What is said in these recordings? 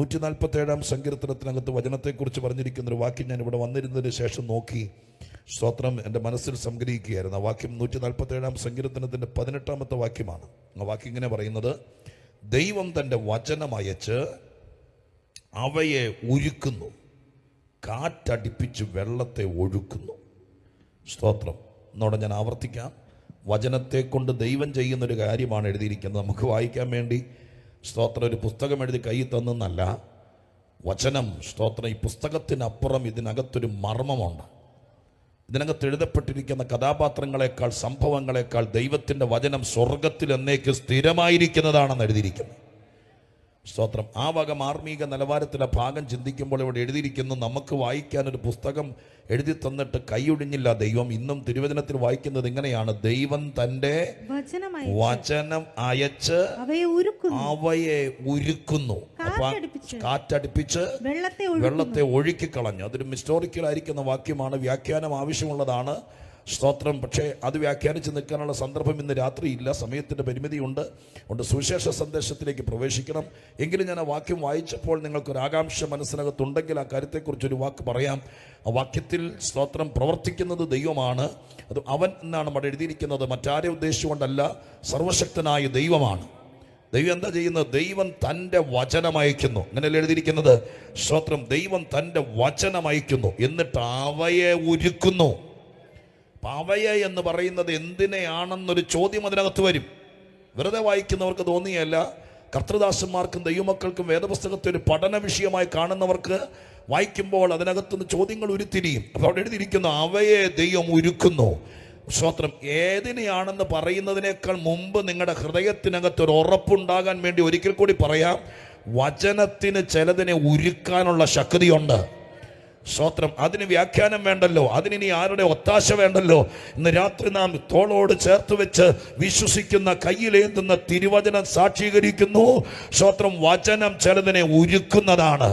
147 സങ്കീർത്തനത്തിനകത്ത് വചനത്തെക്കുറിച്ച് പറഞ്ഞിരിക്കുന്നൊരു വാക്യം ഞാൻ ഇവിടെ വന്നിരുന്നതിന് ശേഷം നോക്കി സ്തോത്രം എൻ്റെ മനസ്സിൽ സംഗ്രഹിക്കുകയായിരുന്നു. ആ വാക്യം 147 സങ്കീർത്തനത്തിൻ്റെ 18 വാക്യമാണ്. ആ വാക്യം ഇങ്ങനെ പറയുന്നത്: ദൈവം തൻ്റെ വചനമയച്ച് അവയെ ഉരുക്കുന്നു, കാറ്റടിപ്പിച്ച് വെള്ളത്തെ ഒഴുക്കുന്നു. സ്തോത്രം. എന്നോടെ ഞാൻ ആവർത്തിക്കാം. വചനത്തെ കൊണ്ട് ദൈവം ചെയ്യുന്നൊരു കാര്യമാണ് എഴുതിയിരിക്കുന്നത്. നമുക്ക് വായിക്കാൻ വേണ്ടി സ്തോത്രം ഒരു പുസ്തകം എഴുതി കയ്യിൽ തന്നെന്നല്ല. വചനം സ്തോത്രം ഈ പുസ്തകത്തിനപ്പുറം ഇതിനകത്തൊരു മർമ്മമുണ്ട്. ഇതിനകത്ത് എഴുതപ്പെട്ടിരിക്കുന്ന കഥാപാത്രങ്ങളെക്കാൾ സംഭവങ്ങളെക്കാൾ ദൈവത്തിൻ്റെ വചനം സ്വർഗത്തിൽ എന്നേക്ക് സ്ഥിരമായിരിക്കുന്നതാണെന്ന് എഴുതിയിരിക്കുന്നു. സ്തോത്രം. ആ വക മാർമിക നിലവാരത്തിലെ ഭാഗം ചിന്തിക്കുമ്പോൾ ഇവിടെ എഴുതിയിരിക്കുന്നു, നമുക്ക് വായിക്കാനൊരു പുസ്തകം എഴുതി തന്നിട്ട് കൈയൊടിഞ്ഞില്ല ദൈവം. ഇന്നും തിരുവചനത്തിൽ വായിക്കുന്നത് ഇങ്ങനെയാണ്: ദൈവം തൻ്റെ വചനം അയച്ച് അവയെ ഉരുക്കുന്നു, കാറ്റടിപ്പിച്ച് വെള്ളത്തെ ഒഴുക്കിക്കളഞ്ഞു. അതൊരു ഹിസ്റ്റോറിക്കലായിരിക്കുന്ന വാക്യമാണ്, വ്യാഖ്യാനം ആവശ്യമുള്ളതാണ്. സ്തോത്രം. പക്ഷേ അത് വ്യാഖ്യാനിച്ച് നിൽക്കാനുള്ള സന്ദർഭം ഇന്ന് രാത്രിയില്ല, സമയത്തിൻ്റെ പരിമിതിയുണ്ട്. അതുകൊണ്ട് സുവിശേഷ സന്ദേശത്തിലേക്ക് പ്രവേശിക്കണം. എങ്കിലും ഞാൻ ആ വാക്യം വായിച്ചപ്പോൾ നിങ്ങൾക്കൊരാകാംക്ഷ മനസ്സിനകത്തുണ്ടെങ്കിൽ ആ കാര്യത്തെക്കുറിച്ചൊരു വാക്ക് പറയാം. ആ വാക്യത്തിൽ സ്തോത്രം പ്രവർത്തിക്കുന്നത് ദൈവമാണ്. അത് അവൻ എന്നാണ് അവിടെ എഴുതിയിരിക്കുന്നത്. മറ്റാരെ ഉദ്ദേശിച്ചുകൊണ്ടല്ല, സർവശക്തനായ ദൈവമാണ്. ദൈവം എന്താ ചെയ്യുന്നത്? ദൈവം തൻ്റെ വചനം അയക്കുന്നു. അങ്ങനെയല്ലേ എഴുതിയിരിക്കുന്നത്? സ്തോത്രം. ദൈവം തൻ്റെ വചനം അയക്കുന്നു, എന്നിട്ട് അവയെ ഉരുക്കുന്നു. അവയെ എന്ന് പറയുന്നത് എന്തിനെയാണെന്നൊരു ചോദ്യം അതിനകത്ത് വരും. വെറുതെ വായിക്കുന്നവർക്ക് തോന്നിയല്ല, കർത്തൃദാസന്മാർക്കും ദൈവമക്കൾക്കും വേദപുസ്തകത്തെ ഒരു പഠന വിഷയമായി കാണുന്നവർക്ക് വായിക്കുമ്പോൾ അതിനകത്തുനിന്ന് ചോദ്യങ്ങൾ ഉരുത്തിരിയും. അപ്പോൾ അവിടെ എഴുതിയിരിക്കുന്നു, അവയെ ദൈവം ഉരുക്കുന്നു. സ്തോത്രം. ഏതിനെയാണെന്ന് പറയുന്നതിനേക്കാൾ മുമ്പ് നിങ്ങളുടെ ഹൃദയത്തിനകത്ത് ഒരു ഉറപ്പുണ്ടാകാൻ വേണ്ടി ഒരിക്കൽ കൂടി പറയാം, വചനത്തിന് ചിലതിനെ ഉരുക്കാനുള്ള ശക്തിയുണ്ട്. സ്തോത്രം. അതിന് വ്യാഖ്യാനം വേണ്ടല്ലോ, അതിനി ആരുടെ ഒത്താശ വേണ്ടല്ലോ. ഇന്ന് രാത്രി നാം തോളോട് ചേർത്ത് വെച്ച് വിശ്വസിക്കുന്ന, കയ്യിലേന്തുന്ന തിരുവചനം സാക്ഷീകരിക്കുന്നു. സ്തോത്രം. വചനം ചിലതിനെ ഉരുക്കുന്നതാണ്.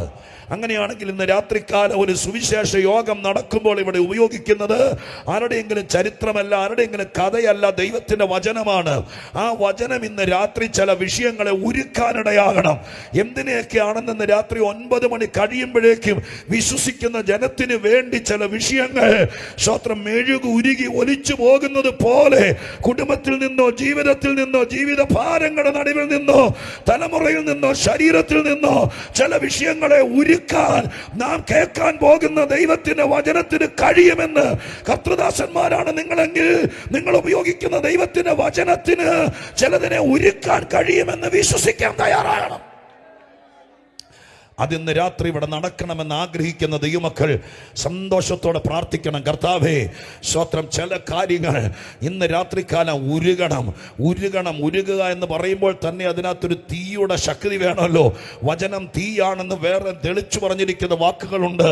അങ്ങനെയാണെങ്കിൽ ഇന്ന് രാത്രിക്കാലം ഒരു സുവിശേഷ യോഗം നടക്കുമ്പോൾ ഇവിടെ ഉപയോഗിക്കുന്നത് ആരുടെയെങ്കിലും ചരിത്രമല്ല, ആരുടെയെങ്കിലും കഥയല്ല, ദൈവത്തിൻ്റെ വചനമാണ്. ആ വചനം ഇന്ന് രാത്രി ചില വിഷയങ്ങളെ ഉരുക്കാനിടയാകണം. എന്തിനെയൊക്കെയാണെന്ന് ഇന്ന് രാത്രി 9 മണി കഴിയുമ്പോഴേക്കും വിശ്വസിക്കുന്ന ജനത്തിന് വേണ്ടി ചില വിഷയങ്ങൾ സ്തോത്രം മെഴുകു ഉരുകി ഒലിച്ചു പോകുന്നത് പോലെ കുടുംബത്തിൽ നിന്നോ ജീവിതത്തിൽ നിന്നോ ജീവിത ഭാരങ്ങളുടെ നടുവിൽ നിന്നോ തലമുറയിൽ നിന്നോ ശരീരത്തിൽ നിന്നോ ചില വിഷയങ്ങളെ നാം കേൾക്കാൻ പോകുന്ന ദൈവത്തിന്റെ വചനത്തിന് കഴിയുമെന്ന് കർത്തൃദാസന്മാരാണ് നിങ്ങളെങ്കിൽ നിങ്ങൾ ഉപയോഗിക്കുന്ന ദൈവത്തിന്റെ വചനത്തിന് ചിലതിനെ ഉരുക്കാൻ കഴിയുമെന്ന് വിശ്വസിക്കാൻ തയ്യാറാകണം. അതിന്ന് രാത്രി ഇവിടെ നടക്കണമെന്ന് ആഗ്രഹിക്കുന്ന ദൈവമക്കൾ സന്തോഷത്തോടെ പ്രാർത്ഥിക്കണം. കർത്താവേ സ്തോത്രം. ചില കാര്യങ്ങൾ ഇന്ന് രാത്രിക്കാലം ഉരുകുക എന്ന് പറയുമ്പോൾ തന്നെ അതിനകത്തൊരു തീയുടെ ശക്തി വേണമല്ലോ. വചനം തീയാണെന്ന് വേറെ തെളിച്ചു പറഞ്ഞിരിക്കുന്ന വാക്കുകളുണ്ട്.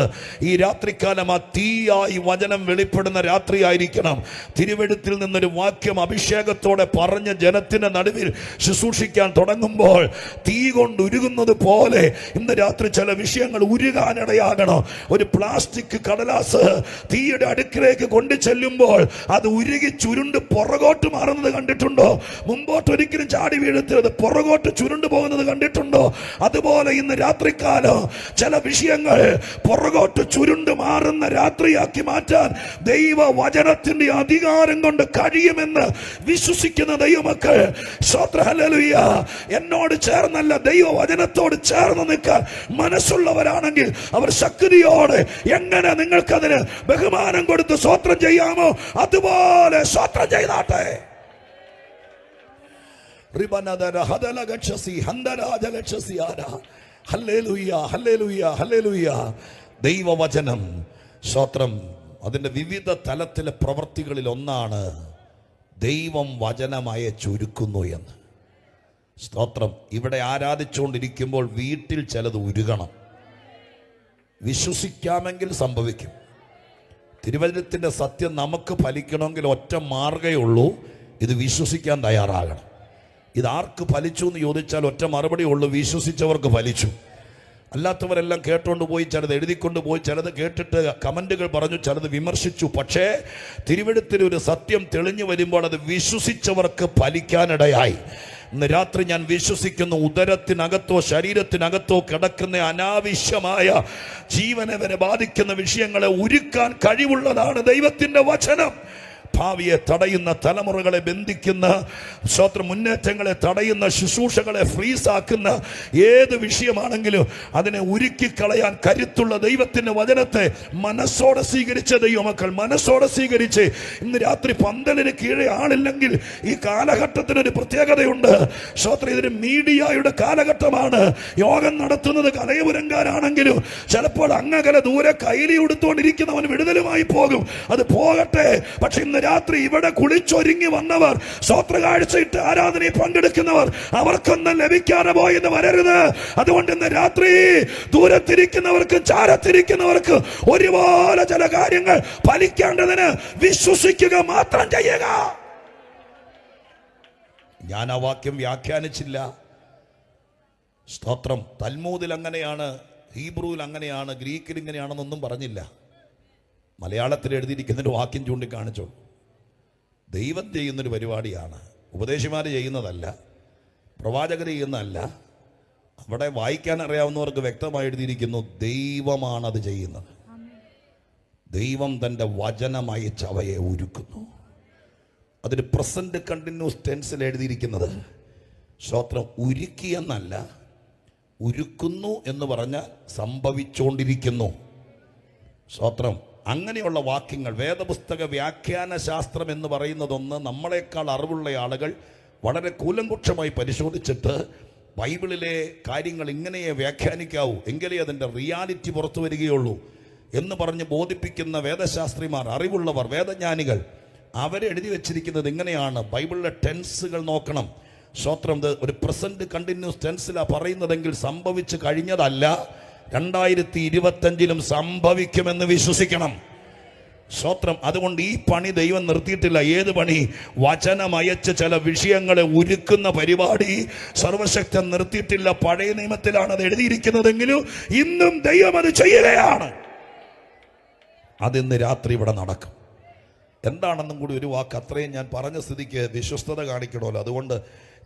ഈ രാത്രിക്കാലം ആ തീയായി വചനം വെളിപ്പെടുന്ന രാത്രിയായിരിക്കണം. തിരുവെഴുത്തിൽ നിന്നൊരു വാക്യം അഭിഷേകത്തോടെ പറഞ്ഞ് ജനത്തിന്റെ നടുവിൽ ശുശ്രൂഷിക്കാൻ തുടങ്ങുമ്പോൾ തീ കൊണ്ട് ഉരുകുന്നത് പോലെ ഇന്ന് രാത്രി ചില വിഷയങ്ങൾ ഉരുകാനിടയാകണം. ഒരു പ്ലാസ്റ്റിക് കടലാസ് തീയുടെ അടുക്കിലേക്ക് കൊണ്ടു ചെല്ലുമ്പോൾ അത് ഉരുകി ചുരുണ്ട് പുറകോട്ട് മാറുന്നത് കണ്ടിട്ടുണ്ടോ? മുമ്പോട്ട് ഒരിക്കലും ചാടി വീഴത്തില്ല, പുറകോട്ട് ചുരുണ്ടു പോകുന്നത് കണ്ടിട്ടുണ്ടോ? അതുപോലെ ഇന്ന് രാത്രിക്കാലം ചില വിഷയങ്ങൾ പുറകോട്ട് ചുരുണ്ട് മാറുന്ന രാത്രിയാക്കി മാറ്റാൻ ദൈവ വചനത്തിന്റെ അധികാരം കൊണ്ട് കഴിയുമെന്ന് വിശ്വസിക്കുന്ന ദൈവമക്കൾ സ്തോത്രം. ഹല്ലേലൂയ. എന്നോട് ചേർന്നല്ല, ദൈവ വചനത്തോട് ചേർന്ന് നിൽക്കാൻ മനസ്സുള്ളവരാണെങ്കിൽ അവർ ശക്തിയോടെ എങ്ങനെ നിങ്ങൾക്കതിന് ബഹുമാനം കൊടുത്ത് സ്തോത്രം ചെയ്യാമോ അതുപോലെ സ്തോത്രം ചെയ്താട്ടെ. ദൈവവചനം സ്തോത്രം അതിൻ്റെ വിവിധ തലത്തിലെ പ്രവൃത്തികളിൽ ഒന്നാണ് ദൈവം വചനമായ ചുരുക്കുന്നു എന്ന്. സ്തോത്രം. ഇവിടെ ആരാധിച്ചുകൊണ്ടിരിക്കുമ്പോൾ വീട്ടിൽ ചിലത് ഉരുകണം. വിശ്വസിക്കാമെങ്കിൽ സംഭവിക്കും. തിരുവചനത്തിൻ്റെ സത്യം നമുക്ക് ഫലിക്കണമെങ്കിൽ ഒറ്റ മാർഗ്ഗമേ ഉള്ളൂ, ഇത് വിശ്വസിക്കാൻ തയ്യാറാകണം. ഇതാർക്ക് ഫലിച്ചു എന്ന് ചോദിച്ചാൽ ഒറ്റ മറുപടി ഉള്ളൂ, വിശ്വസിച്ചവർക്ക് ഫലിച്ചു. അല്ലാത്തവരെല്ലാം കേട്ടുകൊണ്ട് പോയി, ചിലത് എഴുതിക്കൊണ്ട് പോയി, ചിലത് കേട്ടിട്ട് കമൻറ്റുകൾ പറഞ്ഞു, ചിലത് വിമർശിച്ചു. പക്ഷേ തിരുവെഴുത്തിൽ ഒരു സത്യം തെളിഞ്ഞു വരുമ്പോൾ അത് വിശ്വസിച്ചവർക്ക് ഫലിക്കാനിടയായി. ഇന്ന് രാത്രി ഞാൻ വിശ്വസിക്കുന്നു, ഉദരത്തിനകത്തോ ശരീരത്തിനകത്തോ കിടക്കുന്ന അനാവശ്യമായ ജീവനെ വരെ ബാധിക്കുന്ന വിഷയങ്ങളെ ഉരുക്കാൻ കഴിവുള്ളതാണ് ദൈവത്തിന്റെ വചനം. ഭാവിയെ തടയുന്ന, തലമുറകളെ ബന്ധിക്കുന്ന, മുന്നേറ്റങ്ങളെ തടയുന്ന, ശുശ്രൂഷകളെ ഫ്രീസാക്കുന്ന ഏത് വിഷയമാണെങ്കിലും അതിനെ ഉരുക്കിക്കളയാൻ കരുത്തുള്ള ദൈവത്തിന്റെ വചനത്തെ മനസ്സോടെ സ്വീകരിച്ച ദൈവമക്കൾ മനസ്സോടെ സ്വീകരിച്ച് ഇന്ന് രാത്രി പന്തലിന് കീഴെ ആളില്ലെങ്കിൽ ഈ കാലഘട്ടത്തിനൊരു പ്രത്യേകതയുണ്ട്. ഇതൊരു മീഡിയയുടെ കാലഘട്ടമാണ്. യോഗം നടത്തുന്നത് കലയപുരങ്കാരാണെങ്കിലും ചിലപ്പോൾ അങ്ങകലെ ദൂരെ കൈലി ഉടുത്തുകൊണ്ടിരിക്കുന്നവൻ വിടുതലുമായി പോകും. അത് പോകട്ടെ. പക്ഷെ ഇന്ന് രാത്രി ഇവിടെ കുളിച്ചൊരുങ്ങി വന്നവർ, സ്വോത്രകാഴ്ചയിട്ട് ആരാധനയിൽ പങ്കെടുക്കുന്നവർ, അവർക്കൊന്നും ലഭിക്കാതെ പോയെന്ന് വരരുത്. അതുകൊണ്ട് ഇന്ന് രാത്രി ദൂരത്തിരിക്കുന്നവർക്കും ചാരത്തിരിക്കുന്നവർക്കും ഒരുപോലെ ചില കാര്യങ്ങൾ ഫലിക്കേണ്ടതിന് വിശ്വസിക്കുക മാത്രം ചെയ്യുക. ഞാൻ ആ വാക്യം വ്യാഖ്യാനിച്ചില്ല. സ്തോത്രം. തൽമൂദിൽ അങ്ങനെയാണ്, ഹീബ്രുവിൽ അങ്ങനെയാണ്, ഗ്രീക്കിൽ ഇങ്ങനെയാണെന്നൊന്നും പറഞ്ഞില്ല. മലയാളത്തിൽ എഴുതിയിരിക്കുന്നൊരു വാക്യം ചൂണ്ടിക്കാണിച്ചു. ദൈവം ചെയ്യുന്നൊരു പരിപാടിയാണ്, ഉപദേശിമാർ ചെയ്യുന്നതല്ല, പ്രവാചകർ ചെയ്യുന്നതല്ല. അവിടെ വായിക്കാൻ അറിയാവുന്നവർക്ക് വ്യക്തമായി എഴുതിയിരിക്കുന്നു, ദൈവമാണത് ചെയ്യുന്നത്. ദൈവം തൻ്റെ വചനമയച്ച് അവയെ ഉരുക്കുന്നു. അതിന് പ്രസന്റ് കണ്ടിന്യൂസ് ടെൻസിൽ എഴുതിയിരിക്കുന്നത് സ്തോത്രം, ഉരുക്കിയെന്നല്ല, ഉരുക്കുന്നു എന്ന് പറഞ്ഞാൽ സംഭവിച്ചുകൊണ്ടിരിക്കുന്നു. സ്തോത്രം. അങ്ങനെയുള്ള വാക്യങ്ങൾ വേദപുസ്തക വ്യാഖ്യാന ശാസ്ത്രം എന്ന് പറയുന്നതൊന്ന് നമ്മളെക്കാൾ അറിവുള്ള ആളുകൾ വളരെ കൂലങ്കുക്ഷമായി പരിശോധിച്ചിട്ട് ബൈബിളിലെ കാര്യങ്ങൾ ഇങ്ങനെയേ വ്യാഖ്യാനിക്കാവൂ, എങ്കിലേ അതിൻ്റെ റിയാലിറ്റി പുറത്തു വരികയുള്ളൂ എന്ന് പറഞ്ഞ് ബോധിപ്പിക്കുന്ന വേദശാസ്ത്രിമാർ, അറിവുള്ളവർ, വേദജ്ഞാനികൾ, അവരെഴുതി വെച്ചിരിക്കുന്നത് ഇങ്ങനെയാണ്. ബൈബിളിലെ ടെൻസുകൾ നോക്കണം. സ്തോത്രം. ഒരു പ്രസന്റ് കണ്ടിന്യൂസ് ടെൻസിലാണ് പറയുന്നതെങ്കിൽ സംഭവിച്ചു കഴിഞ്ഞതല്ല, 2025 സംഭവിക്കുമെന്ന് വിശ്വസിക്കണം. സ്തോത്രം. അതുകൊണ്ട് ഈ പണി ദൈവം നിർത്തിയിട്ടില്ല. ഏത് പണി? വചനമയച്ച് ചില വിഷയങ്ങളെ ഉരുക്കുന്ന പരിപാടി സർവശക്തൻ നിർത്തിയിട്ടില്ല. പഴയ നിയമത്തിലാണ് അത് എഴുതിയിരിക്കുന്നതെങ്കിലും ഇന്നും ദൈവം അത് ചെയ്യുകയാണ്. അതിന്ന് രാത്രി ഇവിടെ നടക്കും. എന്താണെന്നും കൂടി ഒരു വാക്ക്, അത്രയും ഞാൻ പറഞ്ഞ സ്ഥിതിക്ക് വിശ്വസ്തത കാണിക്കണമല്ലോ. അതുകൊണ്ട്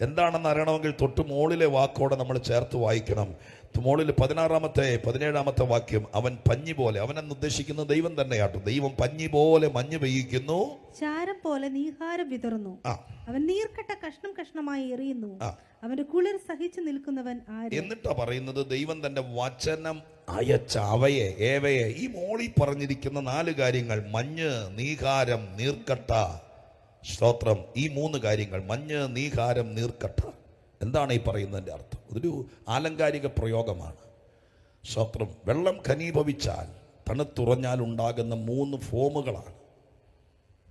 എന്താണെന്ന് അറിയണമെങ്കിൽ തൊട്ട് മുകളിലെ വാക്കോടെ നമ്മൾ ചേർത്ത് വായിക്കണം. മുകളിൽ 16-ാമത്തെ 17-ാമത്തെ വാക്യം, അവൻ പഞ്ഞി പോലെ, അവനെന്ന് ഉദ്ദേശിക്കുന്നത് ദൈവം തന്നെയാട്ടോ. ദൈവം പഞ്ഞി പോലെ മഞ്ഞ് പെയ്യിക്കുന്നു, ചാരം പോലെ നീഹാരം വിതറുന്നു, അവൻ നീർക്കട്ട കഷ്ണം കഷ്ണമായി എറിയുന്നു, അവന്റെ കുളിർ സഹിച്ചു നിൽക്കുന്നവൻ ആര്? എന്നിട്ടാ പറയുന്നത് ദൈവം തന്റെ വചനം അയച്ച അവയെ, ഏവയെ, ഈ മോളി പറഞ്ഞിരിക്കുന്ന 4 കാര്യങ്ങൾ, മഞ്ഞ്, നീഹാരം, നീർക്കട്ട. സ്തോത്രം. ഈ 3 കാര്യങ്ങൾ, മഞ്ഞ്, നീഹാരം, നീർക്കട്ട. എന്താണ് ഈ പറയുന്നതിൻ്റെ അർത്ഥം? ഇതൊരു ആലങ്കാരിക പ്രയോഗമാണ്. സ്തോത്രം. വെള്ളം ഘനീഭവിച്ചാൽ, തണുത്തുറഞ്ഞാൽ ഉണ്ടാകുന്ന 3 ഫോമുകളാണ്.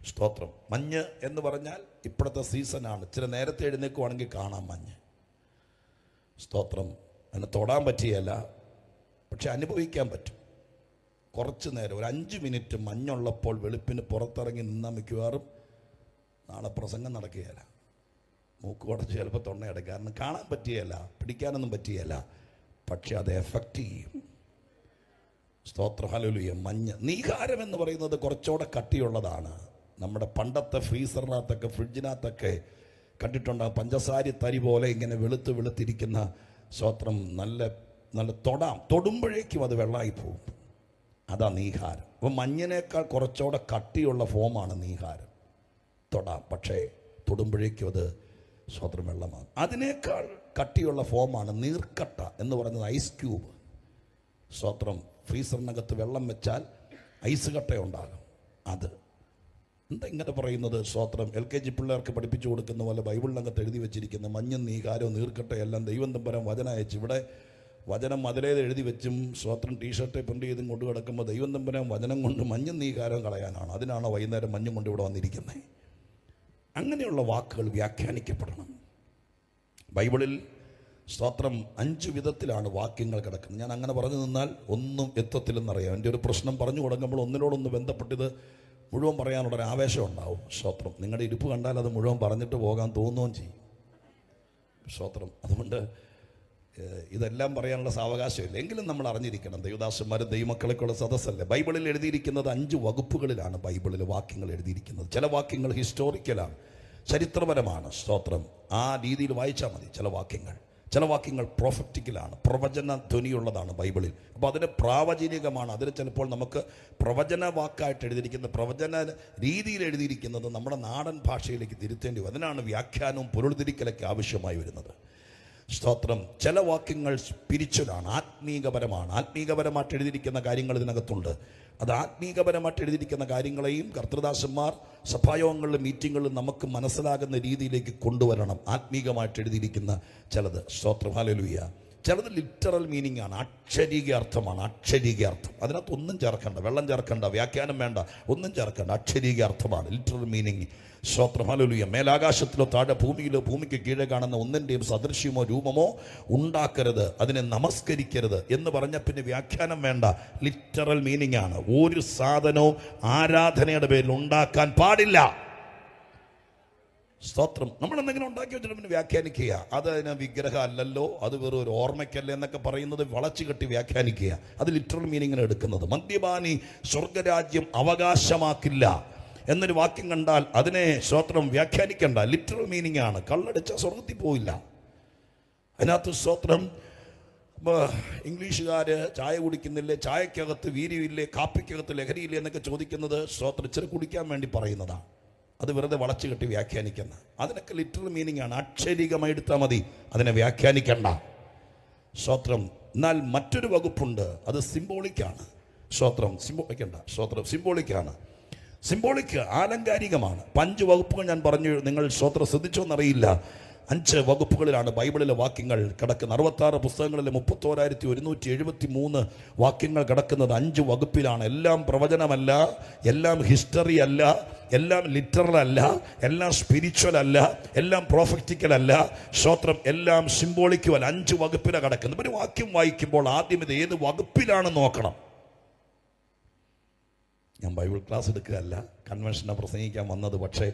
സ്തോത്രം. മഞ്ഞ് എന്ന് പറഞ്ഞാൽ ഇപ്പോഴത്തെ സീസണാണ്. ഇച്ചിരി നേരത്തെ എഴുന്നേക്കുവാണെങ്കിൽ കാണാം മഞ്ഞ്. സ്തോത്രം. അതിനെ തൊടാൻ പറ്റിയല്ല, പക്ഷെ അനുഭവിക്കാൻ പറ്റും. കുറച്ച് നേരം, ഒരു 5 മിനിറ്റ് മഞ്ഞുള്ളപ്പോൾ വെളുപ്പിന് പുറത്തിറങ്ങി നിന്നാൽ മിക്കവാറും നാളെ പ്രസംഗം നടക്കുകയില്ല. മൂക്ക് കുടച്ച് ചിലപ്പോൾ തൊണ്ണയടക്കും. കാരണം കാണാൻ പറ്റിയല്ല, പിടിക്കാനൊന്നും പറ്റിയല്ല, പക്ഷെ അത് എഫക്റ്റ് ചെയ്യും. സ്തോത്ര. ഹല്ലേലൂയ. മഞ്ഞ്. നീഹാരം എന്ന് പറയുന്നത് കുറച്ചുകൂടെ കട്ടിയുള്ളതാണ്. നമ്മുടെ പണ്ടത്തെ ഫ്രീസറിനകത്തൊക്കെ, ഫ്രിഡ്ജിനകത്തൊക്കെ കണ്ടിട്ടുണ്ടാകും, പഞ്ചസാര തരി പോലെ ഇങ്ങനെ വെളുത്തിരിക്കുന്ന. സ്തോത്രം. നല്ല തൊടുമ്പോഴേക്കും അത് വെള്ളമായി പോകും. അതാ നീഹാരം. അപ്പോൾ മഞ്ഞിനേക്കാൾ കുറച്ചുകൂടെ കട്ടിയുള്ള ഫോമാണ് നീഹാരം. തൊടാം, പക്ഷേ തൊടുമ്പോഴേക്കും അത് സ്വതന്ത്രം വെള്ളമാണ്. അതിനേക്കാൾ കട്ടിയുള്ള ഫോമാണ് നീർക്കട്ട എന്ന് പറയുന്നത്, ഐസ് ക്യൂബ്. സ്വതന്ത്രം. ഫ്രീസറിനകത്ത് വെള്ളം വെച്ചാൽ ഐസ് കട്ട ഉണ്ടാകും. അത് എന്താ ഇങ്ങനെ പറയുന്നത്? സ്വതന്ത്രം. LKG പിള്ളേർക്ക് പഠിപ്പിച്ചു കൊടുക്കുന്ന പോലെ ബൈബിളിനകത്ത് എഴുതി വെച്ചിരിക്കുന്ന മഞ്ഞും നീകാരവും നീർക്കട്ടയെല്ലാം ദൈവം തമ്പുരാൻ വചനം അയച്ചു. ഇവിടെ വചനം മതിലേത് എഴുതി വെച്ചും സ്വതന്ത്രം ടീഷർട്ട് പ്രിന്റ് ചെയ്തും കൊണ്ട് കിടക്കുമ്പോൾ ദൈവം തമ്പുരാൻ വചനം കൊണ്ട് മഞ്ഞും നീകാരവും കളയാനാണ്. അതിനാണ് വൈകുന്നേരം മഞ്ഞും കൊണ്ട് ഇവിടെ വന്നിരിക്കുന്നത്. അങ്ങനെയുള്ള വാക്കുകൾ വ്യാഖ്യാനിക്കപ്പെടണം. ബൈബിളിൽ സ്തോത്രം 5 വിധത്തിലാണ് വാക്യങ്ങൾ കിടക്കുന്നത്. ഞാൻ അങ്ങനെ പറഞ്ഞു നിന്നാൽ ഒന്നും എത്തത്തില്ലെന്നറിയാം. എൻ്റെ ഒരു പ്രശ്നം പറഞ്ഞു തുടങ്ങുമ്പോൾ ഒന്നിനോടൊന്ന് ബന്ധപ്പെട്ടിത് മുഴുവൻ പറയാനുള്ളൊരു ആവേശം ഉണ്ടാവും. സ്തോത്രം. നിങ്ങളുടെ ഇരിപ്പ് കണ്ടാൽ അത് മുഴുവൻ പറഞ്ഞിട്ട് പോകാൻ തോന്നുകയും ചെയ്യും. സ്തോത്രം. അതുകൊണ്ട് ഇതെല്ലാം പറയാനുള്ള സാവകാശമില്ല. എങ്കിലും നമ്മൾ അറിഞ്ഞിരിക്കണം, ദൈവദാസന്മാരും ദൈവമക്കളൊക്കെയുള്ള സദസ്സല്ലേ. ബൈബിളിൽ എഴുതിയിരിക്കുന്നത് 5 വകുപ്പുകളിലാണ് ബൈബിളിൽ വാക്യങ്ങൾ എഴുതിയിരിക്കുന്നത്. ചില വാക്യങ്ങൾ ഹിസ്റ്റോറിക്കലാണ്, ചരിത്രപരമാണ്. സ്തോത്രം. ആ രീതിയിൽ വായിച്ചാൽ മതി. ചില വാക്യങ്ങൾ പ്രൊഫറ്റിക്കലാണ്, പ്രവചന ധ്വനിയുള്ളതാണ് ബൈബിളിൽ. അപ്പോൾ അതിന് പ്രാവചനികമാണ്. അതിന് ചിലപ്പോൾ നമുക്ക് പ്രവചന വാക്കായിട്ട് എഴുതിയിരിക്കുന്ന, പ്രവചന രീതിയിൽ എഴുതിയിരിക്കുന്നത് നമ്മുടെ നാടൻ ഭാഷയിലേക്ക് തിരുത്തേണ്ടി വരും. അതിനാണ് വ്യാഖ്യാനവും പൊരുൾതിരിക്കലൊക്കെ ആവശ്യമായി വരുന്നത്. സ്തോത്രം. ചില വാക്യങ്ങൾ സ്പിരിച്വലാണ്, ആത്മീകപരമായിട്ട് എഴുതിയിരിക്കുന്ന കാര്യങ്ങൾ ഇതിനകത്തുണ്ട്. അത് ആത്മീകപരമായിട്ട് എഴുതിയിരിക്കുന്ന കാര്യങ്ങളെയും കർത്തൃദാസന്മാർ സഭായോഗങ്ങളിലും മീറ്റിങ്ങുകളിലും നമുക്ക് മനസ്സിലാകുന്ന രീതിയിലേക്ക് കൊണ്ടുവരണം. ആത്മീകമായിട്ട് എഴുതിയിരിക്കുന്ന ചിലത്. സ്തോത്രം. ഹല്ലേലൂയ. ചിലത് ലിറ്ററൽ മീനിങ് ആണ്, അക്ഷരീക അർത്ഥമാണ്. അതിനകത്ത് ഒന്നും ചേർക്കണ്ട, വെള്ളം ചേർക്കണ്ട, വ്യാഖ്യാനം വേണ്ട, ഒന്നും ചേർക്കണ്ട. അക്ഷരീക അർത്ഥമാണ്, ലിറ്ററൽ മീനിങ്. സ്തോത്രം. ഹല്ലേലൂയ. മേലാകാശത്തിലോ താഴെ ഭൂമിയിലോ ഭൂമിക്ക് കീഴെ കാണുന്ന ഒന്നിൻ്റെയും സദൃശ്യമോ രൂപമോ ഉണ്ടാക്കരുത്, അതിനെ നമസ്കരിക്കരുത് എന്ന് പറഞ്ഞ പിന്നെ വ്യാഖ്യാനം വേണ്ട, ലിറ്ററൽ മീനിങ് ആണ്. ഒരു സാധനവും ആരാധനയുടെ പേരിൽ ഉണ്ടാക്കാൻ പാടില്ല. സ്തോത്രം. നമ്മൾ എന്തെങ്കിലും ഉണ്ടാക്കി വെച്ചിട്ട് പിന്നെ വ്യാഖ്യാനിക്കുക, അത് അതിന് വിഗ്രഹം അല്ലല്ലോ, അത് വെറും ഒരു ഓർമ്മയ്ക്കല്ലേ എന്നൊക്കെ പറയുന്നത് വളച്ചു കെട്ടി വ്യാഖ്യാനിക്കുക. അത് ലിറ്ററൽ മീനിങ്ങിന് എടുക്കുന്നത്. മദ്യപാനി സ്വർഗരാജ്യം അവകാശമാക്കില്ല എന്നൊരു വാക്യം കണ്ടാൽ അതിനെ സ്തോത്രം വ്യാഖ്യാനിക്കണ്ട, ലിറ്ററൽ മീനിങ് ആണ്. കള്ളടിച്ച സ്വർഗത്തിൽ പോയില്ല. അതിനകത്ത് സ്തോത്രം ഇംഗ്ലീഷുകാർ ചായ കുടിക്കുന്നില്ലേ, ചായക്കകത്ത് വീര്യമില്ലേ, കാപ്പിക്കകത്ത് ലഹരിയില്ലേ എന്നൊക്കെ ചോദിക്കുന്നത് സ്തോത്രം ഇച്ചിരി കുടിക്കാൻ വേണ്ടി പറയുന്നതാണ്. അത് വെറുതെ വളച്ചു കെട്ടി വ്യാഖ്യാനിക്കുന്ന, അതിനൊക്കെ ലിറ്ററൽ മീനിങ് ആണ്. അക്ഷരീകമായി എടുത്താൽ മതി, അതിനെ വ്യാഖ്യാനിക്കണ്ട. സ്തോത്രം. എന്നാൽ മറ്റൊരു വകുപ്പുണ്ട്, അത് സിംബോളിക്കാണ്. സ്തോത്രം. സിംബോളിക്കാണ്. സിംബോളിക് ആലങ്കാരികമാണ്. 5 വകുപ്പുകൾ ഞാൻ പറഞ്ഞു, നിങ്ങൾ സ്തോത്രം ശ്രദ്ധിച്ചോന്നറിയില്ല. 5 വകുപ്പുകളിലാണ് ബൈബിളിലെ വാക്യങ്ങൾ കിടക്കുന്നത്. 66 പുസ്തകങ്ങളിലെ 31,173 വാക്യങ്ങൾ കിടക്കുന്നത് 5 വകുപ്പിലാണ്. എല്ലാം പ്രവചനമല്ല, എല്ലാം ഹിസ്റ്ററി അല്ല, എല്ലാം ലിറ്ററൽ അല്ല, എല്ലാം സ്പിരിച്വൽ അല്ല, എല്ലാം പ്രോഫറ്റിക്കൽ അല്ല. സ്തോത്രം. എല്ലാം സിംബോളിക്കും അല്ല. 5 വകുപ്പിലാണ് കിടക്കുന്നത്. ഒരു വാക്യം വായിക്കുമ്പോൾ ആദ്യം ഇത് ഏത് വകുപ്പിലാണെന്ന് നോക്കണം. ഞാൻ ബൈബിൾ ക്ലാസ് എടുക്കുകയല്ല, കൺവെൻഷനെ പ്രസംഗിക്കാൻ വന്നത്. പക്ഷേ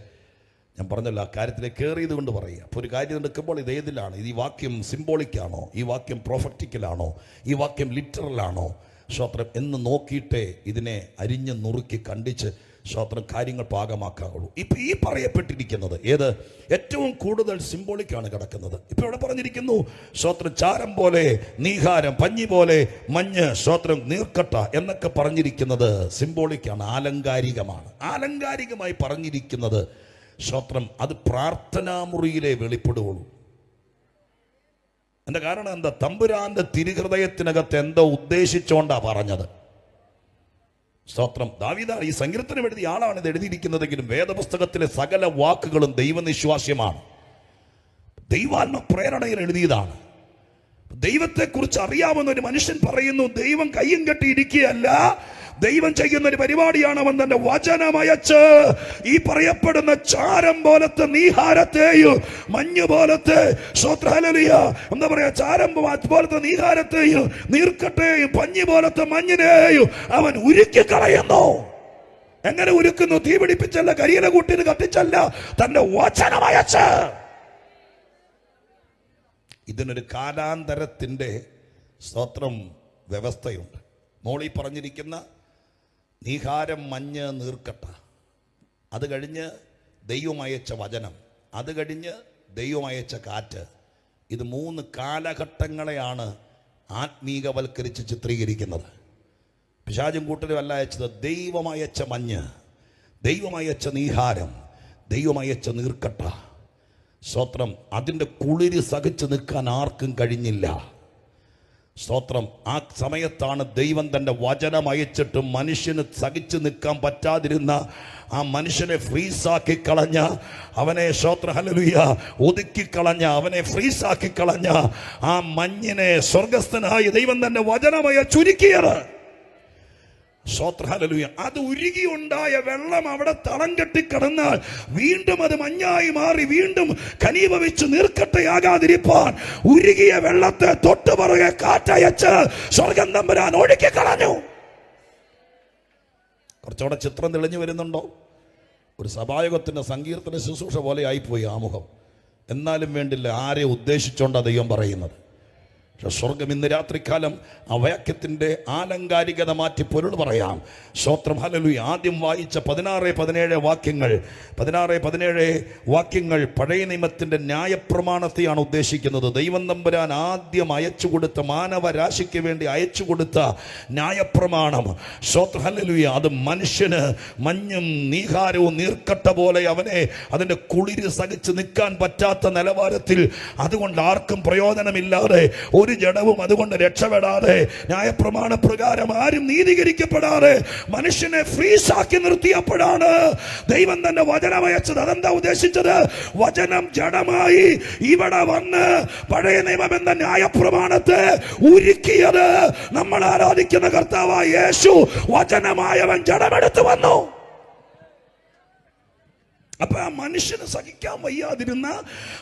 ഞാൻ പറഞ്ഞല്ലോ, ആ കാര്യത്തിലേക്ക് കയറിയത് കൊണ്ട് പറയുക. അപ്പോൾ ഒരു കാര്യം എടുക്കുമ്പോൾ ഇത് ഏതിലാണ്? ഇത് ഈ വാക്യം സിംബോളിക്കാണോ, ഈ വാക്യം പ്രോഫറ്റിക്കലാണോ, ഈ വാക്യം ലിറ്ററലാണോ? സ്തോത്രം. എന്ന് നോക്കിയിട്ടേ ഇതിനെ അരിഞ്ഞ് നുറുക്കി കണ്ടിച്ച് സ്തോത്രം കാര്യങ്ങൾ പാകമാക്കാവുള്ളൂ. ഇപ്പം ഈ പറയപ്പെട്ടിരിക്കുന്നത് ഏത്? ഏറ്റവും കൂടുതൽ സിംബോളിക്കാണ് കിടക്കുന്നത്. ഇപ്പം ഇവിടെ പറഞ്ഞിരിക്കുന്നു സ്തോത്രം ചാരം പോലെ നീഹാരം, പഞ്ഞി പോലെ മഞ്ഞ്, സ്തോത്രം നീർക്കട്ട എന്നൊക്കെ പറഞ്ഞിരിക്കുന്നത് സിംബോളിക്കാണ്, ആലങ്കാരികമാണ്. ആലങ്കാരികമായി പറഞ്ഞിരിക്കുന്നത് സ്തോത്രം അത് പ്രാർത്ഥനാമുറിയിലെ വെളിപ്പെടുകയുള്ളൂ. എൻ്റെ കാരണം എന്താ? തമ്പുരാന്റെ തിരുഹൃദയത്തിനകത്ത് എന്തോ ഉദ്ദേശിച്ചോണ്ടാ പറഞ്ഞത്. സ്തോത്രം. ദാവീദ് ഈ സങ്കീർത്തനം എഴുതിയ ആളാണ് ഇത് എഴുതിയിരിക്കുന്നതെങ്കിലും വേദപുസ്തകത്തിലെ സകല വാക്കുകളും ദൈവനിശ്വാസ്യമാണ്, ദൈവാത്മ പ്രേരണയിൽ എഴുതിയതാണ്. ദൈവത്തെക്കുറിച്ച് അറിയാവുന്ന ഒരു മനുഷ്യൻ പറയുന്നു, ദൈവം കയ്യും കെട്ടിയിരിക്കുകയല്ല, ദൈവം ചെയ്യുന്ന ഒരു പരിപാടിയാണ്. അവൻ തന്റെ വചനമയച്ച് ഈ പറയപ്പെടുന്ന ചാരം പോലത്തെ നീഹാരത്തെയും മഞ്ഞ് പോലത്തെ എന്താ പറയാ, ചാരം പോലത്തെ നീഹാരത്തെയും നീർക്കട്ടെയും പഞ്ഞി പോലത്തെ മഞ്ഞിനെയും അവൻ ഉരുക്കി കളയുന്നു. എങ്ങനെ ഉരുക്കുന്നു? തീ പിടിപ്പിച്ചല്ല, കരിയില കൂട്ടിന് കത്തിച്ചല്ല, തന്റെ വചനമയച്ച്. ഇതിനൊരു കാലാന്തരത്തിന്റെ സ്തോത്രം വ്യവസ്ഥയുണ്ട്. മോളി പറഞ്ഞിരിക്കുന്ന നീഹാരം, മഞ്ഞ്, നീർക്കട്ട, അത് കഴിഞ്ഞ് ദൈവം അയച്ച വചനം, അത് കഴിഞ്ഞ് ദൈവം അയച്ച കാറ്റ്. ഇത് 3 കാലഘട്ടങ്ങളെയാണ് ആത്മീകവൽക്കരിച്ച് ചിത്രീകരിക്കുന്നത്. പിശാചും കൂട്ടരും അല്ല അയച്ചത്. ദൈവം അയച്ച മഞ്ഞ്, ദൈവം അയച്ച നീഹാരം, ദൈവം അയച്ച നീർക്കട്ട. സ്തോത്രം. അതിൻ്റെ കുളിര് സഹിച്ച് നിൽക്കാൻ ആർക്കും കഴിഞ്ഞില്ല. സ്തോത്രം. ആ സമയത്താണ് ദൈവം തൻ്റെ വചനം അയച്ചിട്ട് മനുഷ്യന് സഹിച്ചു നിൽക്കാൻ പറ്റാതിരുന്ന ആ മനുഷ്യനെ ഫ്രീസാക്കി കളഞ്ഞ, അവനെ സ്തോത്രം ഹല്ലേലൂയ ഒതുക്കിക്കളഞ്ഞ, അവനെ ഫ്രീസാക്കി കളഞ്ഞ ആ മഞ്ഞിനെ സ്വർഗസ്ഥനായ ദൈവം തൻ്റെ വചനമയ ചുരുക്കിയത്. സ്തോത്രം ഹല്ലേലൂയ. അത് ഉരുകിയുണ്ടായ വെള്ളം അവിടെ തളം കെട്ടിക്കിടന്നാൽ വീണ്ടും അത് മഞ്ഞായി മാറി വീണ്ടും ഘനീഭവിച്ച് നീർക്കട്ടയാകാതിരിപ്പാൻ ഉരുകിയ വെള്ളത്തെ തൊട്ട് പുറകെ കാറ്റയച്ച് സ്വർഗം തമ്പുരാൻ ഒഴുക്കി കളഞ്ഞു. കുറച്ചുകൂടെ ചിത്രം തെളിഞ്ഞു വരുന്നുണ്ടോ? ഒരു സഭായോഗത്തിന്റെ സങ്കീർത്തന ശുശ്രൂഷ പോലെ ആയിപ്പോയി ആമുഖം. എന്നാലും വേണ്ടില്ല, ആരെ ഉദ്ദേശിച്ചോണ്ടാ ദൈവം പറയുന്നത്? സ്വർഗം ഇന്ന് രാത്രികാലം ആ വാക്യത്തിൻ്റെ ആലങ്കാരികത മാറ്റി പൊരുൾ പറയാം. സ്തോത്രം, ഹല്ലേലൂയ. ആദ്യം വായിച്ച 16-17 വാക്യങ്ങൾ, 16-17 വാക്യങ്ങൾ പഴയ നിയമത്തിൻ്റെ ന്യായപ്രമാണത്തെയാണ് ഉദ്ദേശിക്കുന്നത്. ദൈവം തമ്പുരാൻ ആദ്യം അയച്ചു കൊടുത്ത, മാനവരാശിക്ക് വേണ്ടി അയച്ചു കൊടുത്ത ന്യായപ്രമാണം. സ്തോത്രം, ഹല്ലേലൂയ. അത് മനുഷ്യന് മഞ്ഞും നീഹാരവും നീർക്കട്ട പോലെ അവനെ അതിൻ്റെ കുളിര് സഹിച്ച് നിൽക്കാൻ പറ്റാത്ത നിലവാരത്തിൽ, അതുകൊണ്ട് ആർക്കും പ്രയോജനമില്ലാതെ, ഒരു ജഡവും അതുകൊണ്ട് രക്ഷപ്പെടാതെ, ന്യായപ്രമാണ പ്രകാരം ആരും നീതീകരിക്കപ്പെടാതെ മനുഷ്യനെ ഫ്രീസാക്കി നിർത്തിയപ്പോഴാണ് ദൈവം തന്നെ വചനം അയച്ചത്. അതെന്താ ഉദ്ദേശിച്ചത്? വചനം ജഡമായി ഇവിടെ വന്ന് പഴയ നിയമം എന്ന ന്യായപ്രമാണത്തെ ഉരുക്കിയത് നമ്മൾ ആരാധിക്കുന്ന കർത്താവായ യേശു വചനമായവൻ ജഡമെടുത്ത് വന്നു. അപ്പൊ ആ മനുഷ്യന് സഹിക്കാൻ വയ്യാതിരുന്ന,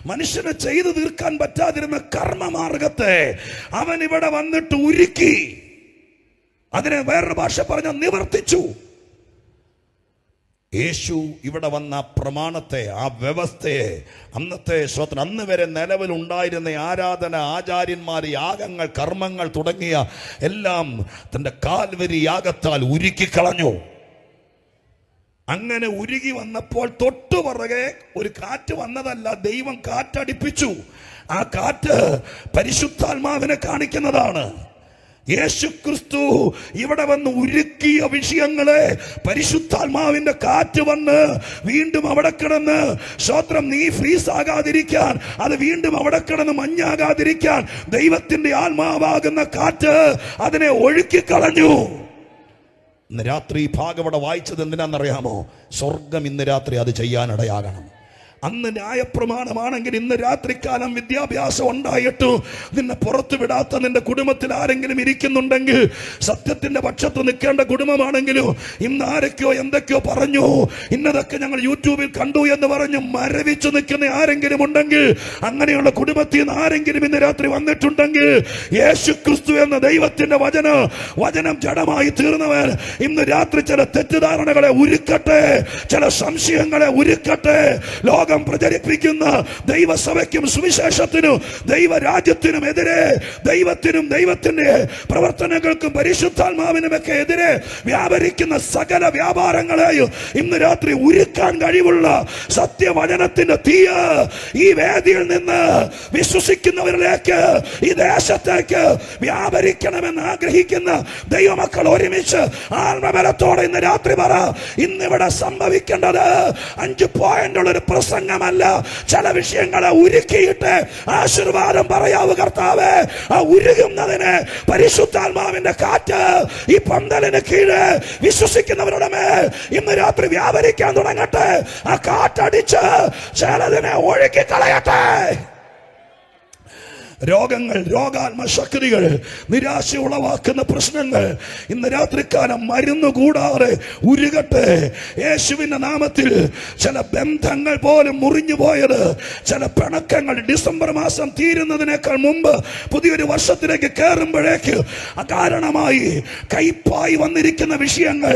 മനുഷ്യനെ ചെയ്തു തീർക്കാൻ പറ്റാതിരുന്ന കർമ്മമാർഗത്തെ അവൻ ഇവിടെ വന്നിട്ട് ഉരുക്കി, അതിനെ വേറൊരു ഭാഷ പറഞ്ഞ നിവർത്തിച്ചു. യേശു ഇവിടെ വന്ന പ്രമാണത്തെ, ആ വ്യവസ്ഥയെ, അന്നത്തെ സ്വതന്ത്രം, അന്ന് വരെ നിലവിലുണ്ടായിരുന്ന ആരാധന, ആചാര്യന്മാർ, യാഗങ്ങൾ, കർമ്മങ്ങൾ തുടങ്ങിയ എല്ലാം തൻ്റെ കാൽവരി യാഗത്താൽ ഉരുക്കിക്കളഞ്ഞു. അങ്ങനെ ഉരുകി വന്നപ്പോൾ തൊട്ടുപുറകെ ഒരു കാറ്റ് വന്നതല്ല, ദൈവം കാറ്റടിപ്പിച്ചു. ആ കാറ്റ് പരിശുദ്ധാത്മാവിനെ കാണിക്കുന്നതാണ്. യേശു ക്രിസ്തു ഇവിടെ വന്ന് ഉരുക്കിയ വിഷയങ്ങളെ പരിശുദ്ധാത്മാവിന്റെ കാറ്റ് വന്ന് വീണ്ടും അവിടെ കിടന്ന്, സ്തോത്രം, നീ ഫ്രീസ് ആകാതിരിക്കാൻ, അത് വീണ്ടും അവിടെ കിടന്ന് മഞ്ഞാകാതിരിക്കാൻ ദൈവത്തിന്റെ ആത്മാവാകുന്ന കാറ്റ് അതിനെ ഒഴുക്കിക്കളഞ്ഞു. ഇന്ന് രാത്രി ഭാഗവട വായിച്ചത് എന്തിനാണെന്നറിയാമോ? സ്വർഗം ഇന്ന് രാത്രി അത് ചെയ്യാനിടയാകണം. അന്ന് ന്യായപ്രമാണമാണെങ്കിൽ ഇന്ന് രാത്രിക്കാലം വിദ്യാഭ്യാസം ഉണ്ടായിട്ടു നിന്നെ പുറത്തു വിടാത്ത നിന്റെ കുടുംബത്തിൽ ആരെങ്കിലും ഇരിക്കുന്നുണ്ടെങ്കിൽ, സത്യത്തിന്റെ പക്ഷത്ത് നിൽക്കേണ്ട കുടുംബമാണെങ്കിലും ഇന്ന് ആരൊക്കെയോ എന്തൊക്കെയോ പറഞ്ഞു, ഇന്നതൊക്കെ ഞങ്ങൾ യൂട്യൂബിൽ കണ്ടു എന്ന് പറഞ്ഞു മരവിച്ചു നിൽക്കുന്ന ആരെങ്കിലും ഉണ്ടെങ്കിൽ, അങ്ങനെയുള്ള കുടുംബത്തിൽ നിന്ന് ആരെങ്കിലും ഇന്ന് രാത്രി വന്നിട്ടുണ്ടെങ്കിൽ, യേശു ക്രിസ്തു എന്ന ദൈവത്തിന്റെ വചനം ജഡമായി തീർന്നവൻ ഇന്ന് രാത്രി ചില തെറ്റിദ്ധാരണകളെ ഉരുക്കട്ടെ, ചില സംശയങ്ങളെ ഉരുക്കട്ടെ. ലോകം പ്രചരിപ്പിക്കുന്ന ദൈവസഭയ്ക്കും സുവിശേഷത്തിനും ദൈവരാജ്യത്തിനും എതിരെ, ദൈവത്തിനും ദൈവത്തിന്റെ പ്രവർത്തനങ്ങൾക്കും പരിശുദ്ധാത്മാവിനുമൊക്കെ എതിരെ വ്യാപരിക്കുന്ന സകല വ്യാപാരങ്ങളെയും ഇന്ന് രാത്രി ഉരുക്കാൻ കഴിവുള്ള സത്യവചനത്തിന്റെ തീയ ഈ വേദിയിൽ നിന്ന് വിശ്വസിക്കുന്നവരിലേക്ക്, ഈ ദേശത്തേക്ക് വ്യാപരിക്കണമെന്ന് ആഗ്രഹിക്കുന്ന ദൈവമക്കൾ ഒരുമിച്ച് ആത്മബലത്തോടെ ഇന്ന് രാത്രി പറ. ഇന്നിവിടെ സംഭവിക്കേണ്ടത് 5 പോയിന്റുള്ള ഒരു പ്രസംഗമല്ല. ചില വിഷയങ്ങളെ ഉരുക്കിയിട്ട് ആശീർവാദം പറയാവൂ കർത്താവേ. ആ ഉരുകുന്നതിന് പരിശുദ്ധാത്മാവിന്റെ കാറ്റ് ഈ പന്തലിന് കീഴ് വിശ്വസിക്കുന്നവരുടെ മേൽ ഇന്ന് രാത്രി വ്യാപരിക്കാൻ തുടങ്ങട്ടെ. ആ കാറ്റടിച്ച് ചിലതിനെ ഒഴുക്കി കളയട്ടെ. രോഗങ്ങൾ, രോഗാത്മശക്തികൾ, നിരാശ ഉളവാക്കുന്ന പ്രശ്നങ്ങൾ ഇന്ന് രാത്രിക്കാലം മരുന്ന് കൂടാതെ ഉരുകട്ടെ യേശുവിന്റെ നാമത്തിൽ. ചില ബന്ധങ്ങൾ പോലും മുറിഞ്ഞു പോയത്, ചില പിണക്കങ്ങൾ ഡിസംബർ മാസം തീരുന്നതിനേക്കാൾ മുമ്പ് പുതിയൊരു വർഷത്തിലേക്ക് കയറുമ്പോഴേക്ക് അകാരണമായി കൈപ്പായി വന്നിരിക്കുന്ന വിഷയങ്ങൾ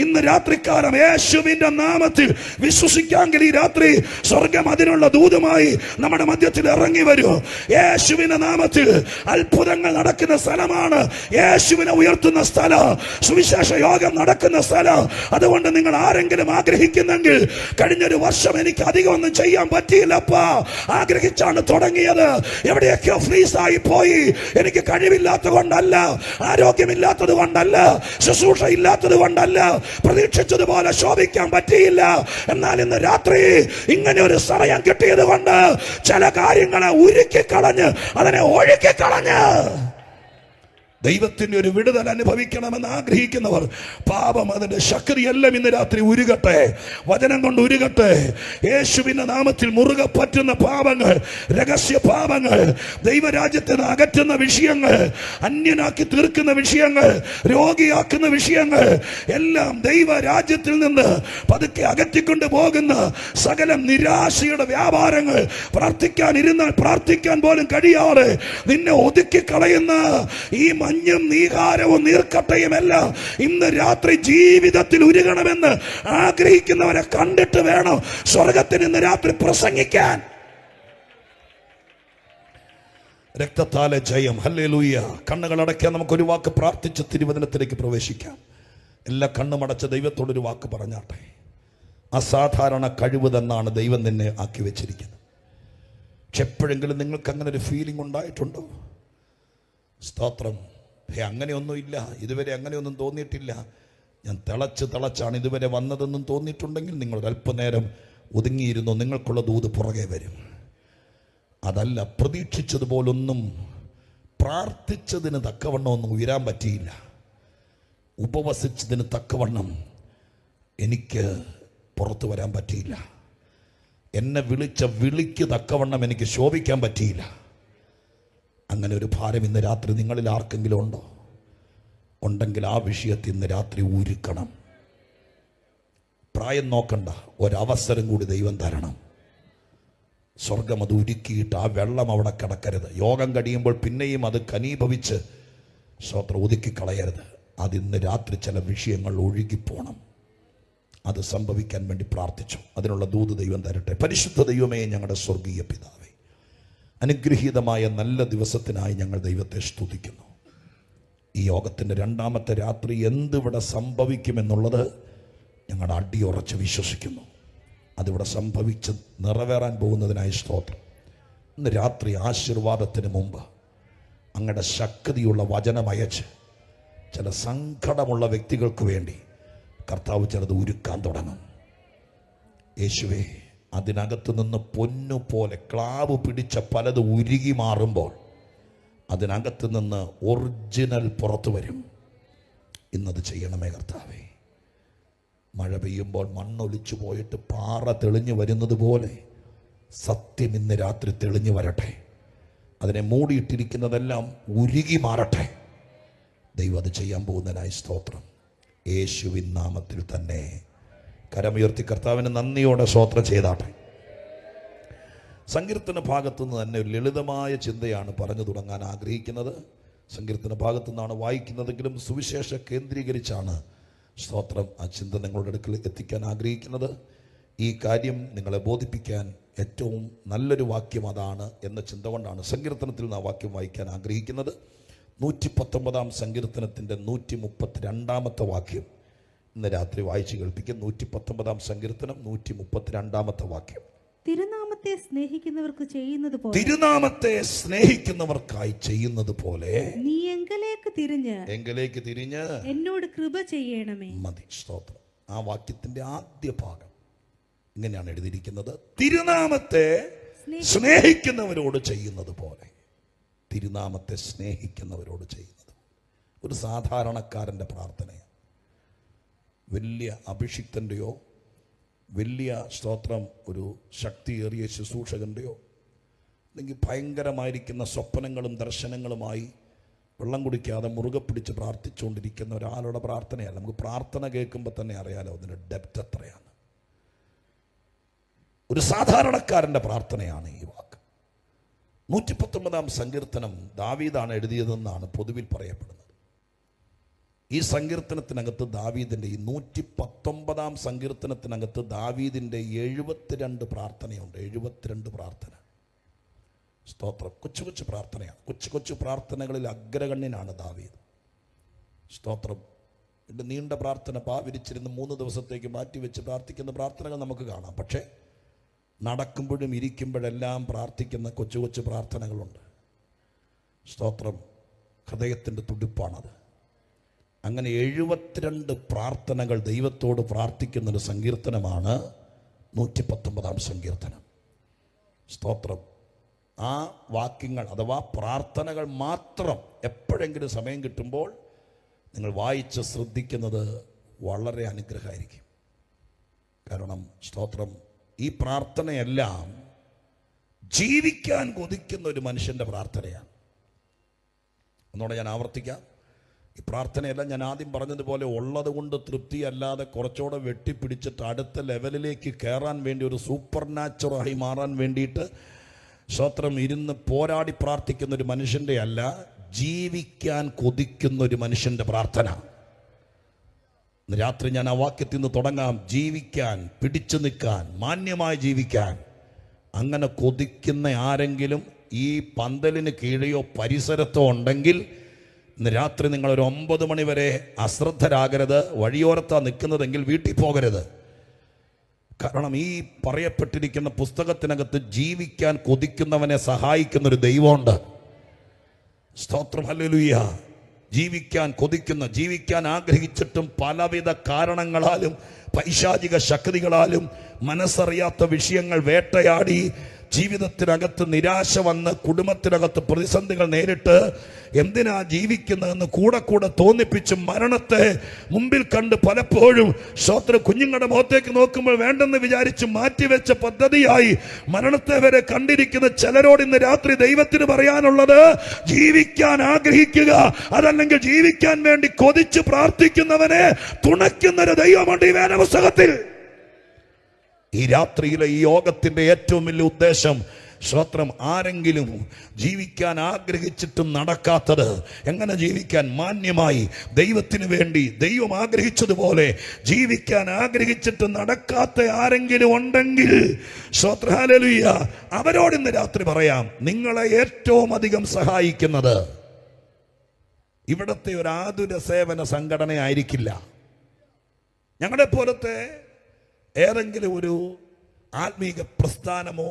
ഇന്ന് രാത്രിക്കാലം യേശുവിന്റെ നാമത്തിൽ വിശ്വസിക്കാമെങ്കിൽ ഈ രാത്രി സ്വർഗം അതിനുള്ള ദൂതുമായി നമ്മുടെ മധ്യത്തിൽ ഇറങ്ങി വരും. യേശുവിന്റെ നാമത്തിൽ അത്ഭുതങ്ങൾ നടക്കുന്ന സ്ഥലമാണ്, യേശുവിനെ ഉയർത്തുന്ന സ്ഥലം, സുവിശേഷ യോഗം നടക്കുന്ന സ്ഥലം. അതുകൊണ്ട് നിങ്ങൾ ആരെങ്കിലും ആഗ്രഹിക്കുന്നെങ്കിൽ, കഴിഞ്ഞൊരു വർഷം എനിക്ക് അധികം ഒന്നും ചെയ്യാൻ പറ്റിയില്ലപ്പാ, ആഗ്രഹിച്ചാണ് തുടങ്ങിയത്, എവിടെയൊക്കെയോ ഫ്രീസായി പോയി, എനിക്ക് കഴിവില്ലാത്തത് കൊണ്ടല്ല, ആരോഗ്യമില്ലാത്തത് കൊണ്ടല്ല, ശുശ്രൂഷ ഇല്ലാത്തത് കൊണ്ടല്ല, പ്രതീക്ഷിച്ചതുപോലെ ശോഭിക്കാൻ പറ്റിയില്ല, എന്നാൽ ഇന്ന് രാത്രി ഇങ്ങനെ ഒരു സമയം കിട്ടിയത് കൊണ്ട് ചില കാര്യങ്ങളെ ഉരുക്കിക്കളഞ്ഞ് അതിനെ ഒഴുക്കിക്കളഞ്ഞ് ദൈവത്തിന്റെ ഒരു വിടുതൽ അനുഭവിക്കണമെന്ന് ആഗ്രഹിക്കുന്നവർ, പാപം അതിന്റെ ശക്തിയെല്ലാം ഇന്ന് രാത്രി ഉരുകട്ടെ, വചനം കൊണ്ട് ഉരുകട്ടെ. യേശുവിന്റെ നാമത്തിൽ മുറുകെ പറ്റുന്ന പാപങ്ങൾ, രഹസ്യ പാപങ്ങൾ, ദൈവരാജ്യത്തിൽ നിന്ന് അകറ്റുന്ന വിഷയങ്ങൾ, അന്യനാക്കി തീർക്കുന്ന വിഷയങ്ങൾ, രോഗിയാക്കുന്ന വിഷയങ്ങൾ എല്ലാം ദൈവരാജ്യത്തിൽ നിന്ന് പതുക്കെ അകറ്റിക്കൊണ്ട് പോകുന്ന സകല നിരാശയുടെ വ്യാപാരങ്ങൾ, പ്രാർത്ഥിക്കാൻ ഇരുന്നാൽ പ്രാർത്ഥിക്കാൻ പോലും കഴിയാതെ നിന്നെ ഒതുക്കി കളയുന്ന ഈ മഞ്ഞും നീഹാരവും നീർക്കട്ടയും എല്ലാം ഇന്ന് രാത്രി ജീവിതത്തിൽ ഉരുകണമെന്ന് ആഗ്രഹിക്കുന്നവരെ കണ്ടിട്ട് വേണം സ്വർഗത്തിന് ഇന്ന് രാത്രി പ്രസംഗിക്കാൻ. രക്തത്താലെ ജയം. ഹല്ലേലൂയ. കണ്ണുകൾ അടയ്ക്കാൻ നമുക്കൊരു വാക്ക് പ്രാർത്ഥിച്ച് തിരുവചനത്തിലേക്ക് പ്രവേശിക്കാം. എല്ലാ കണ്ണുമടച്ച ദൈവത്തോടൊരു വാക്ക് പറഞ്ഞാട്ടെ. അസാധാരണ കഴിവ് തന്നാണ് ദൈവം നിന്നെ ആക്കി വെച്ചിരിക്കുന്നത്. പക്ഷെ എപ്പോഴെങ്കിലും നിങ്ങൾക്ക് അങ്ങനെ ഒരു ഫീലിംഗ് ഉണ്ടായിട്ടുണ്ടോ? സ്തോത്രം. അങ്ങനെയൊന്നുമില്ല, ഇതുവരെ അങ്ങനെയൊന്നും തോന്നിയിട്ടില്ല, ഞാൻ തിളച്ചാണ് ഇതുവരെ വന്നതെന്നും തോന്നിയിട്ടുണ്ടെങ്കിൽ നിങ്ങൾ അല്പനേരം ഒതുങ്ങിയിരുന്നു. നിങ്ങൾക്കുള്ള ദൂത് പുറകെ വരും. അതല്ല, പ്രതീക്ഷിച്ചതുപോലൊന്നും പ്രാർത്ഥിച്ചതിന് തക്കവണ്ണം ഒന്നും ഉയരാൻ പറ്റിയില്ല. ഉപവസിച്ചതിന് തക്കവണ്ണം എനിക്ക് പുറത്തു വരാൻ പറ്റിയില്ല. എന്നെ വിളിച്ച വിളിക്ക് തക്കവണ്ണം എനിക്ക് ശോഭിക്കാൻ പറ്റിയില്ല. അങ്ങനെ ഒരു ഭാരം ഇന്ന് രാത്രി നിങ്ങളിൽ ആർക്കെങ്കിലും ഉണ്ടോ? ഉണ്ടെങ്കിൽ ആ വിഷയത്തിൽ ഇന്ന് രാത്രി ഉരുക്കണം. പ്രായം നോക്കണ്ട, ഒരവസരം കൂടി ദൈവം തരണം. സ്വർഗം അത് ഉരുക്കിയിട്ട് ആ വെള്ളം അവിടെ കിടക്കരുത്. യോഗം കഴിയുമ്പോൾ പിന്നെയും അത് കനീഭവിച്ച് സ്തോത്രം ഒതുക്കിക്കളയരുത്. അതിന്ന് രാത്രി ചില വിഷയങ്ങൾ ഒഴുകിപ്പോണം. അത് സംഭവിക്കാൻ വേണ്ടി പ്രാർത്ഥിച്ചു. അതിനുള്ള ദൂത് ദൈവം തരട്ടെ. പരിശുദ്ധ ദൈവമേ, ഞങ്ങളുടെ സ്വർഗീയ പിതാവേ, അനുഗ്രഹീതമായ നല്ല ദിവസത്തിനായി ഞങ്ങൾ ദൈവത്തെ സ്തുതിക്കുന്നു. ഈ യോഗത്തിൻ്റെ രണ്ടാമത്തെ രാത്രി എന്തിവിടെ സംഭവിക്കുമെന്നുള്ളത് ഞങ്ങളുടെ അടിയുറച്ച് വിശ്വസിക്കുന്നു. അതിവിടെ സംഭവിച്ച് നിറവേറാൻ പോകുന്നതിനായി സ്തോത്രം. ഇന്ന് രാത്രി ആശീർവാദത്തിന് മുമ്പ് അങ്ങയുടെ ശക്തിയുള്ള വചനമയച്ച് ചില സങ്കടമുള്ള വ്യക്തികൾക്ക് വേണ്ടി കർത്താവ് ചിലത് ഉരുക്കാൻ തുടങ്ങും. യേശുവേ, അതിനകത്ത് നിന്ന് പൊന്നുപോലെ ക്ലാവ് പിടിച്ച പലത് ഉരുകി മാറുമ്പോൾ അതിനകത്ത് നിന്ന് ഒറിജിനൽ പുറത്തു വരും. ഇന്നത് ചെയ്യണമേ കർത്താവേ. മഴ പെയ്യുമ്പോൾ മണ്ണൊലിച്ചു പോയിട്ട് പാറ തെളിഞ്ഞു വരുന്നത് പോലെ സത്യം ഇന്ന് രാത്രി തെളിഞ്ഞു വരട്ടെ. അതിനെ മൂടിയിട്ടിരിക്കുന്നതെല്ലാം ഉരുകി മാറട്ടെ. ദൈവം അത് ചെയ്യാൻ പോകുന്നതിനായി സ്തോത്രം. യേശുവിൻ നാമത്തിൽ തന്നെ കരമുയർത്തി കർത്താവിന് നന്ദിയോടെ സ്തോത്രം ചെയ്താട്ടെ. സങ്കീർത്തന ഭാഗത്തുനിന്ന് തന്നെ ഒരു ലളിതമായ ചിന്തയാണ് പറഞ്ഞു തുടങ്ങാൻ ആഗ്രഹിക്കുന്നത്. സങ്കീർത്തന ഭാഗത്തു നിന്നാണ് വായിക്കുന്നതെങ്കിലും സുവിശേഷ കേന്ദ്രീകരിച്ചാണ് സ്തോത്രം ആ ചിന്ത നിങ്ങളുടെ അടുക്കൽ എത്തിക്കാൻ ആഗ്രഹിക്കുന്നത്. ഈ കാര്യം നിങ്ങളെ ബോധിപ്പിക്കാൻ ഏറ്റവും നല്ലൊരു വാക്യം അതാണ് എന്ന ചിന്ത കൊണ്ടാണ് സങ്കീർത്തനത്തിൽ നിന്ന് ആ വാക്യം വായിക്കാൻ ആഗ്രഹിക്കുന്നത്. 119 സങ്കീർത്തനത്തിൻ്റെ 132 വാക്യം ഇന്ന് രാത്രി വായിച്ചു കേൾപ്പിക്കും. 119 സങ്കീർത്തനം 132 വാക്യം. തിരുനാമത്തെ സ്നേഹിക്കുന്നവർക്ക് ചെയ്യുന്നത് പോലെ, തിരുനാമത്തെ സ്നേഹിക്കുന്നവർക്കായി ചെയ്യുന്നത് പോലെ നീ എങ്കലേക്ക് തിരിഞ്ഞ് എന്നോട് കൃപ ചെയ്യണമേ. മതി. സ്തോത്രം. ആ വാക്യത്തിന്റെ ആദ്യ ഭാഗം ഇങ്ങനെയാണ് എഴുതിയിരിക്കുന്നത്: തിരുനാമത്തെ സ്നേഹിക്കുന്നവരോട് ചെയ്യുന്നത് പോലെ. തിരുനാമത്തെ സ്നേഹിക്കുന്നവരോട് ചെയ്യുന്നത് ഒരു സാധാരണക്കാരൻ്റെ പ്രാർത്ഥനയാണ്. വലിയ അഭിഷിക്തൻ്റെയോ വലിയ സ്തോത്രം ഒരു ശക്തിയേറിയ ശുശ്രൂഷകൻ്റെയോ അല്ലെങ്കിൽ ഭയങ്കരമായിരിക്കുന്ന സ്വപ്നങ്ങളും ദർശനങ്ങളുമായി വെള്ളം കുടിക്കാതെ മുറുകെ പിടിച്ച് പ്രാർത്ഥിച്ചുകൊണ്ടിരിക്കുന്ന ഒരാളുടെ പ്രാർത്ഥനയല്ല. നമുക്ക് പ്രാർത്ഥന കേൾക്കുമ്പോൾ തന്നെ അറിയാലോ അതിൻ്റെ ഡെപ്ത് എത്രയാണ്. ഒരു സാധാരണക്കാരൻ്റെ പ്രാർത്ഥനയാണ് ഈ വാക്ക്. 119 സങ്കീർത്തനം ദാവീദാണ് എഴുതിയതെന്നാണ് പൊതുവിൽ പറയപ്പെടുന്നത്. ഈ സങ്കീർത്തനത്തിനകത്ത് ദാവീദിൻ്റെ ഈ 119 സങ്കീർത്തനത്തിനകത്ത് ദാവീദിൻ്റെ 72 പ്രാർത്ഥനയുണ്ട്. 72 പ്രാർത്ഥന. സ്തോത്രം. കൊച്ചു കൊച്ചു പ്രാർത്ഥനയാണ്. കൊച്ചു പ്രാർത്ഥനകളിൽ അഗ്രഗണ്യനാണ് ദാവീദ്. സ്തോത്രം. എൻ്റെ നീണ്ട പ്രാർത്ഥന വിരിച്ചിരുന്ന് 3 ദിവസത്തേക്ക് മാറ്റിവെച്ച് പ്രാർത്ഥിക്കുന്ന പ്രാർത്ഥനകൾ നമുക്ക് കാണാം. പക്ഷേ നടക്കുമ്പോഴും ഇരിക്കുമ്പോഴെല്ലാം പ്രാർത്ഥിക്കുന്ന കൊച്ചു പ്രാർത്ഥനകളുണ്ട്. സ്തോത്രം. ഹൃദയത്തിൻ്റെ തുടിപ്പാണത്. അങ്ങനെ 72 പ്രാർത്ഥനകൾ ദൈവത്തോട് പ്രാർത്ഥിക്കുന്നൊരു സങ്കീർത്തനമാണ് 119 സങ്കീർത്തനം. സ്തോത്രം. ആ വാക്യങ്ങൾ അഥവാ പ്രാർത്ഥനകൾ മാത്രം എപ്പോഴെങ്കിലും സമയം കിട്ടുമ്പോൾ നിങ്ങൾ വായിച്ച് ശ്രദ്ധിക്കുന്നത് വളരെ അനുഗ്രഹമായിരിക്കും. കാരണം സ്തോത്രം, ഈ പ്രാർത്ഥനയെല്ലാം ജീവിക്കാൻ കൊതിക്കുന്ന ഒരു മനുഷ്യൻ്റെ പ്രാർത്ഥനയാണ്. ഒന്നുകൂടെ ഞാൻ ആവർത്തിക്കാം. ഈ പ്രാർത്ഥനയെല്ലാം ഞാൻ ആദ്യം പറഞ്ഞതുപോലെ ഉള്ളത് കൊണ്ട് തൃപ്തിയല്ലാതെ കുറച്ചുകൂടെ വെട്ടിപ്പിടിച്ചിട്ട് അടുത്ത ലെവലിലേക്ക് കയറാൻ വേണ്ടി ഒരു സൂപ്പർ നാച്ചുറലായി മാറാൻ വേണ്ടിയിട്ട് സ്തോത്രം ഇരുന്ന് പോരാടി പ്രാർത്ഥിക്കുന്ന ഒരു മനുഷ്യൻ്റെ അല്ല, ജീവിക്കാൻ കൊതിക്കുന്ന ഒരു മനുഷ്യൻ്റെ പ്രാർത്ഥന. രാത്രി ഞാൻ ആ വാക്യത്തിൽ നിന്ന് തുടങ്ങാം. ജീവിക്കാൻ, പിടിച്ചു നിൽക്കാൻ, മാന്യമായി ജീവിക്കാൻ അങ്ങനെ കൊതിക്കുന്ന ആരെങ്കിലും ഈ പന്തലിന് കീഴെയോ പരിസരത്തോ ഉണ്ടെങ്കിൽ ഇന്ന് രാത്രി നിങ്ങളൊരു 9 മണി വരെ അശ്രദ്ധരാകരുത്. വഴിയോരത്താണ് നിൽക്കുന്നതെങ്കിൽ വീട്ടിൽ പോകരുത്. കാരണം ഈ പറയപ്പെട്ടിരിക്കുന്ന പുസ്തകത്തിനകത്ത് ജീവിക്കാൻ കൊതിക്കുന്നവനെ സഹായിക്കുന്നൊരു ദൈവമുണ്ട്. സ്തോത്രം, ഹല്ലേലൂയ. ജീവിക്കാൻ ആഗ്രഹിച്ചിട്ടും പലവിധ കാരണങ്ങളാലും പൈശാചിക ശക്തികളാലും മനസ്സറിയാത്ത വിഷയങ്ങൾ വേട്ടയാടി ജീവിതത്തിനകത്ത് നിരാശ വന്ന് കുടുംബത്തിനകത്ത് പ്രതിസന്ധികൾ നേരിട്ട് എന്തിനാ ജീവിക്കുന്നതെന്ന് കൂടെ തോന്നിപ്പിച്ച് മരണത്തെ മുമ്പിൽ കണ്ട് പലപ്പോഴും കുഞ്ഞുങ്ങളുടെ മുഖത്തേക്ക് നോക്കുമ്പോൾ വേണ്ടെന്ന് വിചാരിച്ച് മാറ്റിവെച്ച പദ്ധതിയായി മരണത്തെ വരെ കണ്ടിരിക്കുന്ന ചിലരോട് ഇന്ന് രാത്രി ദൈവത്തിന് പറയാനുള്ളത്, ജീവിക്കാൻ ആഗ്രഹിക്കുക, അതല്ലെങ്കിൽ ജീവിക്കാൻ വേണ്ടി കൊതിച്ച് പ്രാർത്ഥിക്കുന്നവനെ തുണയ്ക്കുന്നൊരു ദൈവമുണ്ട് ഈ വേദപുസ്തകത്തിൽ. ഈ രാത്രിയിലെ ഈ യോഗത്തിന്റെ ഏറ്റവും വലിയ ഉദ്ദേശം, ആരെങ്കിലും ജീവിക്കാൻ ആഗ്രഹിച്ചിട്ടും നടക്കാത്തത്, എങ്ങനെ ജീവിക്കാൻ മാന്യമായി ദൈവത്തിന് വേണ്ടി ദൈവം ആഗ്രഹിച്ചതുപോലെ ജീവിക്കാൻ ആഗ്രഹിച്ചിട്ട് നടക്കാത്ത ആരെങ്കിലും ഉണ്ടെങ്കിൽ ഹല്ലേലൂയ, അവരോട് ഇന്ന് രാത്രി പറയാം, നിങ്ങളെ ഏറ്റവും അധികം സഹായിക്കുന്നത് ഇവിടത്തെ ഒരു ആതുര സേവന സംഘടന ആയിരിക്കില്ല. ഞങ്ങളെ പോലത്തെ ഏതെങ്കിലും ഒരു ആത്മീക പ്രസ്ഥാനമോ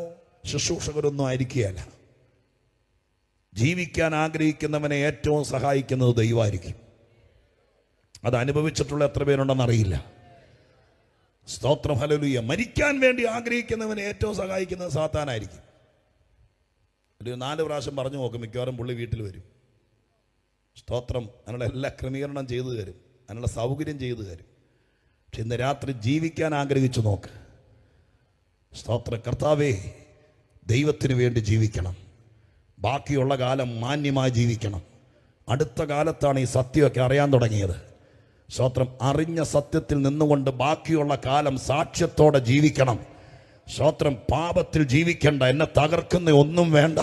ശുശ്രൂഷകരൊന്നും ആയിരിക്കുകയല്ല. ജീവിക്കാൻ ആഗ്രഹിക്കുന്നവനെ ഏറ്റവും സഹായിക്കുന്നത് ദൈവമായിരിക്കും. അത് അനുഭവിച്ചിട്ടുള്ള എത്ര പേരുണ്ടെന്ന് അറിയില്ല. സ്തോത്രം, ഹല്ലേലൂയ. മരിക്കാൻ വേണ്ടി ആഗ്രഹിക്കുന്നവനെ ഏറ്റവും സഹായിക്കുന്നത് സാത്താനായിരിക്കും. ഒരു 4 പ്രാവശ്യം പറഞ്ഞു നോക്കും, മിക്കവാറും പുള്ളി വീട്ടിൽ വരും. സ്തോത്രം, അതിനുള്ള എല്ലാ ക്രമീകരണം ചെയ്തു തരും, അതിനുള്ള സൗകര്യം ചെയ്തു തരും. പക്ഷെ ഇന്ന് രാത്രി ജീവിക്കാൻ ആഗ്രഹിച്ചു നോക്ക്. സ്തോത്രം, കർത്താവേ, ദൈവത്തിന് വേണ്ടി ജീവിക്കണം, ബാക്കിയുള്ള കാലം മാന്യമായി ജീവിക്കണം. അടുത്ത കാലത്താണ് ഈ സത്യമൊക്കെ അറിയാൻ തുടങ്ങിയത്. സ്തോത്രം, അറിഞ്ഞ സത്യത്തിൽ നിന്നുകൊണ്ട് ബാക്കിയുള്ള കാലം സാക്ഷ്യത്തോടെ ജീവിക്കണം. സ്തോത്രം, പാപത്തിൽ ജീവിക്കണ്ട, എന്നെ തകർക്കുന്ന ഒന്നും വേണ്ട.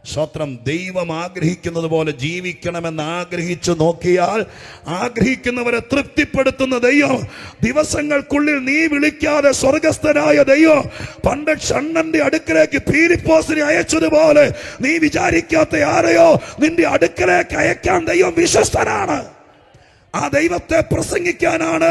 സ്തോത്രം, ദൈവം ആഗ്രഹിക്കുന്നത് പോലെ ജീവിക്കണമെന്ന് ആഗ്രഹിച്ചു നോക്കിയാൽ ആഗ്രഹിക്കുന്നവരെ തൃപ്തിപ്പെടുത്തുന്ന ദൈവം ദിവസങ്ങൾക്കുള്ളിൽ നീ വിളിക്കാതെ സ്വർഗസ്ഥനായ ദൈവം പണ്ട് ഷണ്ണന്റെ അടുക്കലേക്ക് ഫിലിപ്പോസിനെ അയച്ചതുപോലെ നീ വിചാരിക്കാത്ത ആരെയോ നിന്റെ അടുക്കലേക്ക് അയക്കാൻ ദൈവം വിശ്വസ്തനാണ്. ആ ദൈവത്തെ പ്രസംഗിക്കാനാണ്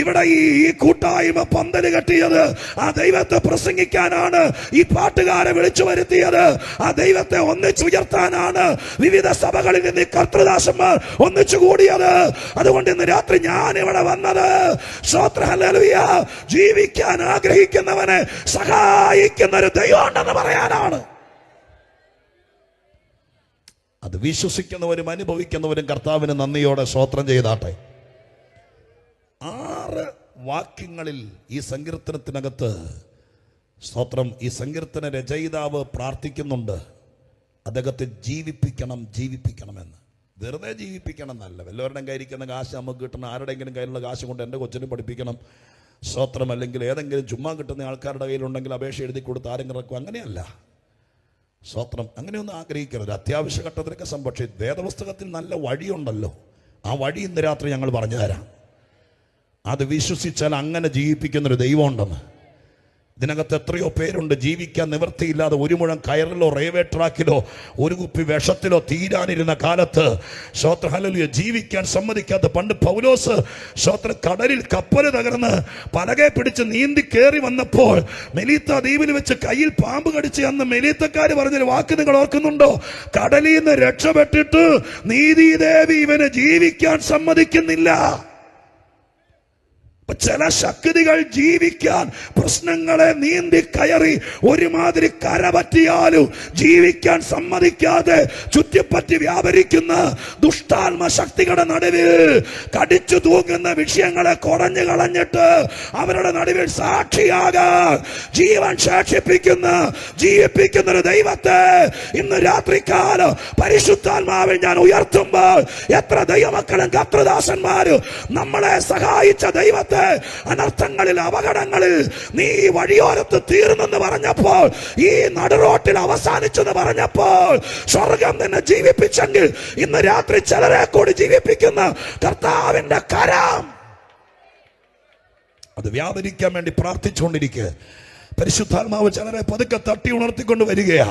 ഇവിടെ ഈ കൂട്ടായ്മ പന്തല് കെട്ടിയത്. ആ ദൈവത്തെ പ്രസംഗിക്കാനാണ് ഈ പാട്ടുകാരെ വിളിച്ചു വരുത്തിയത്. ആ ദൈവത്തെ ഒന്നിച്ചുയർത്താനാണ് വിവിധ സഭകളിൽ നിന്ന് കർത്തൃദാസന്മാർ ഒന്നിച്ചു കൂടിയത്. അതുകൊണ്ട് ഇന്ന് രാത്രി ഞാൻ ഇവിടെ വന്നത്, ഹല്ലേലൂയ, ജീവിക്കാൻ ആഗ്രഹിക്കുന്നവനെ സഹായിക്കുന്ന ഒരു ദൈവമുണ്ടെന്ന് പറയാനാണ്. അത് വിശ്വസിക്കുന്നവരും അനുഭവിക്കുന്നവരും കർത്താവിന് നന്ദിയോടെ സ്തോത്രം ചെയ്താട്ടെ. 6 വാക്യങ്ങളിൽ ഈ സങ്കീർത്തനത്തിനകത്ത് സ്തോത്രം, ഈ സങ്കീർത്തന രചയിതാവ് പ്രാർത്ഥിക്കുന്നുണ്ട്, അദ്ദേഹത്തെ ജീവിപ്പിക്കണമെന്ന്. വെറുതെ ജീവിപ്പിക്കണം എന്നല്ല, വല്ലവരുടെയും കയ്യിരിക്കുന്ന കാശ് നമുക്ക് കിട്ടണം, ആരുടെയെങ്കിലും കയ്യിലുള്ള കാശ് കൊണ്ട് എൻ്റെ കൊച്ചിനെ പഠിപ്പിക്കണം, സ്തോത്രം, അല്ലെങ്കിൽ ഏതെങ്കിലും ചുമ്മാ കിട്ടുന്ന ആൾക്കാരുടെ കയ്യിലുണ്ടെങ്കിൽ അപേക്ഷ എഴുതി കൊടുത്ത് ആരെങ്കിലും ഇറക്കും, അങ്ങനെയല്ല. സ്തോത്രം, അങ്ങനെയൊന്നും ആഗ്രഹിക്കരുത്. അത്യാവശ്യ ഘട്ടത്തിലൊക്കെ പക്ഷേ വേദപുസ്തകത്തിൽ നല്ല വഴിയുണ്ടല്ലോ, ആ വഴി ഇന്ന് രാത്രി ഞങ്ങൾ പറഞ്ഞു തരാം. അത് വിശ്വസിച്ചാൽ അങ്ങനെ ജീവിപ്പിക്കുന്നൊരു ദൈവമുണ്ടെന്ന്. ഇതിനകത്ത് എത്രയോ പേരുണ്ട് ജീവിക്കാൻ നിവൃത്തിയില്ലാതെ 1 മുഴം കയറിലോ റെയിൽവേ ട്രാക്കിലോ 1 കുപ്പി വിഷത്തിലോ തീരാനിരുന്ന കാലത്ത് ഹല്ലേലൂയ ജീവിക്കാൻ സമ്മതിക്കാത്ത പണ്ട് പൗലോസ് കടലിൽ കപ്പല് തകർന്ന് പലകെ പിടിച്ച് നീന്തി കയറി വന്നപ്പോൾ മെലീത്ത ദ്വീപിൽ വെച്ച് കയ്യിൽ പാമ്പ് കടിച്ച് അന്ന് മെലീത്തക്കാര് പറഞ്ഞൊരു വാക്ക് നിങ്ങൾ ഓർക്കുന്നുണ്ടോ? കടലിൽ നിന്ന് രക്ഷപ്പെട്ടിട്ട് നീതിദേവി ഇവന് ജീവിക്കാൻ സമ്മതിക്കുന്നില്ല. ചില ശക്തികൾ ജീവിക്കാൻ പ്രശ്നങ്ങളെ നീന്തി കയറി ഒരുമാതിരി കര പറ്റിയാലും ജീവിക്കാൻ സമ്മതിക്കാതെ ചുറ്റിപ്പറ്റി വ്യാപരിക്കുന്ന ദുഷ്ടാത്മ ശക്തികളുടെ നടുവിൽ കടിച്ചു തൂങ്ങുന്ന വിഷയങ്ങളെ കുടഞ്ഞു കളഞ്ഞിട്ട് അവരുടെ നടുവിൽ സാക്ഷിയാകാൻ ജീവൻ ജീവിപ്പിക്കുന്ന ഒരു ദൈവത്തെ ഇന്ന് രാത്രികാലം പരിശുദ്ധാത്മാവിൽ ഞാൻ ഉയർത്തുമ്പോൾ എത്ര ദൈവമക്കളും കർത്തൃദാസന്മാരും നമ്മളെ സഹായിച്ച ദൈവത്തെ അനർത്ഥങ്ങളിൽ അപകടങ്ങളിൽ നീ വഴിയോരത്ത് തീർന്നെന്ന് പറഞ്ഞപ്പോൾ, ഈ നടുറോട്ടിൽ അവസാനിച്ചെന്ന് പറഞ്ഞപ്പോൾ സ്വർഗം നിന്നെ ജീവിപ്പിച്ചെങ്കിൽ ഇന്ന് രാത്രി ചിലരെ കൂടി ജീവിപ്പിക്കുന്ന കർത്താവിന്റെ കരം അത് വ്യാപരിക്കാൻ വേണ്ടി പ്രാർത്ഥിച്ചുകൊണ്ടിരിക്കുക. പരിശുദ്ധാത്മാവ് ചിലരെ പതുക്കെ തട്ടി ഉണർത്തിക്കൊണ്ട് വരികയാ.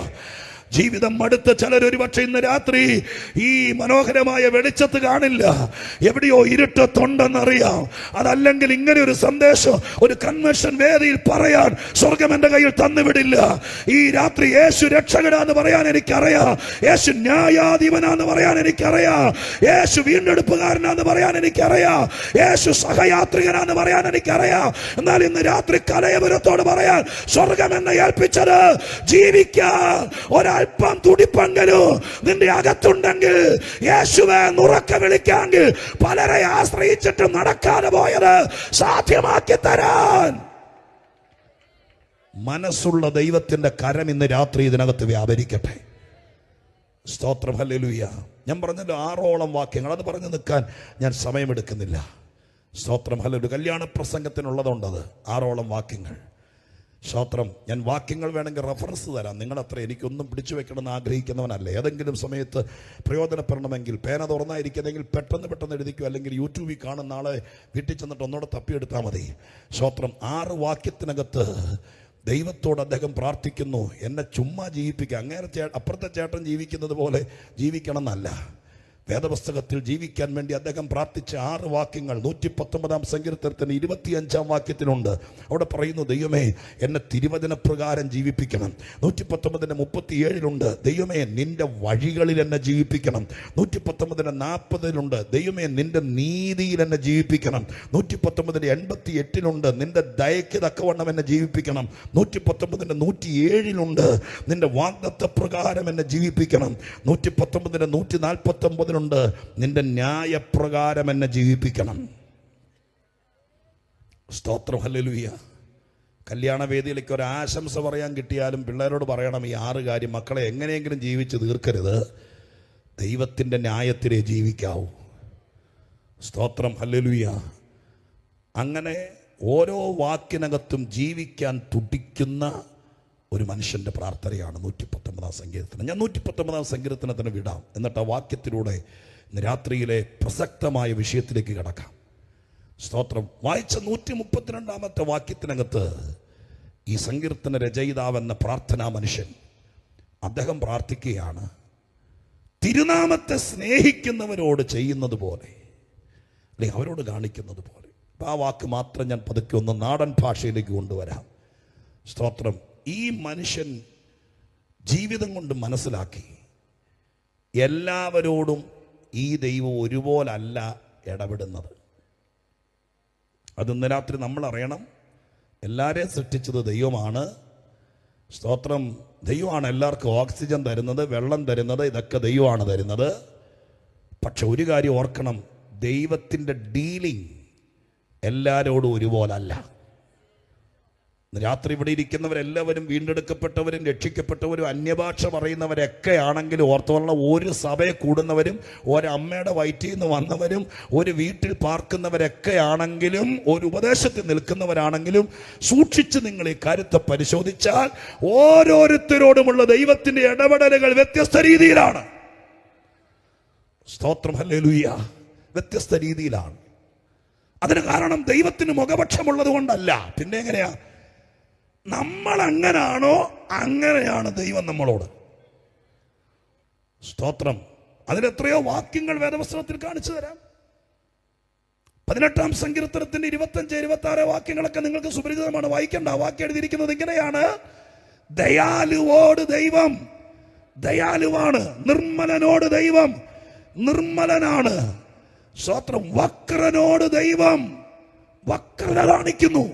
ജീവിതം മടുത്ത ചിലർ ഒരുപക്ഷെ ഇന്ന് രാത്രി ഈ മനോഹരമായ വെളിച്ചത്ത് കാണില്ല, എവിടെയോ ഇരുട്ടത്തുണ്ടെന്നറിയാം. അതല്ലെങ്കിൽ ഇങ്ങനെ ഒരു സന്ദേശം ഒരു കൺവെൻഷൻ വേദിയിൽ പറയാൻ സ്വർഗം എന്റെ കയ്യിൽ തന്നുവിടില്ല. ഈ രാത്രി യേശു രക്ഷകനാന്ന് പറയാൻ എനിക്കറിയാം, യേശു ന്യായാധിപനാന്ന് പറയാൻ എനിക്കറിയാം, യേശു വീണ്ടെടുപ്പുകാരനാന്ന് പറയാൻ എനിക്കറിയാം, യേശു സഹയാത്രികനാന്ന് പറയാൻ എനിക്കറിയാം. എന്നാൽ ഇന്ന് രാത്രി കലയപുരത്തോട് പറയാൻ സ്വർഗം എന്നെ ഏൽപ്പിച്ചത് ജീവിക്കാൻ ഒരൽപ്പം തുടിപ്പെങ്കിലും നിന്റെ അകത്തുണ്ടെങ്കിൽ, യേശുവെ നുറക്ക വിളിക്കാമെങ്കിൽ, പലരെ ആശ്രയിച്ചിട്ട് നടക്കാതെ പോയത് സാധ്യമാക്കി തരാൻ മനസ്സുള്ള ദൈവത്തിന്റെ കരം ഇന്ന് രാത്രി ഇതിനകത്ത് വ്യാപരിക്കട്ടെ. സ്തോത്രം, ഹല്ലേലൂയ. ഞാൻ പറഞ്ഞല്ലോ 6ഓളം വാക്യങ്ങൾ, അത് പറഞ്ഞു നിൽക്കാൻ ഞാൻ സമയമെടുക്കുന്നില്ല. സ്തോത്രം, ഹല്ലേലൂയ. കല്യാണ പ്രസംഗത്തിനുള്ളതുണ്ടത് 6ഓളം വാക്യങ്ങൾ. സ്തോത്രം. ഞാൻ വാക്യങ്ങൾ വേണമെങ്കിൽ റെഫറൻസ് തരാം. നിങ്ങളത്ര എനിക്കൊന്നും പിടിച്ചു വെക്കണമെന്ന് ആഗ്രഹിക്കുന്നവനല്ല. ഏതെങ്കിലും സമയത്ത് പ്രയോജനപ്പെടണമെങ്കിൽ പേന തുറന്നായിരിക്കുന്നെങ്കിൽ പെട്ടെന്ന് എഴുതിക്കോ, അല്ലെങ്കിൽ യൂട്യൂബിൽ കാണുന്ന ആളെ വീട്ടിൽ ചെന്നിട്ട് ഒന്നുകൂടെ തപ്പിയെടുത്താൽ മതി. സ്തോത്രം. 6 വാക്യത്തിനകത്ത് ദൈവത്തോട് അദ്ദേഹം പ്രാർത്ഥിക്കുന്നു, എന്നെ ചുമ്മാ ജീവിപ്പിക്കുക. അങ്ങേരെ അപ്പുറത്തെ ചേട്ടൻ ജീവിക്കുന്നത് പോലെ ജീവിക്കണം എന്നല്ല, വേദപുസ്തകത്തിൽ ജീവിക്കാൻ വേണ്ടി അദ്ദേഹം പ്രാർത്ഥിച്ച 6 വാക്യങ്ങൾ 119 സങ്കീർത്തനത്തിന് 25 വാക്യത്തിലുണ്ട്. അവിടെ പറയുന്നു, ദൈവമേ എന്നെ തിരുവചനപ്രകാരം ജീവിപ്പിക്കണം. 119:37 ദൈവമേ നിന്റെ വഴികളിൽ എന്നെ ജീവിപ്പിക്കണം. 119:40 ദൈവമേ നിന്റെ നീതിയിൽ എന്നെ ജീവിപ്പിക്കണം. 119:88 നിന്റെ ദയയ്ക്ക് തക്കവണ്ണം എന്നെ ജീവിപ്പിക്കണം. 119:107 നിന്റെ വാഗ്ദത്തപ്രകാരം എന്നെ ജീവിപ്പിക്കണം. 119:149 നിന്റെ ന്യായപ്രകാരം എന്നെ ജീവിപ്പിക്കണം. സ്തോത്രം, ഹല്ലേലൂയ. കല്യാണ വേദിയിലേക്ക് ഒരു ആശംസ പറയാൻ കിട്ടിയാലും പിള്ളേരോട് പറയണം, ഈ 6 കാര്യം മക്കളെ എങ്ങനെയെങ്കിലും ജീവിച്ച് തീർക്കരുത്, ദൈവത്തിൻ്റെ ന്യായത്തിലേ ജീവിക്കാവൂ. സ്തോത്രം, ഹല്ലേലൂയ. അങ്ങനെ ഓരോ വാക്കിനകത്തും ജീവിക്കാൻ തുടിക്കുന്ന ഒരു മനുഷ്യൻ്റെ പ്രാർത്ഥനയാണ് 119 സങ്കീർത്തനം. ഞാൻ 119 സങ്കീർത്തനത്തിന് വിടാം, എന്നിട്ട് ആ വാക്യത്തിലൂടെ ഇന്ന് രാത്രിയിലെ പ്രസക്തമായ വിഷയത്തിലേക്ക് കടക്കാം. സ്തോത്രം. വായിച്ച 132 വാക്യത്തിനകത്ത് ഈ സങ്കീർത്തന രചയിതാവെന്ന പ്രാർത്ഥനാ മനുഷ്യൻ അദ്ദേഹം പ്രാർത്ഥിക്കുകയാണ്, തിരുനാമത്തെ സ്നേഹിക്കുന്നവരോട് ചെയ്യുന്നത് പോലെ, അല്ലെങ്കിൽ അവരോട് കാണിക്കുന്നത് പോലെ. അപ്പം ആ വാക്ക് മാത്രം ഞാൻ പതുക്കെ ഒന്ന് നാടൻ ഭാഷയിലേക്ക് കൊണ്ടുവരാം. സ്തോത്രം. ഈ മനുഷ്യൻ ജീവിതം കൊണ്ട് മനസ്സിലാക്കി, എല്ലാവരോടും ഈ ദൈവം ഒരുപോലല്ല ഇടപെടുന്നത്. അത് ഇന്ന് രാത്രി നമ്മൾ അറിയണം. എല്ലാവരെയും സൃഷ്ടിച്ചത് ദൈവമാണ്. സ്തോത്രം. ദൈവമാണ് എല്ലാവർക്കും ഓക്സിജൻ തരുന്നത്, വെള്ളം തരുന്നത്, ഇതൊക്കെ ദൈവമാണ് തരുന്നത്. പക്ഷെ ഒരു കാര്യം ഓർക്കണം, ദൈവത്തിൻ്റെ ഡീലിംഗ് എല്ലാവരോടും ഒരുപോലല്ല. രാത്രി ഇവിടെ ഇരിക്കുന്നവരെല്ലാവരും വീണ്ടെടുക്കപ്പെട്ടവരും രക്ഷിക്കപ്പെട്ടവരും അന്യഭാഷ പറയുന്നവരൊക്കെ ആണെങ്കിലും ഓർത്തോളം, ഒരു സഭയെ കൂടുന്നവരും ഒരമ്മയുടെ വയറ്റിൽ നിന്ന് വന്നവരും ഒരു വീട്ടിൽ പാർക്കുന്നവരൊക്കെ ആണെങ്കിലും ഒരു ഉപദേശത്തിൽ നിൽക്കുന്നവരാണെങ്കിലും സൂക്ഷിച്ച് നിങ്ങൾ ഈ കാര്യത്തെ പരിശോധിച്ചാൽ ഓരോരുത്തരോടുമുള്ള ദൈവത്തിൻ്റെ ഇടപെടലുകൾ വ്യത്യസ്ത രീതിയിലാണ്. സ്തോത്രം, ഹല്ലേലൂയ. വ്യത്യസ്ത രീതിയിലാണ്. അതിന് കാരണം ദൈവത്തിന് മുഖപക്ഷമുള്ളത് കൊണ്ടല്ല. പിന്നെ എങ്ങനെയാ? നമ്മൾ എങ്ങനാണോ അങ്ങനെയാണ് ദൈവം നമ്മളോട്. സ്തോത്രം. അതിലെത്രയോ വാക്യങ്ങൾ വേദപുസ്തകത്തിൽ കാണിച്ചു തരാം. 18 സങ്കീർത്തനത്തിന്റെ 25-26 വാക്യങ്ങളൊക്കെ നിങ്ങൾക്ക് സുപരിചിതമാണ്. വായിക്കേണ്ട. വാക്യം എഴുതിയിരിക്കുന്നത് ഇങ്ങനെയാണ്, ദയാലുവോട് ദൈവം ദയാലുവാണ്, നിർമ്മലനോട് ദൈവം നിർമ്മലനാണ്. സ്തോത്രം. വക്രനോട് ദൈവം വക്രത കാണിക്കുന്നു.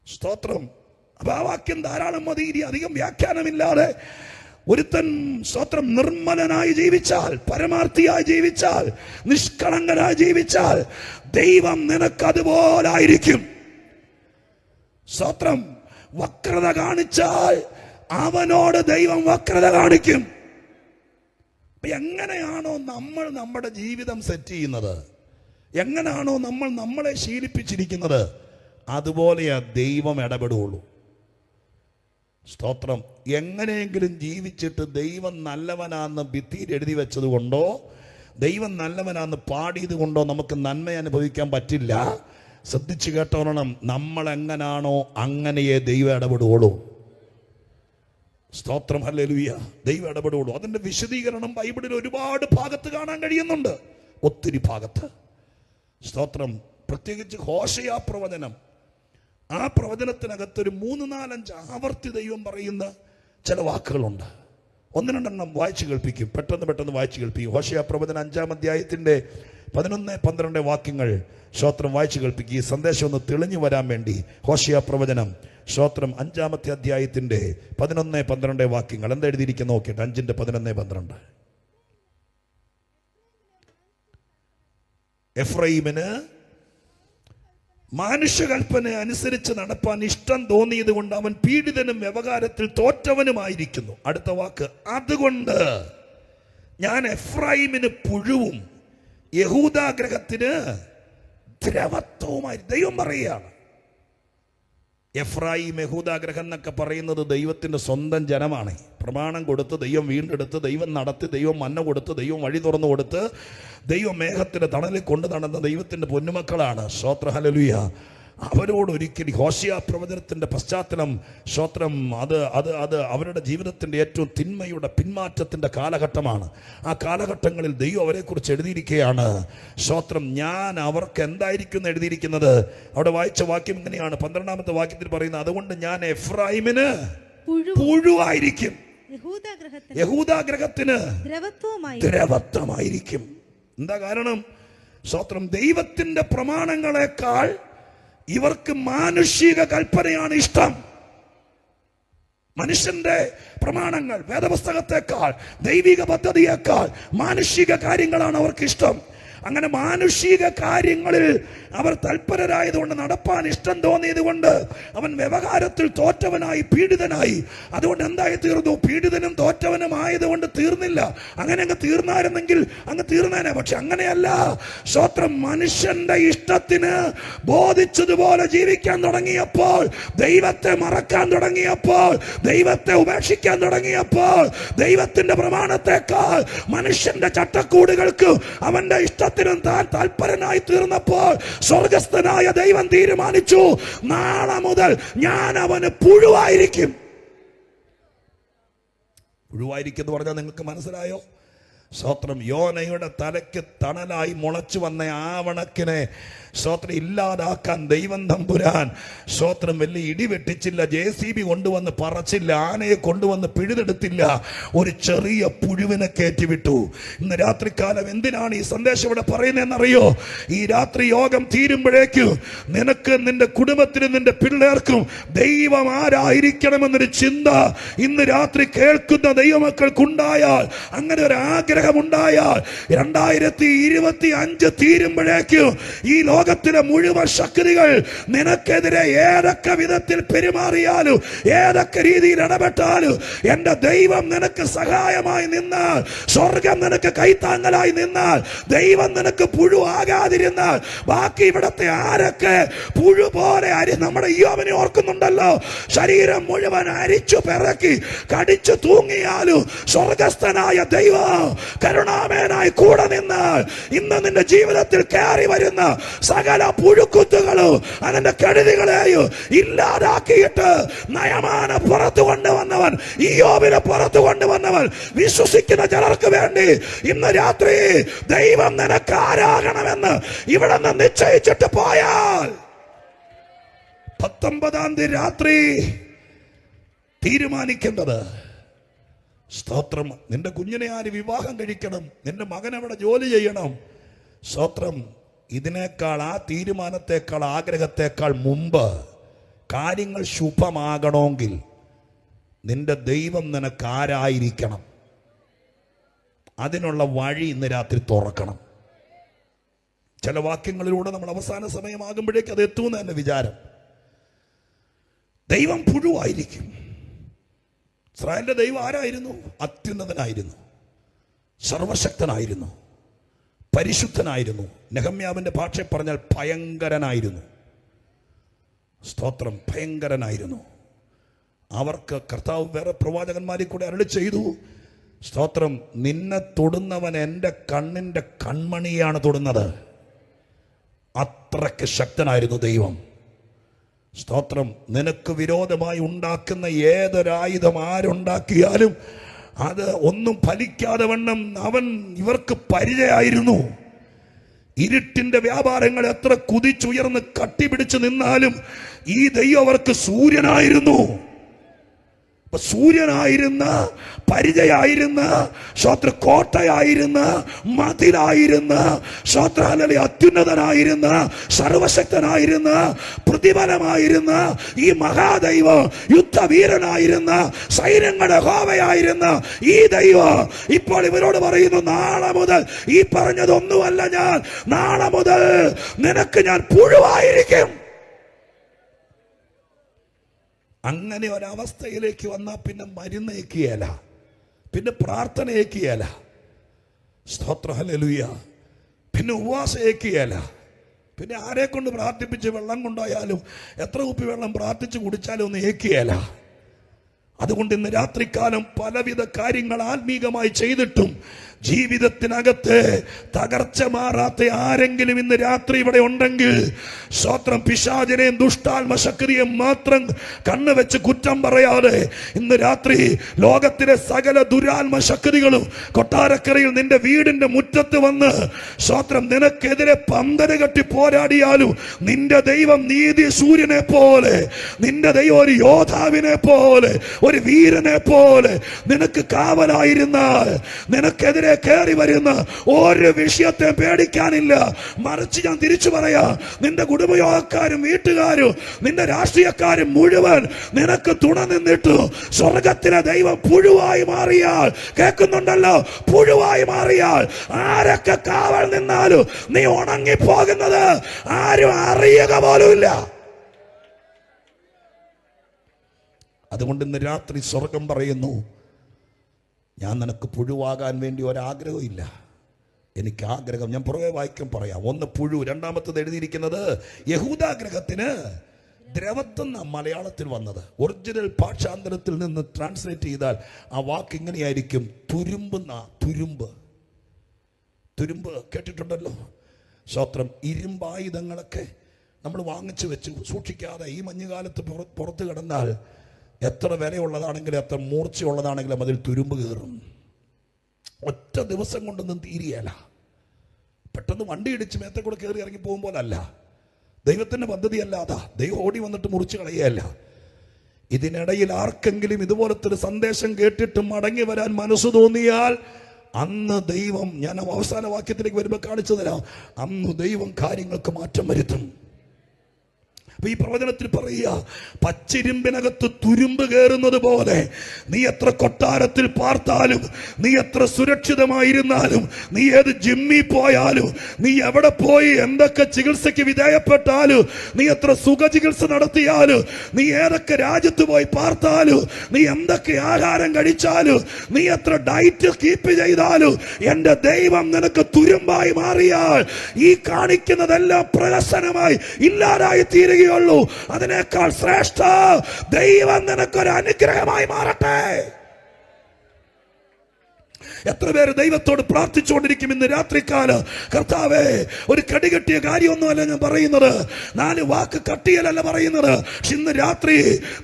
സ്തോത്രം. അപ്പൊ ആ വാക്യം ധാരാളം മതി, അധികം വ്യാഖ്യാനമില്ലാതെ. ഒരുത്തൻ സ്തോത്രം നിർമ്മലനായി ജീവിച്ചാൽ, പരമാർത്ഥിയായി ജീവിച്ചാൽ, നിഷ്കളങ്കനായി ജീവിച്ചാൽ ദൈവം നിനക്കതുപോലായിരിക്കും. സ്തോത്രം. വക്രത കാണിച്ചാൽ അവനോട് ദൈവം വക്രത കാണിക്കും. എങ്ങനെയാണോ നമ്മൾ നമ്മുടെ ജീവിതം സെറ്റ് ചെയ്യുന്നത്, എങ്ങനെയാണോ നമ്മൾ നമ്മളെ ശീലിപ്പിച്ചിരിക്കുന്നത്, അതുപോലെയാ ദൈവം ഇടപെടുകയുള്ളൂ. സ്തോത്രം. എങ്ങനെയെങ്കിലും ജീവിച്ചിട്ട് ദൈവം നല്ലവനാന്ന് ഭിത്തിയിൽ എഴുതി വെച്ചത് കൊണ്ടോ ദൈവം നല്ലവനാന്ന് പാടിയത് കൊണ്ടോ നമുക്ക് നന്മ അനുഭവിക്കാൻ പറ്റില്ല. ശ്രദ്ധിച്ചു കേട്ടോണം, നമ്മൾ എങ്ങനാണോ അങ്ങനെയേ ദൈവം ഇടപെടുകയുള്ളൂ. സ്തോത്രം, ഹല്ലേലൂയ. ദൈവം ഇടപെടുള്ളൂ. അതിന്റെ വിശദീകരണം ബൈബിളിൽ ഒരുപാട് ഭാഗത്ത് കാണാൻ കഴിയുന്നുണ്ട്, ഒത്തിരി ഭാഗത്ത്. സ്തോത്രം. പ്രത്യേകിച്ച് ഹോശയ പ്രവചനം, ആ പ്രവചനത്തിനകത്തൊരു 3-4-5 ആവർത്തി ദൈവം പറയുന്ന ചില വാക്കുകളുണ്ട്. 1-2 വായിച്ചു കേൾപ്പിക്കും, പെട്ടെന്ന് വായിച്ചു കേൾപ്പിക്കും. ഹോശയ പ്രവചനം 5-ാം അധ്യായത്തിന്റെ 11-12 വാക്യങ്ങൾ സ്തോത്രം വായിച്ചു കേൾപ്പിക്കും. ഈ സന്ദേശം ഒന്ന് തെളിഞ്ഞു വരാൻ വേണ്ടി ഹോശയ പ്രവചനം സ്തോത്രം 5-ാമത്തെ അധ്യായത്തിന്റെ 11-12 വാക്യങ്ങൾ എന്താ എഴുതിയിരിക്കുന്ന നോക്കിയിട്ട്. 5-11-12. എഫ്രൈമിന് മാനുഷകൽപ്പന അനുസരിച്ച് നടപ്പാൻ ഇഷ്ടം തോന്നിയത് കൊണ്ട് അവൻ പീഡിതനും വ്യവഹാരത്തിൽ തോറ്റവനുമായിരിക്കുന്നു. അടുത്ത വാക്ക്, അതുകൊണ്ട് ഞാൻ എഫ്രൈമിന് പുഴുവും യഹൂദാഗ്രഹത്തിന് ദ്രവത്വവുമായി. ദൈവം പറയുകയാണ്. എഫ്രൈം യഹൂദാഗ്രഹം എന്നൊക്കെ പറയുന്നത് ദൈവത്തിന്റെ സ്വന്തം ജനമാണ്. പ്രമാണം കൊടുത്ത് ദൈവം വീണ്ടെടുത്ത്, ദൈവം നടത്തി, ദൈവം മന്ന കൊടുത്ത്, ദൈവം വഴി തുറന്നു കൊടുത്ത്, ദൈവം മേഘത്തിന്റെ തണലിൽ കൊണ്ടു നടന്ന ദൈവത്തിന്റെ പൊന്നുമക്കളാണ്. സ്തോത്ര, ഹല്ലേലൂയ. അവരോട് ഒരിക്കലും ഹോശയ പ്രവചനത്തിന്റെ പശ്ചാത്തലം സ്തോത്രം, അത് അവരുടെ ജീവിതത്തിന്റെ ഏറ്റവും തിന്മയുടെ പിന്മാറ്റത്തിന്റെ കാലഘട്ടമാണ്. ആ കാലഘട്ടങ്ങളിൽ ദൈവം അവരെക്കുറിച്ച് എഴുതിയിരിക്കുകയാണ്. സ്തോത്രം. ഞാൻ അവർക്ക് എന്തായിരിക്കും എന്ന് എഴുതിയിരിക്കുന്നത്. അവിടെ വായിച്ച വാക്യം ഇങ്ങനെയാണ്, 12-ാമത്തെ വാക്യത്തിൽ പറയുന്നത്, അതുകൊണ്ട് ഞാൻ എഫ്രൈമിന് പുഴുവായിരിക്കും, യഹൂദാഗ്രഹത്തിന് ദ്രവത്വമായിരിക്കും. എന്താ കാരണം? സ്തോത്രം. ദൈവത്തിന്റെ പ്രമാണങ്ങളെക്കാൾ ഇവർക്ക് മാനുഷിക കൽപ്പനയാണ് ഇഷ്ടം. മനുഷ്യന്റെ പ്രമാണങ്ങൾ, വേദപുസ്തകത്തെക്കാൾ, ദൈവിക പദ്ധതിയേക്കാൾ മാനുഷിക കാര്യങ്ങളാണ് അവർക്ക് ഇഷ്ടം. അങ്ങനെ മാനുഷിക കാര്യങ്ങളിൽ അവർ തൽപരരായതുകൊണ്ട്, നടപ്പാൻ ഇഷ്ടം തോന്നിയത് കൊണ്ട് അവൻ വ്യവഹാരത്തിൽ തോറ്റവനായി, പീഡിതനായി. അതുകൊണ്ട് എന്തായി തീർന്നു? പീഡിതനും തോറ്റവനും ആയതുകൊണ്ട് തീർന്നില്ല. അങ്ങനെ അങ്ങ് തീർന്നായിരുന്നെങ്കിൽ അങ്ങ് തീർന്നേനെ. പക്ഷെ അങ്ങനെയല്ല. സ്തോത്രം. മനുഷ്യന്റെ ഇഷ്ടത്തിന് ബോധിച്ചതുപോലെ ജീവിക്കാൻ തുടങ്ങിയപ്പോൾ, ദൈവത്തെ മറക്കാൻ തുടങ്ങിയപ്പോൾ, ദൈവത്തെ ഉപേക്ഷിക്കാൻ തുടങ്ങിയപ്പോൾ, ദൈവത്തിന്റെ പ്രമാണത്തെക്കാൾ മനുഷ്യന്റെ ചട്ടക്കൂടുകൾക്ക് അവന്റെ ഇഷ്ടത്തിനും താൻ തൽപരനായി തീർന്നപ്പോൾ സ്വർഗസ്ഥനായ ദൈവം തീരുമാനിച്ചു, നാളെ മുതൽ ഞാൻ അവന് പുഴുവായിരിക്കും. പുഴുവായിരിക്കും എന്ന് പറഞ്ഞാൽ നിങ്ങൾക്ക് മനസ്സിലായോ? സ്തോത്രം. യോനയുടെ തലയ്ക്ക് തണലായി മുളച്ചു വന്ന ആവണക്കിനെ സ്തോത്രം ഇല്ലാതാക്കാൻ ദൈവം തമ്പുരാൻ സ്തോത്രം വലിയ ഇടി വെട്ടിച്ചില്ല, JCB കൊണ്ടുവന്ന് പറച്ചില്ല, ആനയെ കൊണ്ടുവന്ന് പിഴുതെടുത്തില്ല, ഒരു ചെറിയ പുഴുവിനെ കയറ്റിവിട്ടു. ഇന്ന് രാത്രികാലം എന്തിനാണ് ഈ സന്ദേശം ഇവിടെ പറയുന്നതെന്നറിയോ? ഈ രാത്രി യോഗം തീരുമ്പോഴേക്കും നിനക്ക്, നിന്റെ കുടുംബത്തിനും, നിന്റെ പിള്ളേർക്കും ദൈവം ആരായിരിക്കണമെന്നൊരു ചിന്ത ഇന്ന് രാത്രി കേൾക്കുന്ന ദൈവമക്കൾക്കുണ്ടായാൽ, അങ്ങനെ ഒരു ആഗ്രഹമുണ്ടായാൽ, 2025 തീരുമ്പോഴേക്കും ഈ ലോകത്തിലെ മുഴുവൻ ശക്തികൾ നിനക്കെതിരെ ഏതൊക്കെ വിധത്തിൽ പെരുമാറിയാലും, ഏതൊക്കെ രീതിയിൽ ഇടപെട്ടാലും, എന്റെ ദൈവം നിനക്ക് സഹായമായി നിന്നാൽ, സ്വർഗം നിനക്ക് കൈത്താങ്ങലായി നിന്നാൽ, ദൈവം നിനക്ക് പുഴുവാകാതിരുന്നാൽ, ബാക്കി ഇവിടത്തെ ആരൊക്കെ പുഴു പോലെ നമ്മുടെ യോബിനെ ഓർക്കുന്നുണ്ടല്ലോ, ശരീരം മുഴുവൻ അരിച്ചു പിറക്കി കടിച്ചു തൂങ്ങിയാലും സ്വർഗസ്ഥനായ ദൈവം കരുണാമയനായി കൂടെ നിന്നാൽ, ഇന്ന് നിന്റെ ജീവിതത്തിൽ കയറി വരുന്ന സകല പുഴുക്കുത്തുകളും അതിന്റെ കെടുതികളെയും ഇല്ലാതാക്കിയിട്ട് നയമാന പുറത്തു കൊണ്ടുവന്നവൻ, ഇയ്യോബിനെ പുറത്തു കൊണ്ടുവന്നവൻ വിശ്വസിക്കുന്ന ചിലർക്ക് വേണ്ടി ഇന്ന് രാത്രി ദൈവം നിനക്ക് ആരാകണമെന്ന് ഇവിടെ നിന്ന് നിശ്ചയിച്ചിട്ട് പോയാൽ, 19-ാം തീയതി രാത്രി തീരുമാനിക്കേണ്ടത്, സ്തോത്രം, നിന്റെ കുഞ്ഞിനെ ആര് വിവാഹം കഴിക്കണം, നിന്റെ മകൻ അവിടെ ജോലി ചെയ്യണം, സ്തോത്രം, ഇതിനേക്കാൾ, ആ തീരുമാനത്തെക്കാൾ, ആഗ്രഹത്തെക്കാൾ മുമ്പ് കാര്യങ്ങൾ ശുഭമാകണമെങ്കിൽ നിന്റെ ദൈവം നിനക്ക് ആരായിരിക്കണം, അതിനുള്ള വഴി ഇന്ന് രാത്രി തുറക്കണം. ചില വാക്യങ്ങളിലൂടെ നമ്മൾ അവസാന സമയമാകുമ്പോഴേക്ക് അത് എത്തുമെന്ന് തന്നെ വിചാരം. ദൈവം പുഴുവായിരിക്കും. ഇസ്രായേലിന്റെ ദൈവം ആരായിരുന്നു? അത്യുന്നതനായിരുന്നു, സർവശക്തനായിരുന്നു, പരിശുദ്ധനായിരുന്നു. നെഹമ്യാവിന്റെ ഭാഷ പറഞ്ഞാൽ ഭയങ്കരനായിരുന്നു. സ്തോത്രം, ഭയങ്കരനായിരുന്നു. അവർക്ക് കർത്താവ് വേറെ പ്രവാചകന്മാരിൽ കൂടെ അരുളി ചെയ്തു, സ്തോത്രം, നിന്നെ തൊടുന്നവൻ എൻ്റെ കണ്ണിൻ്റെ കൺമണിയാണ് തൊടുന്നത്. അത്രയ്ക്ക് ശക്തനായിരുന്നു ദൈവം. സ്തോത്രം. നിനക്ക് വിരോധമായി ഉണ്ടാക്കുന്ന ഏതൊരായുധം ആരുണ്ടാക്കിയാലും അത് ഒന്നും ഫലിക്കാതെ വണ്ണം ഇവർക്ക് പരിചയമായിരുന്നു. ഇരുട്ടിന്റെ വ്യാപാരങ്ങൾ എത്ര കുതിച്ചുയർന്ന് കട്ടിപിടിച്ച് നിന്നാലും ഈ ദൈവം അവർക്ക് സൂര്യനായിരുന്നു. സൂര്യനായിരുന്ന, പരിചയായിരുന്ന, കോട്ടയായിരുന്ന, മതിലായിരുന്ന, അത്യുന്നതനായിരുന്ന, സർവശക്തനായിരുന്ന, പ്രതിഫലമായിരുന്ന ഈ മഹാദൈവം, യുദ്ധവീരനായിരുന്ന, സൈന്യങ്ങളുടെ യഹോവയായിരുന്ന ഈ ദൈവം ഇപ്പോൾ ഇവരോട് പറയുന്നു, നാളെ മുതൽ ഈ പറഞ്ഞതൊന്നുമല്ല ഞാൻ, നാളെ മുതൽ നിനക്ക് ഞാൻ പുഴുവായിരിക്കും. അങ്ങനെ ഒരവസ്ഥയിലേക്ക് വന്നാൽ പിന്നെ മരുന്ന് ഏക്കിയല്ല, പിന്നെ പ്രാർത്ഥന ഏക്കിയല്ല, സ്തോത്രം ഹല്ലേലൂയ, പിന്നെ ഉപവാസം ഏക്കിയല്ല, പിന്നെ ആരെ കൊണ്ട് പ്രാർത്ഥിപ്പിച്ച് വെള്ളം കൊണ്ടായാലും എത്ര കുപ്പി വെള്ളം പ്രാർത്ഥിച്ച് കുടിച്ചാലും ഒന്നും ഏക്കിയല്ല. അതുകൊണ്ട് ഇന്ന് രാത്രികാലം പലവിധ കാര്യങ്ങൾ ആത്മീകമായി ചെയ്തിട്ടും ജീവിതത്തിനകത്ത് തകർച്ച മാറാത്ത ആരെങ്കിലും ഇന്ന് രാത്രി ഇവിടെ ഉണ്ടെങ്കിൽ, സ്തോത്രം, പിശാചിനെയും ദുഷ്ടാത്മശക്തിയെയും മാത്രം കണ്ണുവെച്ച് കുറ്റം പറയാതെ ഇന്ന് രാത്രി ലോകത്തിലെ സകല ദുരാത്മശക്തികളും കൊട്ടാരക്കരയിൽ നിന്റെ വീടിന്റെ മുറ്റത്ത് വന്ന്, സ്തോത്രം, നിനക്കെതിരെ പന്തല് കെട്ടി പോരാടിയാലും നിന്റെ ദൈവം നീതി സൂര്യനെ പോലെ, നിന്റെ ദൈവം ഒരു യോദ്ധാവിനെ പോലെ, ഒരു വീരനെ പോലെ നിനക്ക് കാവലായിരുന്നാൽ നിനക്കെതിരെ കയറി വരുന്ന ഒരു വിഷയത്തെ പേടിക്കാനില്ല. മറിച്ച് ഞാൻ തിരിച്ചു പറയാ, നിന്റെ കുടുംബയോഗക്കാരും വീട്ടുകാരും നിന്റെ രാഷ്ട്രീയക്കാരും മുഴുവൻ നിനക്ക് തുണ നിന്നിട്ട് സ്വർഗത്തിലെ ദൈവം പുഴുവായി മാറിയാൽ, കേൾക്കുന്നുണ്ടല്ലോ, പുഴുവായി മാറിയാൽ ആരൊക്കെ കാവൽ നിന്നാലും നീ ഉണങ്ങിപ്പോകുന്നത് ആരും അറിയുക പോലുമില്ല. അതുകൊണ്ട് ഇന്ന് രാത്രി സ്വർഗം പറയുന്നു, ഞാൻ നിനക്ക് പുഴുവാകാൻ വേണ്ടി ഒരാഗ്രഹമില്ല, എനിക്ക് ആഗ്രഹം, ഞാൻ പുറകെ വായിക്കും പറയാം. ഒന്ന് പുഴു, രണ്ടാമത്തത് എഴുതിയിരിക്കുന്നത് യഹൂദാഗ്രഹത്തിന് ദ്രവത്വം മലയാളത്തിൽ വന്നത്. ഒറിജിനൽ ഭാഷാന്തരത്തിൽ നിന്ന് ട്രാൻസ്ലേറ്റ് ചെയ്താൽ ആ വാക്ക് ഇങ്ങനെയായിരിക്കും, തുരുമ്പ്. തുരുമ്പ് കേട്ടിട്ടുണ്ടല്ലോ, സ്തോത്രം. ഇരുമ്പായുധങ്ങളൊക്കെ നമ്മൾ വാങ്ങിച്ചു വെച്ച് സൂക്ഷിക്കാതെ ഈ മഞ്ഞുകാലത്ത് പുറത്ത് കിടന്നാൽ എത്ര വിലയുള്ളതാണെങ്കിലും എത്ര മൂർച്ചയുള്ളതാണെങ്കിലും അതിൽ തുരുമ്പ് കയറും. ഒറ്റ ദിവസം കൊണ്ടൊന്നും തീരിയല്ല. പെട്ടെന്ന് വണ്ടി ഇടിച്ച് മേത്തെ കൂടെ കയറി ഇറങ്ങി പോകുമ്പോഴല്ല. ദൈവത്തിൻ്റെ പദ്ധതിയല്ലാതാ. ദൈവം ഓടി വന്നിട്ട് മുറിച്ച് കളയല്ല. ഇതിനിടയിൽ ആർക്കെങ്കിലും ഇതുപോലത്തെ ഒരു സന്ദേശം കേട്ടിട്ട് മടങ്ങി വരാൻ മനസ്സ് തോന്നിയാൽ അന്ന് ദൈവം, ഞാൻ അവസാന വാക്യത്തിലേക്ക് വരുമ്പോൾ കാണിച്ചു തരാം, അന്ന് ദൈവം കാര്യങ്ങൾക്ക് മാറ്റം വരുത്തും. ഈ പ്രവചനത്തിൽ പറയുക, പച്ചിരുമ്പിനകത്ത് തുരുമ്പ് കയറുന്നത് പോലെ നീ എത്ര കൊട്ടാരത്തിൽ പാർത്താലും, നീ എത്ര സുരക്ഷിതമായിരുന്നാലും, നീ ഏത് ജിമ്മിൽ പോയാലും, നീ എവിടെ പോയി എന്തൊക്കെ ചികിത്സയ്ക്ക് വിധേയപ്പെട്ടാലും, നീ എത്ര സുഖചികിത്സ നടത്തിയാലും, നീ ഏതൊക്കെ രാജ്യത്ത് പോയി പാർത്താലും, നീ എന്തൊക്കെ ആഹാരം കഴിച്ചാലും, നീ എത്ര ഡയറ്റ് കീപ്പ് ചെയ്താലും, എന്റെ ദൈവം നിനക്ക് തുരുമ്പായി മാറിയാൽ ഈ കാണിക്കുന്നതെല്ലാം പ്രഹസനമായി ഇല്ലാതായി തീരുകയോ. അതിനേക്കാൾ ശ്രേഷ്ഠ ദൈവം നിനക്കൊരു അനുഗ്രഹമായി മാറട്ടെ. എത്ര പേര് ദൈവത്തോട് പ്രാർത്ഥിച്ചുകൊണ്ടിരിക്കും ഇന്ന് രാത്രിക്കാലം, കർത്താവേ, ഒരു കടികെട്ടിയ കാര്യമൊന്നുമല്ല ഞാൻ പറയുന്നത്, 4 വാക്ക് കട്ടിയലല്ല പറയുന്നത്. ഇന്ന് രാത്രി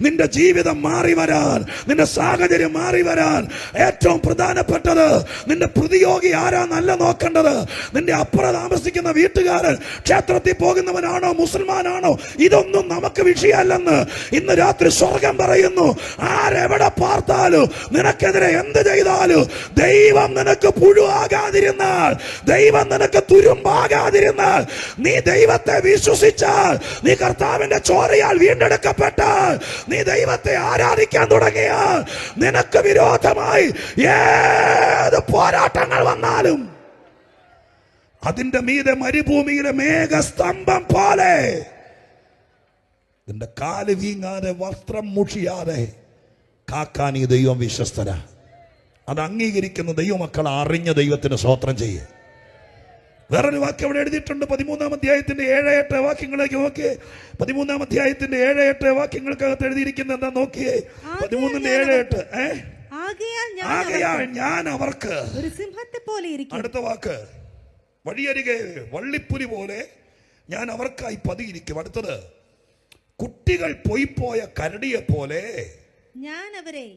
നിന്റെ ജീവിതം മാറി വരാൻ, നിന്റെ സാഹചര്യം മാറി വരാൻ ഏറ്റവും പ്രധാനപ്പെട്ടത് നിന്റെ പ്രതിയോഗി ആരാന്നല്ല നോക്കേണ്ടത്. നിന്റെ അപ്പുറം താമസിക്കുന്ന വീട്ടുകാരൻ ക്ഷേത്രത്തിൽ പോകുന്നവനാണോ മുസൽമാനാണോ, ഇതൊന്നും നമുക്ക് വിഷയമല്ലെന്ന് ഇന്ന് രാത്രി സ്വർഗം പറയുന്നു. ആരെവിടെ പാർത്താലും, നിനക്കെതിരെ എന്ത് ചെയ്താലും, ദൈവം നിനക്ക് പുഴുവാകാതിരുന്നാൽ, ദൈവം നിനക്ക് തുരുമ്പാകാതിരുന്നാൽ, നീ ദൈവത്തെ വിശ്വസിച്ചാൽ, നീ കർത്താവിന്റെ ചോരയാൽ വീണ്ടെടുക്കപ്പെട്ടാൽ, നീ ദൈവത്തെ ആരാധിക്കാൻ തുടങ്ങിയാൽ, നിനക്ക് വിരോധമായി ഏത് പോരാട്ടങ്ങൾ വന്നാലും അതിന്റെ മീതെ മരുഭൂമിയിലെ മേഘസ്തംഭം പോലെ നിന്റെ കാല് വീങ്ങാതെ വസ്ത്രം മുഷിയാതെ കാക്കാൻ ഈ ദൈവം വിശ്വസ്തനാ. അത് അംഗീകരിക്കുന്ന ദൈവമക്കൾ അറിഞ്ഞ ദൈവത്തിന് സ്തോത്രം ചെയ്യേ. വേറൊരു വാക്യം അവിടെ എഴുതിയിട്ടുണ്ട്, 13-ാം അധ്യായത്തിന്റെ 7-8 വാക്യങ്ങളിലേക്ക് നോക്കിയേ. 13-ാം അധ്യായത്തിന്റെ 7-8 വാക്യങ്ങൾക്കകത്ത് എഴുതിയിരിക്കുന്നത് എന്താ നോക്കിയേ. 13-ന്റെ 7-8. ആകയാൽ ഞാൻ അവർക്ക് ഒരു സിംഹത്തെ പോലെ ഇരിക്കും. അടുത്ത വാക്ക്, വഴിയരികെ വള്ളിപ്പുലി പോലെ ഞാൻ അവർക്കായി പതിയിരിക്കും. അടുത്തത്, കുട്ടികൾ പോയിപ്പോയ കരടിയെ പോലെ ഞാൻ അവരെ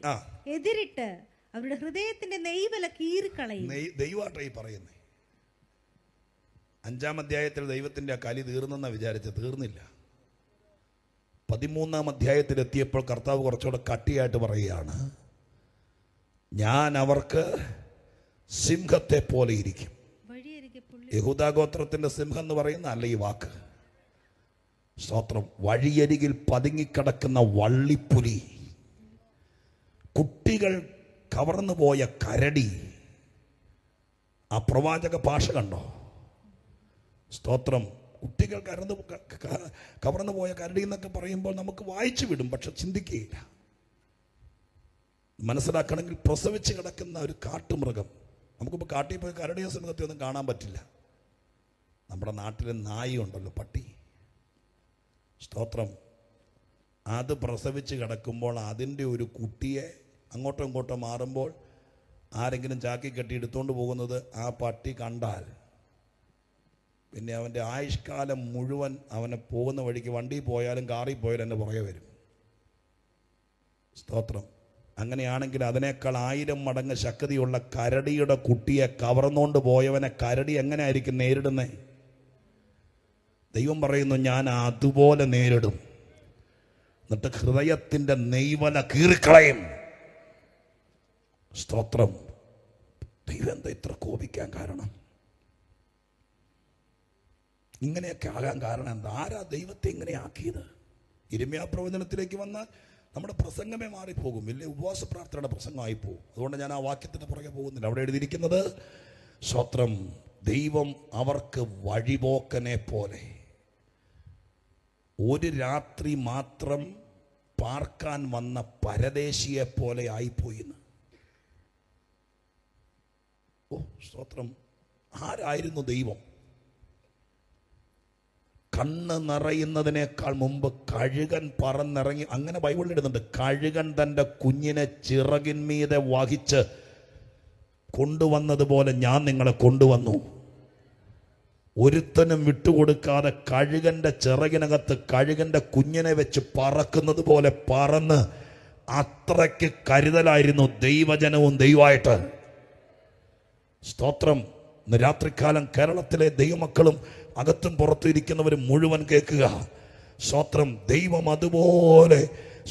എതിരിട്ട് അവരുടെ ഹൃദയത്തിന്റെ നെയ്വല കീറിക്കളയും. ദൈവമായിട്ടായി പറയുന്നേ. 5-ാം അധ്യായത്തിൽ ദൈവത്തിന്റെ ആ കലി തീർന്നെന്നാ വിചാരിച്ച, തീർന്നില്ല. 13-ാം അധ്യായത്തിൽ എത്തിയപ്പോൾ കർത്താവ് കുറച്ചുകൂടെ കട്ടിയായിട്ട് പറയുകയാണ്, ഞാൻ അവർക്ക് സിംഹത്തെ പോലെ ഇരിക്കും. യഹൂദാഗോത്രത്തിന്റെ സിംഹം എന്ന് പറയുന്ന അല്ല ഈ വാക്ക്. സ്തോത്രം. വഴിയരികിൽ പതുങ്ങിക്കിടക്കുന്ന വള്ളിപ്പുലി, കുട്ടികൾ കവർന്നു പോയ കരടി. ആ പ്രവാചക ഭാഷ കണ്ടോ? സ്തോത്രം. കുട്ടികൾ കവർന്നു പോയ കരടി എന്നൊക്കെ പറയുമ്പോൾ നമുക്ക് വായിച്ചു വിടും, പക്ഷെ ചിന്തിക്കുകയില്ല. മനസ്സിലാക്കണമെങ്കിൽ പ്രസവിച്ച് കിടക്കുന്ന ഒരു കാട്ടുമൃഗം. നമുക്കിപ്പോൾ കാട്ടിൽ പോയി കരടിയോ സിംഹത്തെ ഒന്നും കാണാൻ പറ്റില്ല. നമ്മുടെ നാട്ടിലെ നായി ഉണ്ടല്ലോ, പട്ടി. സ്തോത്രം. അത് പ്രസവിച്ച് കിടക്കുമ്പോൾ അതിൻ്റെ ഒരു കുട്ടിയെ അങ്ങോട്ടോ ഇങ്ങോട്ടോ മാറുമ്പോൾ ആരെങ്കിലും ചാക്കി കെട്ടി എടുത്തുകൊണ്ട് പോകുന്നത് ആ പട്ടി കണ്ടാൽ പിന്നെ അവൻ്റെ ആയുഷ്കാലം മുഴുവൻ അവനെ പോകുന്ന വഴിക്ക് വണ്ടിയിൽ പോയാലും കാറിൽ പോയാലും എൻ്റെ പുറകെ വരും. സ്തോത്രം. അങ്ങനെയാണെങ്കിൽ അതിനേക്കാൾ 1000 മടങ്ങ് ശക്തിയുള്ള കരടിയുടെ കുട്ടിയെ കവർന്നുകൊണ്ട് പോയവനെ കരടി എങ്ങനെ ആയിരിക്കും നേരിടുന്നേ? ദൈവം പറയുന്നു, ഞാൻ അതുപോലെ നേരിടും, എന്നിട്ട് ഹൃദയത്തിൻ്റെ നെയ്വല കീറിക്കളയും. സ്തോത്രം. ദൈവം എന്താ ഇത്ര കോപിക്കാൻ കാരണം? ഇങ്ങനെയൊക്കെ ആകാൻ കാരണം എന്താ? ആരാ ദൈവത്തെ ഇങ്ങനെ ആക്കിയത്? യിരെമ്യാ പ്രവചനത്തിലേക്ക് വന്നാൽ നമ്മുടെ പ്രസംഗമേ മാറിപ്പോകും. വലിയ ഉപവാസ പ്രാർത്ഥനയുടെ പ്രസംഗമായി പോകും. അതുകൊണ്ട് ഞാൻ ആ വാക്യത്തിൻ്റെ പുറകെ പോകുന്നില്ല. അവിടെ എഴുതിയിരിക്കുന്നത്, സ്തോത്രം, ദൈവം അവർക്ക് വഴിപോക്കനെ പോലെ, ഒരു രാത്രി മാത്രം പാർക്കാൻ വന്ന പരദേശിയെ പോലെ ആയിപ്പോയിന്ന്. ഓ സ്തോത്രം. ആരായിരുന്നു ദൈവം? കണ്ണ് നിറയുന്നതിനേക്കാൾ മുമ്പ് കഴുകൻ പറന്നിറങ്ങി. അങ്ങനെ ബൈബിളിൽ ഇടുന്നുണ്ട്, കഴുകൻ തൻ്റെ കുഞ്ഞിനെ ചിറകിന്മീതെ വഹിച്ച് കൊണ്ടുവന്നതുപോലെ ഞാൻ നിങ്ങളെ കൊണ്ടുവന്നു. ഒരുത്തനും വിട്ടുകൊടുക്കാതെ കഴുകന്റെ ചിറകിനകത്ത് കഴുകന്റെ കുഞ്ഞിനെ വെച്ച് പറക്കുന്നത് പോലെ പറന്ന്, അത്രയ്ക്ക് കരുതലായിരുന്നു ദൈവജനവും ദൈവമായിട്ട്. സ്തോത്രം. ഇന്ന് രാത്രികാലം കേരളത്തിലെ ദൈവമക്കളും അകത്തും പുറത്തും ഇരിക്കുന്നവരും മുഴുവൻ കേൾക്കുക. സ്തോത്രം. ദൈവം അതുപോലെ,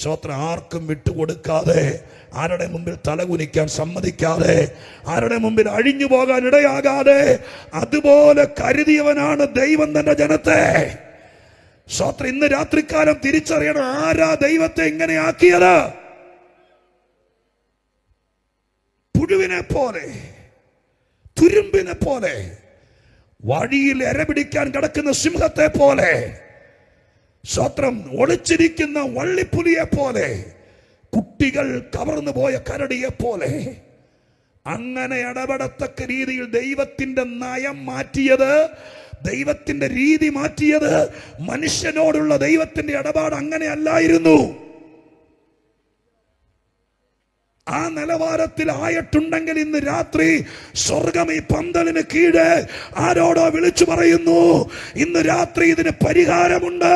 സ്തോത്രം, ആർക്കും വിട്ടുകൊടുക്കാതെ, ആരുടെ മുമ്പിൽ തലകുനിക്കാൻ സമ്മതിക്കാതെ, ആരുടെ മുമ്പിൽ അഴിഞ്ഞു പോകാൻ ഇടയാകാതെ അതുപോലെ കരുതിയവനാണ് ദൈവം തന്റെ ജനത്തെ. സ്തോത്രം. ഇന്ന് രാത്രികാലം തിരിച്ചറിയണം, ആരാ ദൈവത്തെ ഇങ്ങനെ ആക്കിയത്? പുഴുവിനെ പോലെ, തുരുമ്പിനെ പോലെ, വഴിയിൽ എരപിടിക്കാൻ കിടക്കുന്ന സിംഹത്തെ പോലെ, സ്തോത്രം, ഒളിച്ചിരിക്കുന്ന വള്ളിപ്പുലിയെ പോലെ, കുട്ടികൾ കവർന്നു പോയ കരടിയെ പോലെ, അങ്ങനെ ഇടപെടത്തക്ക രീതിയിൽ ദൈവത്തിന്റെ നയം മാറ്റിയത്, ദൈവത്തിന്റെ രീതി മാറ്റിയത്, മനുഷ്യനോടുള്ള ദൈവത്തിന്റെ ഇടപാട് അങ്ങനെ അല്ലായിരുന്നു. ആ നിലവാരത്തിൽ ആയിട്ടുണ്ടെങ്കിൽ ഇന്ന് രാത്രി സ്വർഗം ഈ പന്തലിന് കീഴെ ആരോടോ വിളിച്ചു പറയുന്നു, ഇന്ന് രാത്രി ഇതിന് പരിഹാരമുണ്ട്.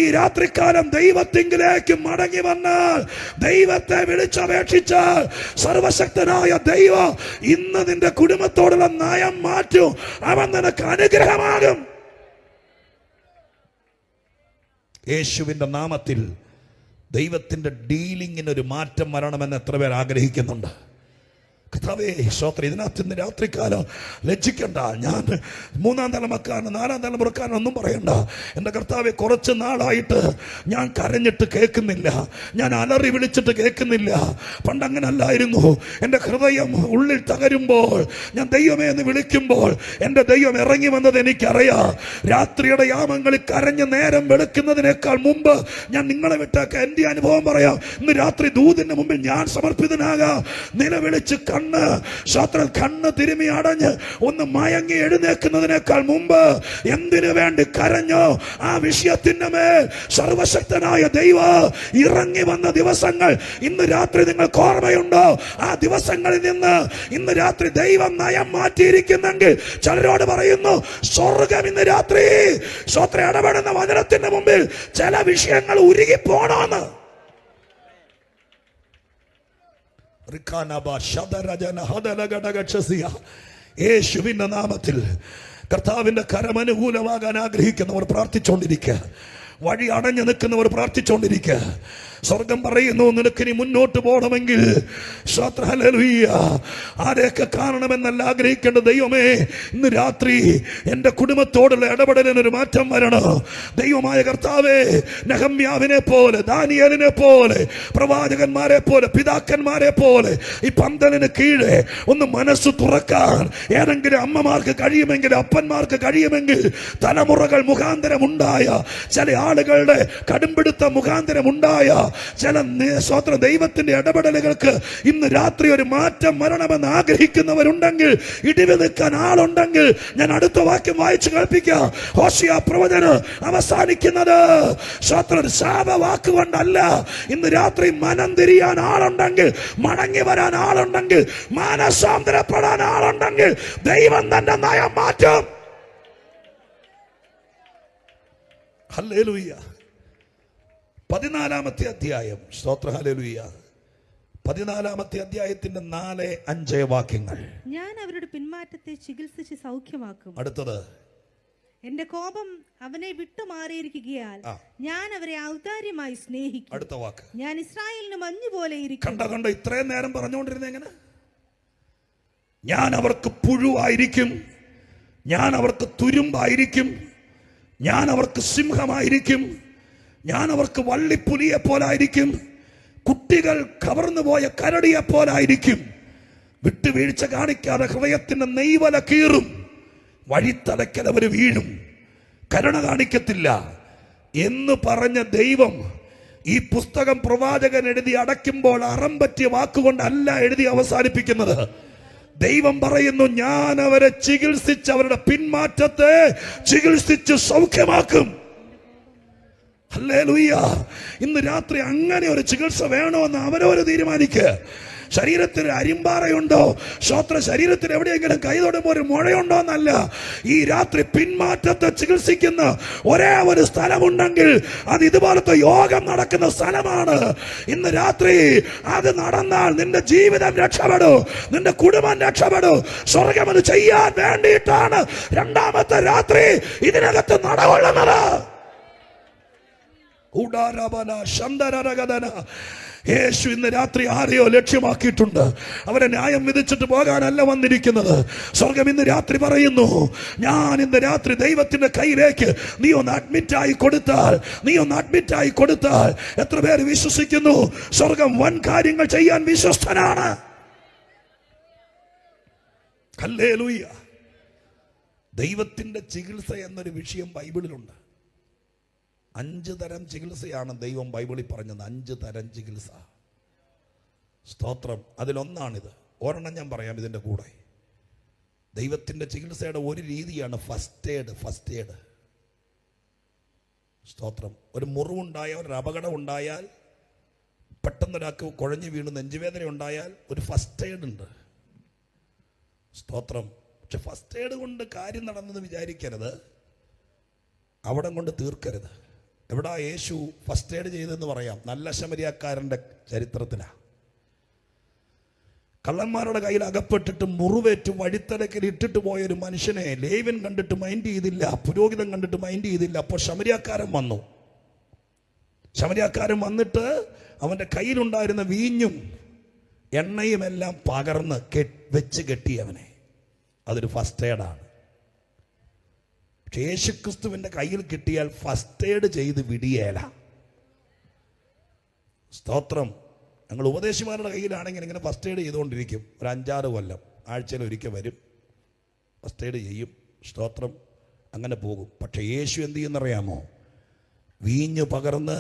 ഈ രാത്രികാലം ദൈവത്തിങ്കിലേക്ക് മടങ്ങി വന്നാൽ, ദൈവത്തെ വിളിച്ചപേക്ഷിച്ചാൽ, സർവശക്തനായ ദൈവം ഇന്ന് നിന്റെ കുടുംബത്തോടുള്ള നയം മാറ്റും. അവൻ നിനക്ക് അനുഗ്രഹമാകും. യേശുവിന്റെ നാമത്തിൽ ദൈവത്തിന്റെ ഡീലിങ്ങിനൊരു മാറ്റം വരണമെന്ന് എത്ര പേർ ആഗ്രഹിക്കുന്നുണ്ട്? കർത്താവേ, സ്തോത്രം. ഇതിനകത്ത് ഇന്ന് രാത്രികാലം ലജ്ജിക്കണ്ട. ഞാൻ 3-ാം തലമുറക്കാരൻ 4-ാം തലമുറക്കാരൻ ഒന്നും പറയണ്ട. എൻ്റെ കർത്താവെ, കുറച്ച് നാളായിട്ട് ഞാൻ കരഞ്ഞിട്ട് കേൾക്കുന്നില്ല, ഞാൻ അലറി വിളിച്ചിട്ട് കേൾക്കുന്നില്ല. പണ്ടങ്ങനെ അല്ലായിരുന്നു. എൻ്റെ ഹൃദയം ഉള്ളിൽ തകരുമ്പോൾ ഞാൻ ദൈവമേ എന്ന് വിളിക്കുമ്പോൾ എൻ്റെ ദൈവം ഇറങ്ങി വന്നത് എനിക്കറിയാം. രാത്രിയുടെ യാമങ്ങളിൽ കരഞ്ഞ് നേരം വെളുക്കുന്നതിനേക്കാൾ മുമ്പ് ഞാൻ നിങ്ങളെ വിട്ടൊക്കെ എൻ്റെ അനുഭവം പറയാം. ഇന്ന് രാത്രി ദൂതിൻ്റെ മുമ്പിൽ ഞാൻ സമർപ്പിതനാകാം. നിലവിളിച്ച് കണ്ണ് തിരുമി അടഞ്ഞ് ഒന്ന് മയങ്ങി എഴുന്നേൽക്കുന്നതിനേക്കാൾ മുമ്പ് എന്തിനു വേണ്ടി കരഞ്ഞോ ആ വിഷയത്തിന്റെ മേൽ സർവശക്തനായ ദൈവം ഇറങ്ങി വന്ന ദിവസങ്ങൾ ഇന്ന് രാത്രി നിങ്ങൾക്ക് ഓർമ്മയുണ്ടോ? ആ ദിവസങ്ങളിൽ നിന്ന് ഇന്ന് രാത്രി ദൈവം നയം മാറ്റിയിരിക്കുന്നെങ്കിൽ ചിലരോട് പറയുന്നു, സ്വർഗം ഇന്ന് രാത്രി സ്വത്ര ഇടപെടുന്ന വചനത്തിന്റെ മുമ്പിൽ ചില വിഷയങ്ങൾ ഉരുകി പോണോന്ന്. യേശുവിന്റെ നാമത്തിൽ കർത്താവിന്റെ കരം അനുകൂലമാകാൻ ആഗ്രഹിക്കുന്നവർ പ്രാർത്ഥിച്ചുകൊണ്ടിരിക്കുക. വഴി അടഞ്ഞു നിൽക്കുന്നവർ പ്രാർത്ഥിച്ചുകൊണ്ടിരിക്കുക. സ്വർഗം പറയുന്നു, നിനക്കിനി മുന്നോട്ട് പോകണമെങ്കിൽ ആരെയൊക്കെ കാണണമെന്നല്ല ആഗ്രഹിക്കേണ്ട ദൈവമേ, ഇന്ന് രാത്രി എൻ്റെ കുടുംബത്തോടുള്ള ഇടപെടലിനൊരു മാറ്റം വരണം. ദൈവമായ കർത്താവേ, നെഹമ്യാവിനെ പോലെ, ദാനിയേലിനെ പോലെ, പ്രവാചകന്മാരെ പോലെ, പിതാക്കന്മാരെ പോലെ ഈ പന്തലിന് കീഴെ ഒന്ന് മനസ്സ് തുറക്കാൻ ഏതെങ്കിലും അമ്മമാർക്ക് കഴിയുമെങ്കിൽ, അപ്പന്മാർക്ക് കഴിയുമെങ്കിൽ, തലമുറകൾ മുഖാന്തരമുണ്ടായ ചില ആളുകളുടെ കടുംപിടുത്ത മുഖാന്തരമുണ്ടായ ചില ദൈവത്തിന്റെ ഇടപെടലുകൾക്ക് ഇന്ന് രാത്രി ഒരു മാറ്റം വരണമെന്ന് ആഗ്രഹിക്കുന്നവരുണ്ടെങ്കിൽ, ഇടിവ് നിൽക്കാൻ ആളുണ്ടെങ്കിൽ, ഞാൻ അടുത്ത വാക്യം വായിച്ചു കേൾപ്പിക്കാം. ഹോശിയ പ്രവചനം അവസാനിക്കുന്നത് ശാപവാക്ക് കൊണ്ടല്ല. ഇന്ന് രാത്രി മനം തിരിയാൻ ആളുണ്ടെങ്കിൽ, മടങ്ങി വരാൻ ആളുണ്ടെങ്കിൽ, മാനസാന്തരപ്പെടാൻ ആളുണ്ടെങ്കിൽ ദൈവം തന്റെ നയം മാറ്റും. ഹല്ലേലൂയ. 14-ാമത്തെ അധ്യായം. സ്തോത്ര. ഹല്ലേലൂയ. 14-ാമത്തെ അധ്യായത്തിന്റെ 4-5 വാക്യങ്ങൾ. ഞാൻ അവരുടെ പിന്മാറ്റത്തെ ചികിത്സിച്ച് സൗഖ്യമാക്കും. അടുത്തത്, എന്റെ കോപം അവനെ വിട്ടുമാറിയിരിക്കുകയാൽ ഞാൻ അവരെ ഔദാര്യമായി സ്നേഹിക്കും. അടുത്ത വാക്ക്, ഞാൻ ഇസ്രായേലിന് മഞ്ഞ് പോലെ ഇരിക്കും. കണ്ടോ ഇത്രയും നേരം പറഞ്ഞുകൊണ്ടിരുന്ന എങ്ങനെ? ഞാൻ അവർക്ക് പുഴുവായിരിക്കും, ഞാൻ അവർക്ക് തുരുമ്പായിരിക്കും, ഞാൻ അവർക്ക് സിംഹമായിരിക്കും, ഞാൻ അവർക്ക് വള്ളിപ്പുലിയെ പോലായിരിക്കും, കുട്ടികൾ കവർന്നുപോയ കരടിയെ പോലായിരിക്കും. വിട്ടുവീഴ്ച കാണിക്കാതെ ഹൃദയത്തിന്റെ നെയ്വല കീറും, വഴിത്തലക്കൽ അവർ വീഴും, കരുണ കാണിക്കത്തില്ല എന്ന് പറഞ്ഞ ദൈവം ഈ പുസ്തകം പ്രവാചകൻ എഴുതി അടയ്ക്കുമ്പോൾ അറം പറ്റിയ വാക്കുകൊണ്ടല്ല എഴുതി അവസാനിപ്പിക്കുന്നത്. ദൈവം പറയുന്നു, ഞാൻ അവരെ ചികിത്സിച്ച് അവരുടെ പിന്മാറ്റത്തെ ചികിത്സിച്ച് സൗഖ്യമാക്കും. ഹല്ലേലൂയ. ഇന്ന് രാത്രി അങ്ങനെ ഒരു ചികിത്സ വേണമെന്ന് അവരവര് തീരുമാനിക്കുക. ശരീരത്തിൽ അരിമ്പാറയുണ്ടോ, ശരീരത്തിൽ എവിടെയെങ്കിലും കൈതൊടുമ്പോൾ ഒരു മുഴയുണ്ടോ എന്നല്ല. ഈ രാത്രി പിന്മാറ്റത്തെ ചികിത്സിക്കുന്ന ഒരേ ഒരു സ്ഥലമുണ്ടെങ്കിൽ അത് ഇതുപോലത്തെ യോഗം നടക്കുന്ന സ്ഥലമാണ്. ഇന്ന് രാത്രി അത് നടന്നാൽ നിന്റെ ജീവിതം രക്ഷപ്പെടും, നിന്റെ കുടുംബം രക്ഷപ്പെടും. സ്വർഗം അത് ചെയ്യാൻ വേണ്ടിയിട്ടാണ് 2-ാമത്തെ രാത്രി ഇതിനകത്ത് നടകൊള്ളുന്നത്. യേശു ഇന്ന് രാത്രി ആരെയോ ലക്ഷ്യമാക്കിയിട്ടുണ്ട്. അവരെ ന്യായം വിധിച്ചിട്ട് പോകാനല്ല വന്നിരിക്കുന്നത്. സ്വർഗം ഇന്ന് രാത്രി പറയുന്നു, ഞാൻ ഇന്ന് രാത്രി ദൈവത്തിന്റെ കയ്യിലേക്ക് നീ ഒന്ന് അഡ്മിറ്റായി കൊടുത്താൽ എത്ര പേര് വിശ്വസിക്കുന്നു? സ്വർഗം വൻ കാര്യങ്ങൾ ചെയ്യാൻ വിശ്വസ്തനാണ്. ഹല്ലേലൂയ. ദൈവത്തിന്റെ ചികിത്സ എന്നൊരു വിഷയം ബൈബിളിലുണ്ട്. 5 തരം ചികിത്സയാണ് ദൈവം ബൈബിളിൽ പറഞ്ഞത്. 5 തരം ചികിത്സ. സ്തോത്രം. അതിലൊന്നാണിത്. ഒരെണ്ണം ഞാൻ പറയാം ഇതിൻ്റെ കൂടെ. ദൈവത്തിൻ്റെ ചികിത്സയുടെ ഒരു രീതിയാണ് ഫസ്റ്റ് എയ്ഡ്. സ്തോത്രം. ഒരു മുറിവുണ്ടായാൽ, ഒരു അപകടം ഉണ്ടായാൽ, പെട്ടെന്നൊരാൾക്ക് കുഴഞ്ഞു വീണ് നെഞ്ചുവേദന ഉണ്ടായാൽ ഒരു ഫസ്റ്റ് എയ്ഡ് ഉണ്ട്. സ്തോത്രം. പക്ഷെ ഫസ്റ്റ് എയ്ഡ് കൊണ്ട് കാര്യം നടന്നെന്ന് വിചാരിക്കരുത്, അവിടെ കൊണ്ട് തീർക്കരുത്. എവിടാ യേശു ഫസ്റ്റ് എയ്ഡ് ചെയ്തെന്ന് പറയാം? നല്ല ശമരിയാക്കാരൻ്റെ ചരിത്രത്തിലാണ്. കള്ളന്മാരുടെ കയ്യിൽ അകപ്പെട്ടിട്ട് മുറിവേറ്റ് വഴിത്തലക്കിൽ ഇട്ടിട്ട് പോയൊരു മനുഷ്യനെ ലേവ്യൻ കണ്ടിട്ട് മൈൻഡ് ചെയ്തില്ല, പുരോഹിതൻ കണ്ടിട്ട് മൈൻഡ് ചെയ്തില്ല. അപ്പോൾ ശമരിയാക്കാരൻ വന്നു. ശമരിയാക്കാരൻ വന്നിട്ട് അവൻ്റെ കയ്യിലുണ്ടായിരുന്ന വീഞ്ഞും എണ്ണയും എല്ലാം പകർന്ന് വെച്ച് കെട്ടി അവനെ. അതൊരു ഫസ്റ്റ് എയ്ഡാണ്. പക്ഷെ യേശുക്രിസ്തുവിൻ്റെ കയ്യിൽ കിട്ടിയാൽ ഫസ്റ്റ് എയ്ഡ് ചെയ്ത് വിടിയേല. സ്തോത്രം. ഞങ്ങൾ ഉപദേശിമാരുടെ കയ്യിലാണെങ്കിൽ ഇങ്ങനെ ഫസ്റ്റ് എയ്ഡ് ചെയ്തുകൊണ്ടിരിക്കും. ഒരു 5-6 കൊല്ലം ആഴ്ചയിൽ ഒരിക്കൽ വരും, ഫസ്റ്റ് എയ്ഡ് ചെയ്യും. സ്തോത്രം. അങ്ങനെ പോകും. പക്ഷെ യേശു എന്ത് ചെയ്യുന്നറിയാമോ? വീഞ്ഞ് പകർന്ന്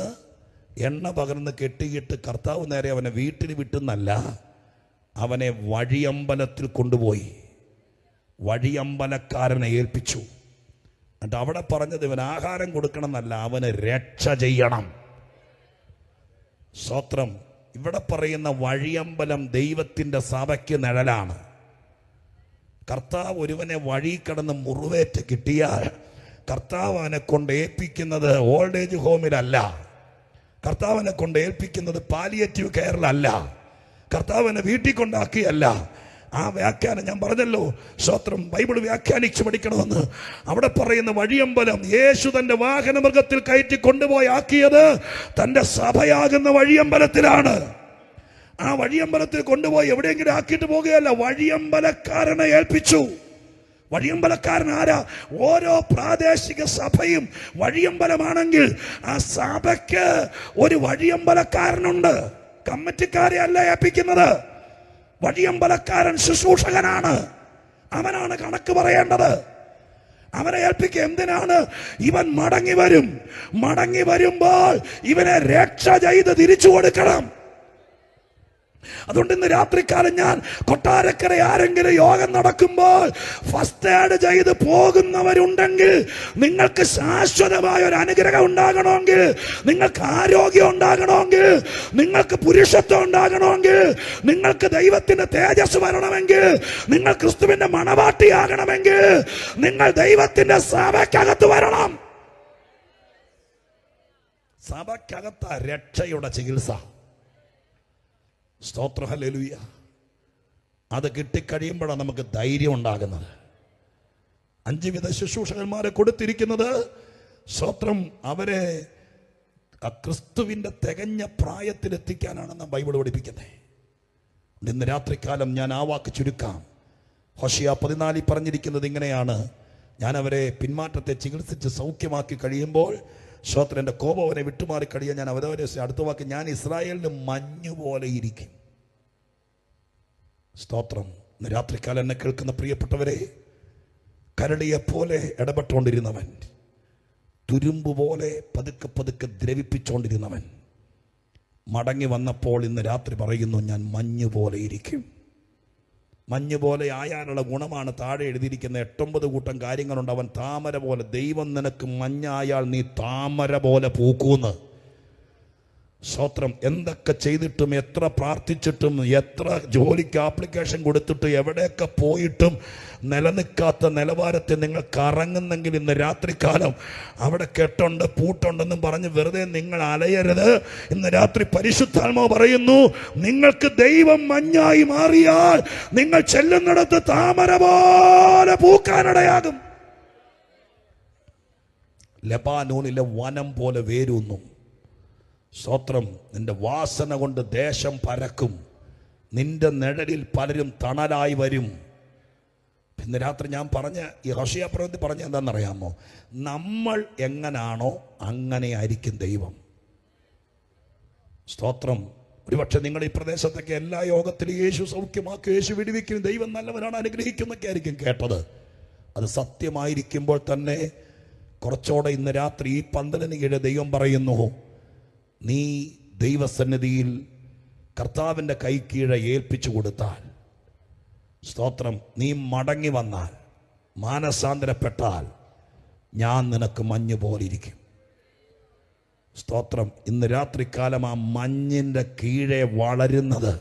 എണ്ണ പകർന്ന് കെട്ടിയിട്ട് കർത്താവ് നേരെ അവനെ വീട്ടിൽ വിട്ടുന്നല്ല, അവനെ വഴിയമ്പലത്തിൽ കൊണ്ടുപോയി വഴിയമ്പലക്കാരനെ ഏൽപ്പിച്ചു. എന്നിട്ട് അവിടെ പറഞ്ഞത് ഇവൻ ആഹാരം കൊടുക്കണം എന്നല്ല, അവന് രക്ഷ ചെയ്യണം. സ്തോത്രം. ഇവിടെ പറയുന്ന വഴിയമ്പലം ദൈവത്തിൻ്റെ സഭയ്ക്ക് നിഴലാണ്. കർത്താവ് ഒരുവനെ വഴി കടന്ന് മുറിവേറ്റ് കിട്ടിയാൽ കർത്താവ് അവനെ കൊണ്ട് ഏൽപ്പിക്കുന്നത് ഓൾഡ് ഏജ് ഹോമിലല്ല, കർത്താവിനെ കൊണ്ട് ഏൽപ്പിക്കുന്നത് പാലിയേറ്റീവ് കെയറിലല്ല, കർത്താവിനെ വീട്ടിൽ കൊണ്ടാക്കിയല്ല. ആ വ്യാഖ്യാനം ഞാൻ പറഞ്ഞല്ലോ, സ്തോത്രം, ബൈബിൾ വ്യാഖ്യാനിച്ച് പഠിക്കണമെന്ന്. അവിടെ പറയുന്ന വഴിയമ്പലം യേശു തന്റെ വാഹനമൃഗത്തിൽ കയറ്റി കൊണ്ടുപോയി ആക്കിയത് തന്റെ സഭയാകുന്ന വഴിയമ്പലത്തിലാണ്. ആ വഴിയമ്പലത്തിൽ കൊണ്ടുപോയി എവിടെയെങ്കിലും ആക്കിയിട്ട് പോകുകയല്ല, വഴിയമ്പലക്കാരനെ ഏൽപ്പിച്ചു. വഴിയമ്പലക്കാരൻ ആരാ? ഓരോ പ്രാദേശിക സഭയും വഴിയമ്പലമാണെങ്കിൽ ആ സഭയ്ക്ക് ഒരു വഴിയമ്പലക്കാരനുണ്ട്. കമ്മിറ്റിക്കാരെ അല്ല ഏൽപ്പിക്കുന്നത്. വഴിയമ്പലക്കാരൻ ശുശ്രൂഷകനാണ്. അവനാണ് കണക്ക് പറയേണ്ടത്. അവനെ ഏൽപ്പിക്കുക. എന്തിനാണ്? ഇവൻ മടങ്ങി വരും. മടങ്ങി വരുമ്പോൾ ഇവനെ രക്ഷ ചെയ്ത് തിരിച്ചു കൊടുക്കണം. അതുകൊണ്ട് ഇന്ന് രാത്രിക്കാലം ഞാൻ കൊട്ടാരക്കര ആരെങ്കിലും യോഗം നടക്കുമ്പോൾ ഫസ്റ്റ് എയ്ഡ് ചെയ്ത് പോകുന്നവരുണ്ടെങ്കിൽ, നിങ്ങൾക്ക് ശാശ്വതമായ ഒരു അനുഗ്രഹം ഉണ്ടാകണമെങ്കിൽ, നിങ്ങൾക്ക് ആരോഗ്യം ഉണ്ടാകണമെങ്കിൽ, നിങ്ങൾക്ക് പുരുഷത്വം ഉണ്ടാകണമെങ്കിൽ, നിങ്ങൾക്ക് ദൈവത്തിന്റെ തേജസ് വരണമെങ്കിൽ, നിങ്ങൾ ക്രിസ്തുവിന്റെ മണവാട്ടിയാകണമെങ്കിൽ, നിങ്ങൾ ദൈവത്തിന്റെ സഭയ്ക്കകത്ത് വരണം. സഭയ്ക്കകത്ത രക്ഷയുടെ ചികിത്സ. സ്തോത്ര, ഹല്ലേലൂയ. അത് കിട്ടിക്കഴിയുമ്പോഴാണ് നമുക്ക് ധൈര്യം ഉണ്ടാകുന്നത്. 5 വിധ ശുശ്രൂഷകന്മാരെ കൊടുത്തിരിക്കുന്നത് സ്തോത്രം അവരെ ക്രിസ്തുവിന്റെ തികഞ്ഞ പ്രായത്തിലെത്തിക്കാനാണെന്ന് ബൈബിൾ പഠിപ്പിക്കുന്നത്. ഇന്ന് രാത്രികാലം ഞാൻ ആ വാക്ക് ചുരുക്കാം. ഹോശിയ 14 പറഞ്ഞിരിക്കുന്നത് ഇങ്ങനെയാണ്: ഞാൻ അവരെ പിന്മാറ്റത്തെ ചികിത്സിച്ച് സൗഖ്യമാക്കി കഴിയുമ്പോൾ സ്തോത്രം എൻ്റെ കോപം അവനെ വിട്ടുമാറി കഴിയാൻ ഞാൻ അവരവരെ. അടുത്ത വാക്ക്, ഞാൻ ഇസ്രായേലിന് മഞ്ഞുപോലെ ഇരിക്കും. സ്തോത്രം. ഇന്ന് രാത്രിക്കാലം എന്നെ കേൾക്കുന്ന പ്രിയപ്പെട്ടവരെ, കരടിയെപ്പോലെ ഇടപെട്ടുകൊണ്ടിരുന്നവൻ, തുരുമ്പ് പോലെ പതുക്കെ പതുക്കെ ദ്രവിപ്പിച്ചുകൊണ്ടിരുന്നവൻ മടങ്ങി വന്നപ്പോൾ ഇന്ന് രാത്രി പറയുന്നു, ഞാൻ മഞ്ഞ് പോലെ ഇരിക്കും. മഞ്ഞ് പോലെ ആയാലുള്ള ഗുണമാണ് താഴെ എഴുതിയിരിക്കുന്ന 8-9 കൂട്ടം കാര്യങ്ങളുണ്ട്. അവൻ താമര പോലെ. ദൈവം നിനക്ക് മഞ്ഞായാൽ നീ താമര പോലെ പൂക്കൂന്ന്. സ്തോത്രം. എന്തൊക്കെ ചെയ്തിട്ടും, എത്ര പ്രാർത്ഥിച്ചിട്ടും, എത്ര ജോലിക്ക് ആപ്ലിക്കേഷൻ കൊടുത്തിട്ട്, എവിടെയൊക്കെ പോയിട്ടും നിലനിൽക്കാത്ത നിലവാരത്തെ നിങ്ങൾ കറങ്ങുന്നെങ്കിൽ ഇന്ന് രാത്രികാലം അവിടെ കെട്ടുണ്ട് പൂട്ടുണ്ടെന്നും പറഞ്ഞ് വെറുതെ നിങ്ങൾ അലയരുത്. ഇന്ന് രാത്രി പരിശുദ്ധാത്മാവ് പറയുന്നു, നിങ്ങൾക്ക് ദൈവം മഞ്ഞായി മാറിയാൽ നിങ്ങൾ ചെല്ലുന്നിടത്ത് താമര പോലെ പൂക്കാനിടയാകും. ലെബാനോനിലെ വനം പോലെ വേരൂന്നും. സ്തോത്രം. നിന്റെ വാസന കൊണ്ട് ദേശം പരക്കും. നിന്റെ നിഴലിൽ പലരും തണലായി വരും. ഇന്ന് രാത്രി ഞാൻ പറഞ്ഞ ഈ ഹോശിയ പ്രവൃത്തി പറഞ്ഞ എന്താണെന്നറിയാമോ? നമ്മൾ എങ്ങനാണോ അങ്ങനെ ആയിരിക്കും ദൈവം. സ്തോത്രം. ഒരുപക്ഷെ നിങ്ങൾ ഈ പ്രദേശത്തൊക്കെ എല്ലാ യോഗത്തിലും യേശു സൗഖ്യമാക്കും, യേശു വിടുവിക്കും, ദൈവം നല്ലവനാണ്, അനുഗ്രഹിക്കുന്നൊക്കെ ആയിരിക്കും കേട്ടത്. അത് സത്യമായിരിക്കുമ്പോൾ തന്നെ കുറച്ചുകൂടെ ഇന്ന് രാത്രി ഈ പന്തലിന് കീഴെ ദൈവം പറയുന്നു, നീ ദൈവസന്നിധിയിൽ കർത്താവിൻ്റെ കൈ കീഴെ ഏൽപ്പിച്ചു കൊടുത്താൽ, സ്തോത്രം, നീ മടങ്ങി വന്നാൽ, മാനസാന്തരപ്പെട്ടാൽ, ഞാൻ നിനക്ക് മഞ്ഞ് പോലിരിക്കും. സ്തോത്രം. ഇന്ന് രാത്രികാലം ആ മഞ്ഞിൻ്റെ കീഴെ വളരുന്നത്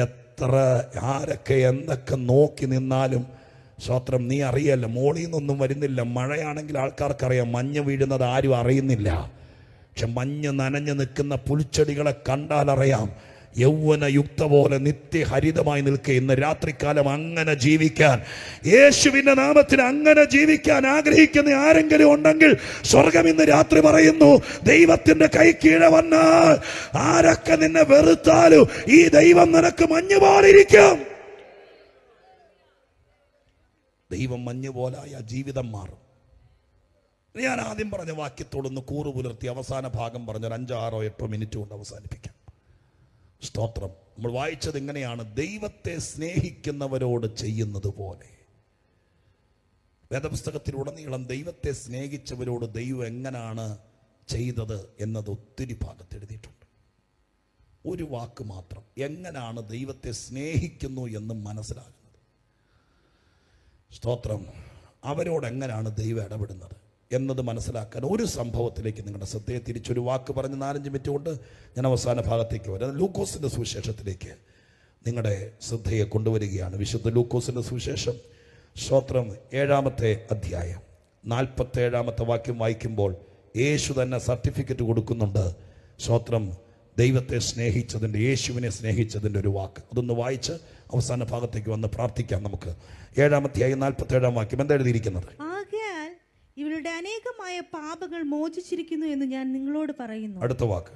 എത്ര ആരൊക്കെ എന്തൊക്കെ നോക്കി നിന്നാലും, സ്തോത്രം, നീ അറിയല്ല, മോളിൽ നിന്നൊന്നും വരുന്നില്ല. മഴയാണെങ്കിൽ ആൾക്കാർക്കറിയാം, മഞ്ഞ് വീഴുന്നത് ആരും അറിയുന്നില്ല. പക്ഷെ മഞ്ഞ് നനഞ്ഞു നിൽക്കുന്ന പുൽച്ചെടികളെ കണ്ടാലറിയാം, യൗവനയുക്ത പോലെ നിത്യഹരിതമായി നിൽക്കുക. ഇന്ന് രാത്രികാലം അങ്ങനെ ജീവിക്കാൻ, യേശുവിന്റെ നാമത്തിൽ അങ്ങനെ ജീവിക്കാൻ ആഗ്രഹിക്കുന്ന ആരെങ്കിലും ഉണ്ടെങ്കിൽ സ്വർഗം ഇന്ന് രാത്രി പറയുന്നു, ദൈവത്തിന്റെ കൈ കീഴെ വന്നാൽ ആരൊക്കെ നിന്നെ വെറുത്താലും ഈ ദൈവം നിനക്ക് മഞ്ഞ് പോലിരിക്കും. ദൈവം മഞ്ഞ് പോലായ ജീവിതം മാറും. ഞാൻ ആദ്യം പറഞ്ഞ വാക്യത്തോടൊന്ന് കൂറു പുലർത്തി അവസാന ഭാഗം പറഞ്ഞൊരു 5, 6, 8 മിനിറ്റ് കൊണ്ട് അവസാനിപ്പിക്കാം. സ്തോത്രം. നമ്മൾ വായിച്ചത് ഇങ്ങനെയാണ്: ദൈവത്തെ സ്നേഹിക്കുന്നവരോട് ചെയ്യുന്നത് പോലെ. വേദപുസ്തകത്തിലുടനീളം ദൈവത്തെ സ്നേഹിച്ചവരോട് ദൈവം എങ്ങനെയാണ് ചെയ്തത് എന്നത് ഒത്തിരി ഭാഗത്ത് എഴുതിയിട്ടുണ്ട്. ഒരു വാക്ക് മാത്രം. എങ്ങനെയാണ് ദൈവത്തെ സ്നേഹിക്കുന്നു എന്ന് മനസ്സിലാകുന്നത്. സ്തോത്രം. അവരോട് എങ്ങനെയാണ് ദൈവം ഇടപെടുന്നത് എന്നത് മനസ്സിലാക്കാൻ ഒരു സംഭവത്തിലേക്ക് നിങ്ങളുടെ ശ്രദ്ധയെ തിരിച്ചൊരു വാക്ക് പറഞ്ഞ് 4-5 മിനിറ്റ് കൊണ്ട് ഞാൻ അവസാന ഭാഗത്തേക്ക് വരാം. ലൂക്കോസിൻ്റെ സുവിശേഷത്തിലേക്ക് നിങ്ങളുടെ ശ്രദ്ധയെ കൊണ്ടുവരികയാണ്. വിശുദ്ധ ലൂക്കോസിൻ്റെ സുവിശേഷം സ്തോത്രം 7-ാമത്തെ അധ്യായം 47-ാമത്തെ വാക്യം വായിക്കുമ്പോൾ യേശു തന്നെ സർട്ടിഫിക്കറ്റ് കൊടുക്കുന്നുണ്ട്. സ്തോത്രം. ദൈവത്തെ സ്നേഹിച്ചതിൻ്റെ, യേശുവിനെ സ്നേഹിച്ചതിൻ്റെ ഒരു വാക്ക്. അതൊന്ന് വായിച്ച് അവസാന ഭാഗത്തേക്ക് വന്ന് പ്രാർത്ഥിക്കാം. നമുക്ക് 7-ാം അധ്യായം 47-ാം വാക്യം എന്താ എഴുതിയിരിക്കുന്നത്? ആകയാൽ ഇവരുടെ അനേകമായ പാപങ്ങൾ മോചിച്ചിരിക്കുന്നു എന്ന് ഞാൻ നിങ്ങളോട് പറയുന്നു. അടുത്ത വാക്ക്,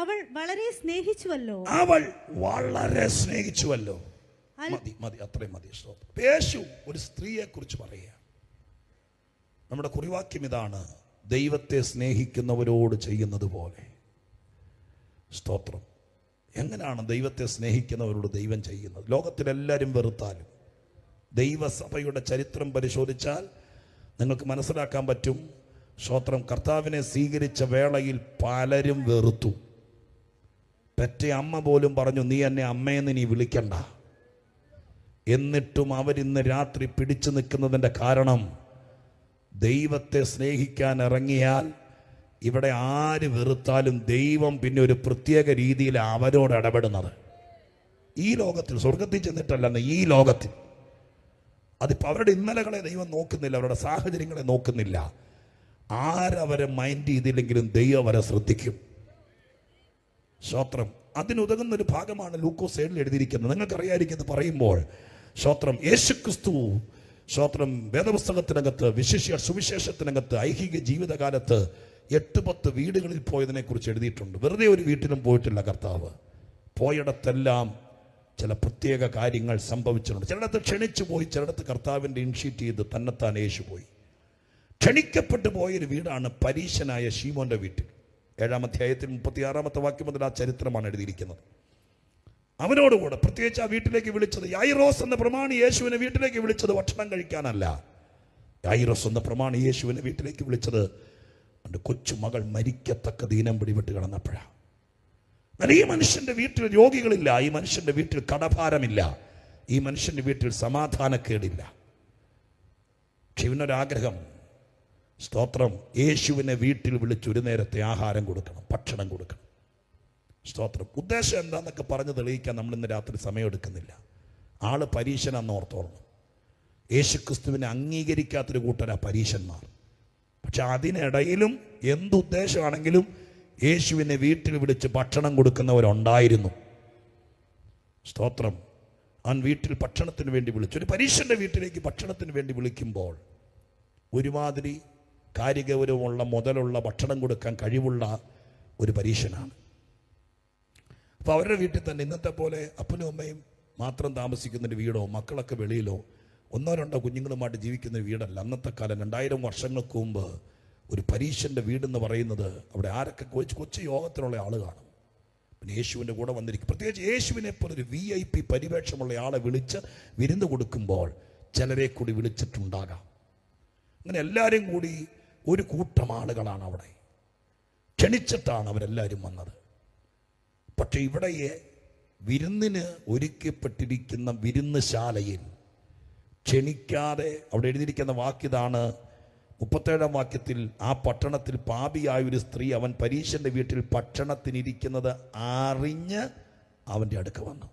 അവൾ വളരെ സ്നേഹിച്ചുവല്ലോ. അവൾ വളരെ സ്നേഹിച്ചുവല്ലോ. മതി മതി, അത്രയും മതി. യേശു ഒരു സ്ത്രീയെ കുറിച്ച് പറയുക. നമ്മുടെ കുറിവാക്യം ഇതാണ്: ദൈവത്തെ സ്നേഹിക്കുന്നവരോട് ചെയ്യുന്നത് പോലെ. സ്തോത്രം. എങ്ങനെയാണ് ദൈവത്തെ സ്നേഹിക്കുന്നവരോട് ദൈവം ചെയ്യുന്നത്? ലോകത്തിലെല്ലാവരും വെറുത്താലും ദൈവസഭയുടെ ചരിത്രം പരിശോധിച്ചാൽ നിങ്ങൾക്ക് മനസ്സിലാക്കാൻ പറ്റും. സ്തോത്രം. കർത്താവിനെ സ്വീകരിച്ച വേളയിൽ പലരും വെറുത്തു. പെറ്റ അമ്മ പോലും പറഞ്ഞു, നീ എന്നെ അമ്മയെന്ന് നീ വിളിക്കണ്ട. എന്നിട്ടും അവരിന്ന് രാത്രി പിടിച്ചു നിൽക്കുന്നതിൻ്റെ കാരണം, ദൈവത്തെ സ്നേഹിക്കാൻ ഇറങ്ങിയാൽ ഇവിടെ ആര് വെറുത്താലും ദൈവം പിന്നെ ഒരു പ്രത്യേക രീതിയിൽ അവരോട് ഇടപെടുന്നത്. ഈ ലോകത്തിൽ, സ്വർഗത്തിൽ ചെന്നിട്ടല്ലെന്ന്, ഈ ലോകത്തിൽ. അതിപ്പോൾ അവരുടെ ഇന്നലകളെ ദൈവം നോക്കുന്നില്ല, അവരുടെ സാഹചര്യങ്ങളെ നോക്കുന്നില്ല. ആരവരെ മൈൻഡ് ചെയ്തില്ലെങ്കിലും ദൈവം അവരെ ശ്രദ്ധിക്കും. സ്തോത്രം. അതിനുതകുന്നൊരു ഭാഗമാണ് ലൂക്കോസ് 7-ൽ എഴുതിയിരിക്കുന്നത്. നിങ്ങൾക്കറിയാതിരിക്കുന്നത് പറയുമ്പോൾ, സ്തോത്രം, യേശുക്രിസ്തു സ്തോത്രം വേദപുസ്തകത്തിനകത്ത്, വിശിഷ്യ സുവിശേഷത്തിനകത്ത് ഐഹിക ജീവിതകാലത്ത് 8-10 വീടുകളിൽ പോയതിനെ കുറിച്ച് എഴുതിയിട്ടുണ്ട്. വെറുതെ ഒരു വീട്ടിലും പോയിട്ടില്ല കർത്താവ്. പോയിടത്തെല്ലാം ചില പ്രത്യേക കാര്യങ്ങൾ സംഭവിച്ചിട്ടുണ്ട്. ചിലയിടത്ത് ക്ഷണിച്ചു പോയി, ചിലയിടത്ത് കർത്താവിൻ്റെ ഇനിഷ്യേറ്റ് ചെയ്ത് തന്നെത്താൻ യേശു പോയി. ക്ഷണിക്കപ്പെട്ടു പോയൊരു വീടാണ് പരീശനായ ശീമോന്റെ വീട്ടിൽ. 7-ാം അധ്യായത്തിൽ 36-ാമത്തെ വാക്യം മുതൽ ആ ചരിത്രമാണ് എഴുതിയിരിക്കുന്നത്. അവനോടുകൂടെ പ്രത്യേകിച്ച് ആ വീട്ടിലേക്ക് വിളിച്ചത്, യായിറോസ് എന്ന പ്രമാണി യേശുവിനെ വീട്ടിലേക്ക് വിളിച്ചത് ഭക്ഷണം കഴിക്കാനല്ല. യായിറോസ് എന്ന പ്രമാണി യേശുവിനെ വീട്ടിലേക്ക് വിളിച്ചത് എൻ്റെ കൊച്ചുമകൾ മരിക്കത്തക്ക ദീനം പിടിപെട്ട് കിടന്നപ്പോഴാണ്. എന്നാൽ ഈ മനുഷ്യൻ്റെ വീട്ടിൽ രോഗികളില്ല, ഈ മനുഷ്യൻ്റെ വീട്ടിൽ കടഭാരമില്ല, ഈ മനുഷ്യൻ്റെ വീട്ടിൽ സമാധാനക്കേടില്ല. പക്ഷെ ഇവനൊരാഗ്രഹം, സ്തോത്രം, യേശുവിനെ വീട്ടിൽ വിളിച്ച് ഒരു നേരത്തെ ആഹാരം കൊടുക്കണം, ഭക്ഷണം കൊടുക്കണം. സ്തോത്രം. ഉദ്ദേശം എന്താന്നൊക്കെ പറഞ്ഞ് തെളിയിക്കാൻ നമ്മൾ ഇന്ന് രാത്രി സമയമെടുക്കുന്നില്ല. ആള് പരീശനാന്ന് ഓർത്തോളണം. യേശുക്രിസ്തുവിനെ അംഗീകരിക്കാത്തൊരു കൂട്ടരാ പരീശന്മാർ. പക്ഷെ അതിനിടയിലും എന്തുദ്ദേശമാണെങ്കിലും യേശുവിനെ വീട്ടിൽ വിളിച്ച് ഭക്ഷണം കൊടുക്കുന്നവരുണ്ടായിരുന്നു. സ്തോത്രം. അവൻ വീട്ടിൽ ഭക്ഷണത്തിന് വേണ്ടി വിളിച്ചു. ഒരു പരീശന്റെ വീട്ടിലേക്ക് ഭക്ഷണത്തിന് വേണ്ടി വിളിക്കുമ്പോൾ ഒരുമാതിരി കാര്യഗൗരവമുള്ള, മുതലുള്ള, ഭക്ഷണം കൊടുക്കാൻ കഴിവുള്ള ഒരു പരീശനാണ്. അപ്പോൾ അവരുടെ വീട്ടിൽ തന്നെ ഇന്നത്തെ പോലെ അപ്പനും അമ്മയും മാത്രം താമസിക്കുന്നൊരു വീടോ മക്കളൊക്കെ വെളിയിലോ 1-2 കുഞ്ഞുങ്ങളുമായിട്ട് ജീവിക്കുന്ന വീടല്ല. അന്നത്തെ കാലം 2000 വർഷങ്ങൾക്ക് മുമ്പ് ഒരു പരീശന്റെ വീടെന്ന് പറയുന്നത്, അവിടെ ആരൊക്കെ കൊച്ചു യോഗത്തിലുള്ള ആൾ കാണും. പിന്നെ യേശുവിൻ്റെ കൂടെ വന്നിരിക്കും. പ്രത്യേകിച്ച് യേശുവിനെ പോലെ ഒരു VIP പരിവേഷമുള്ള ആളെ വിളിച്ച് വിരുന്ന് കൊടുക്കുമ്പോൾ ചിലരെ കൂടി വിളിച്ചിട്ടുണ്ടാകാം. അങ്ങനെ എല്ലാവരും കൂടി ഒരു കൂട്ടം ആളുകളാണ് അവിടെ. ക്ഷണിച്ചിട്ടാണ് അവരെല്ലാവരും വന്നത്. പക്ഷെ ഇവിടെ വിരുന്നിന് ഒരുക്കപ്പെട്ടിരിക്കുന്ന വിരുന്നുശാലയിൽ ക്ഷണിക്കാതെ, അവിടെ എഴുതിയിരിക്കുന്ന വാക്യതാണ് 37-ാം വാക്യത്തിൽ, ആ പട്ടണത്തിൽ പാപിയായ ഒരു സ്ത്രീ അവൻ പരീശന്റെ വീട്ടിൽ ഭക്ഷണത്തിനിരിക്കുന്നത് അറിഞ്ഞ് അവൻ്റെ അടുക്ക വന്നു.